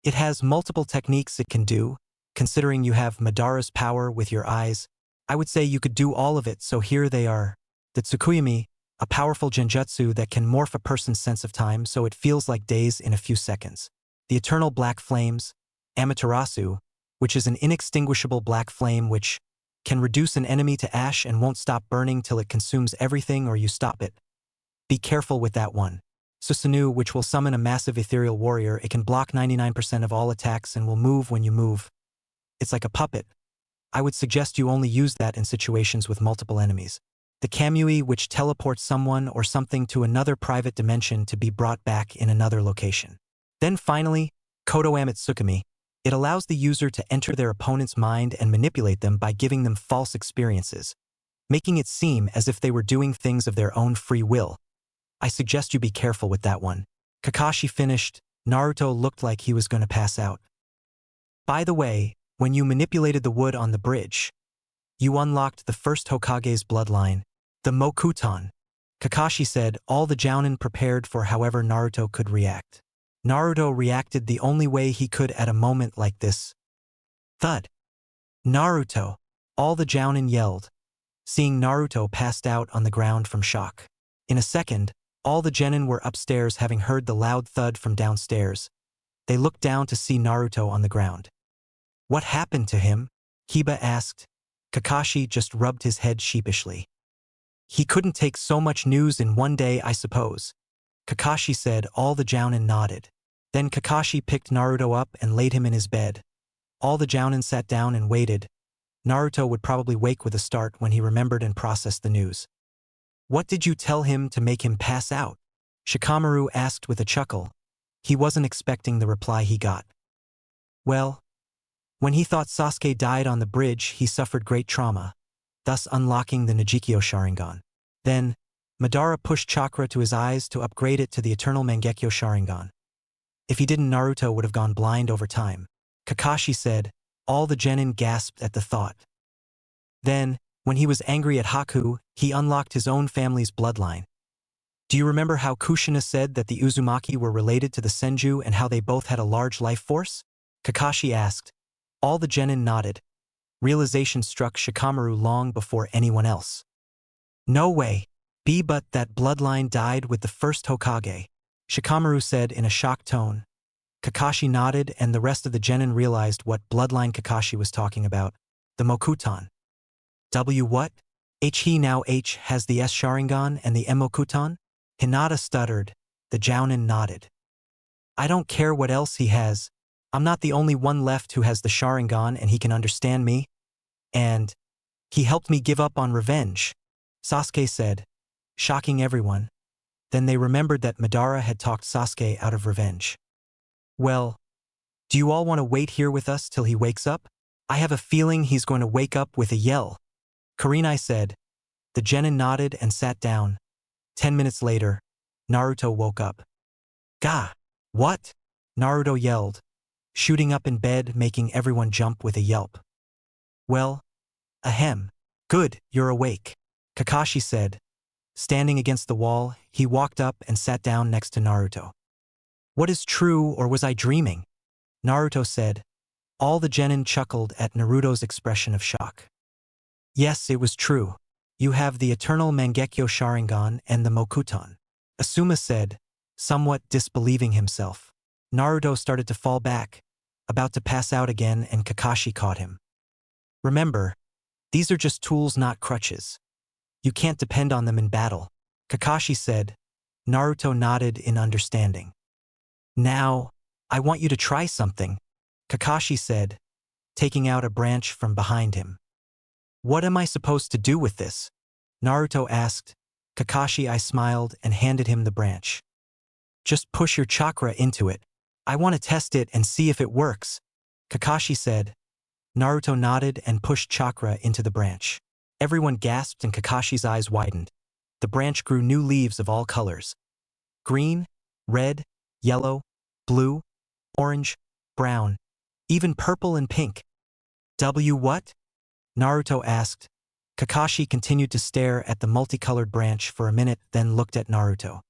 It has multiple techniques it can do. Considering you have Madara's power with your eyes, I would say you could do all of it, so here they are. The Tsukuyami, a powerful genjutsu that can morph a person's sense of time so it feels like days in a few seconds. The eternal black flames, Amaterasu, which is an inextinguishable black flame which can reduce an enemy to ash and won't stop burning till it consumes everything or you stop it. Be careful with that one. Susanoo, which will summon a massive ethereal warrior. It can block 99% of all attacks and will move when you move. It's like a puppet. I would suggest you only use that in situations with multiple enemies. The Kamui, which teleports someone or something to another private dimension to be brought back in another location. Then finally, Kodo Amatsukami. It allows the user to enter their opponent's mind and manipulate them by giving them false experiences, making it seem as if they were doing things of their own free will. I suggest you be careful with that one. Kakashi finished. Naruto looked like he was going to pass out. By the way, when you manipulated the wood on the bridge, you unlocked the first Hokage's bloodline, the Mokuton. Kakashi said. All the Jounin prepared for however Naruto could react. Naruto reacted the only way he could at a moment like this. Thud. Naruto! All the Jounin yelled, seeing Naruto passed out on the ground from shock. In a second, all the genin were upstairs having heard the loud thud from downstairs. They looked down to see Naruto on the ground. What happened to him? Kiba asked. Kakashi just rubbed his head sheepishly. He couldn't take so much news in one day, I suppose. Kakashi said. All the Jounin nodded. Then Kakashi picked Naruto up and laid him in his bed. All the Jounin sat down and waited. Naruto would probably wake with a start when he remembered and processed the news. What did you tell him to make him pass out? Shikamaru asked with a chuckle. He wasn't expecting the reply he got. Well, when he thought Sasuke died on the bridge, he suffered great trauma, thus unlocking the Nagikyo Sharingan. Then, Madara pushed chakra to his eyes to upgrade it to the eternal Mangekyo Sharingan. If he didn't, Naruto would have gone blind over time. Kakashi said. All the genin gasped at the thought. Then, when he was angry at Haku, he unlocked his own family's bloodline. Do you remember how Kushina said that the Uzumaki were related to the Senju and how they both had a large life force? Kakashi asked. All the genin nodded. Realization struck Shikamaru long before anyone else. No way. But that bloodline died with the first Hokage, Shikamaru said in a shocked tone. Kakashi nodded and the rest of the genin realized what bloodline Kakashi was talking about. The Mokuton. What? He now has the S Sharingan and the M Mokuton? Hinata stuttered. The Jounin nodded. I don't care what else he has. I'm not the only one left who has the Sharingan and he can understand me. And he helped me give up on revenge, Sasuke said, shocking everyone. Then they remembered that Madara had talked Sasuke out of revenge. Well, do you all want to wait here with us till he wakes up? I have a feeling he's going to wake up with a yell, Kurenai said. The genin nodded and sat down. 10 minutes later, Naruto woke up. Gah! What? Naruto yelled, shooting up in bed, making everyone jump with a yelp. Well, ahem. Good, you're awake, Kakashi said. Standing against the wall, he walked up and sat down next to Naruto. What is true, or was I dreaming? Naruto said. All the genin chuckled at Naruto's expression of shock. Yes, it was true. You have the eternal Mangekyo Sharingan and the Mokuton, Asuma said, somewhat disbelieving himself. Naruto started to fall back, about to pass out again, and Kakashi caught him. Remember, these are just tools, not crutches. You can't depend on them in battle, Kakashi said. Naruto nodded in understanding. Now, I want you to try something, Kakashi said, taking out a branch from behind him. What am I supposed to do with this? Naruto asked. Kakashi I smiled and handed him the branch. Just push your chakra into it. I want to test it and see if it works, Kakashi said. Naruto nodded and pushed chakra into the branch. Everyone gasped and Kakashi's eyes widened. The branch grew new leaves of all colors. Green, red, yellow, blue, orange, brown, even purple and pink. What? Naruto asked. Kakashi continued to stare at the multicolored branch for a minute, then looked at Naruto.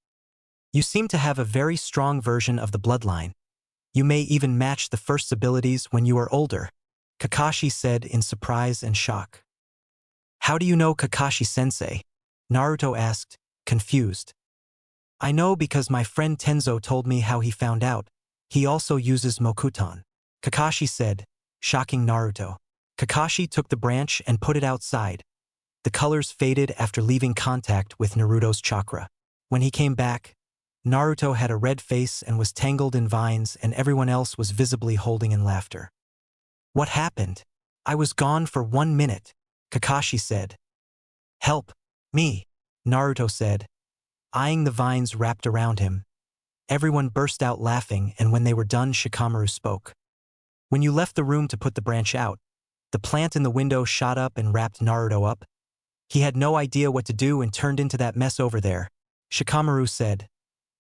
You seem to have a very strong version of the bloodline. You may even match the first's abilities when you are older, Kakashi said in surprise and shock. How do you know, Kakashi-sensei? Naruto asked, confused. I know because my friend Tenzo told me how he found out. He also uses Mokuton, Kakashi said, shocking Naruto. Kakashi took the branch and put it outside. The colors faded after leaving contact with Naruto's chakra. When he came back, Naruto had a red face and was tangled in vines, and everyone else was visibly holding in laughter. What happened? I was gone for 1 minute, Kakashi said. Help me, Naruto said, eyeing the vines wrapped around him. Everyone burst out laughing, and when they were done, Shikamaru spoke. When you left the room to put the branch out, the plant in the window shot up and wrapped Naruto up. He had no idea what to do and turned into that mess over there, Shikamaru said,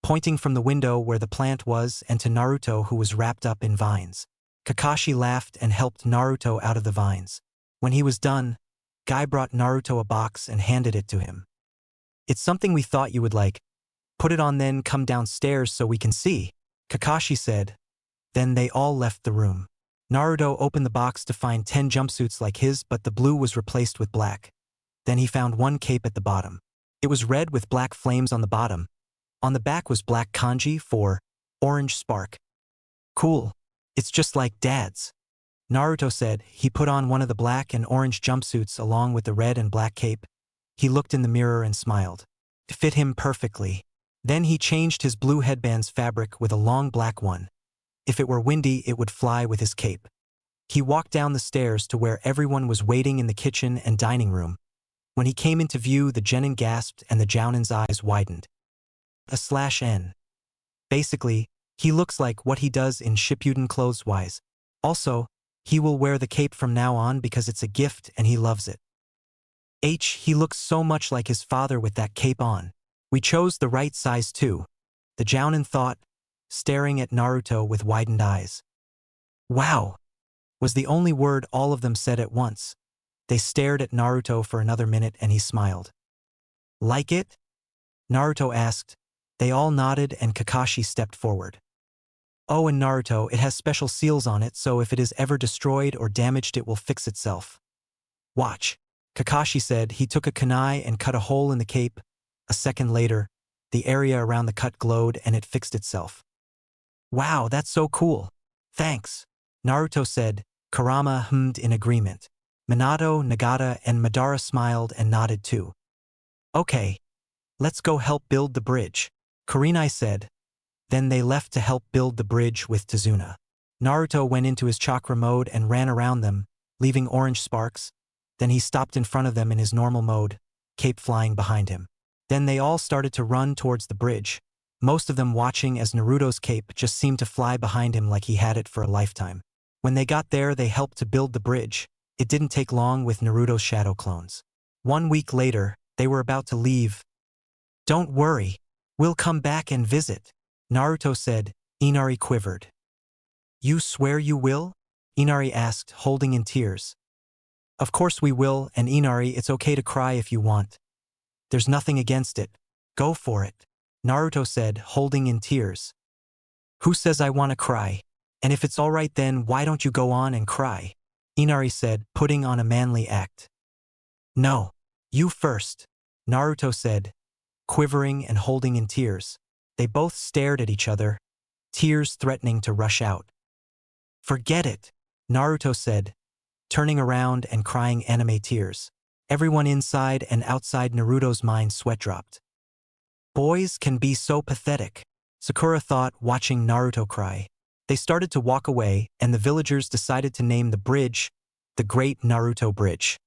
pointing from the window where the plant was and to Naruto, who was wrapped up in vines. Kakashi laughed and helped Naruto out of the vines. When he was done, Guy brought Naruto a box and handed it to him. It's something we thought you would like. Put it on, then come downstairs so we can see, Kakashi said. Then they all left the room. Naruto opened the box to find 10 jumpsuits like his, but the blue was replaced with black. Then he found one cape at the bottom. It was red with black flames on the bottom. On the back was black kanji for orange spark. Cool. It's just like Dad's, Naruto said. He put on one of the black and orange jumpsuits along with the red and black cape. He looked in the mirror and smiled. It fit him perfectly. Then he changed his blue headband's fabric with a long black one. If it were windy, it would fly with his cape. He walked down the stairs to where everyone was waiting in the kitchen and dining room. When he came into view, the genin gasped and the Jounin's eyes widened. /N. Basically, he looks like what he does in Shippuden clothes-wise. Also, he will wear the cape from now on because it's a gift and he loves it. He looks so much like his father with that cape on, We chose the right size too, the Jounin thought, staring at Naruto with widened eyes. Wow, was the only word all of them said at once. They stared at Naruto for another minute and he smiled. Like it? Naruto asked. They all nodded and Kakashi stepped forward. Oh, and Naruto, it has special seals on it, so if it is ever destroyed or damaged it will fix itself. Watch, Kakashi said. He took a kunai and cut a hole in the cape. A second later, the area around the cut glowed and it fixed itself. Wow, that's so cool. Thanks, Naruto said. Kurama hummed in agreement. Minato, Nagato, and Madara smiled and nodded too. Okay, let's go help build the bridge, Kurenai said. Then they left to help build the bridge with Tazuna. Naruto went into his chakra mode and ran around them, leaving orange sparks. Then he stopped in front of them in his normal mode, cape flying behind him. Then they all started to run towards the bridge, most of them watching as Naruto's cape just seemed to fly behind him like he had it for a lifetime. When they got there, they helped to build the bridge. It didn't take long with Naruto's shadow clones. 1 week later, they were about to leave. Don't worry, we'll come back and visit, Naruto said. Inari quivered. You swear you will? Inari asked, holding in tears. Of course we will, and Inari, it's okay to cry if you want. There's nothing against it. Go for it, Naruto said, holding in tears. Who says I want to cry? And if it's all right then why don't you go on and cry? Inari said, putting on a manly act. No, you first, Naruto said, quivering and holding in tears. They both stared at each other, tears threatening to rush out. Forget it, Naruto said, turning around and crying anime tears. Everyone inside and outside Naruto's mind sweat dropped. Boys can be so pathetic, Sakura thought, watching Naruto cry. They started to walk away, and the villagers decided to name the bridge the Great Naruto Bridge.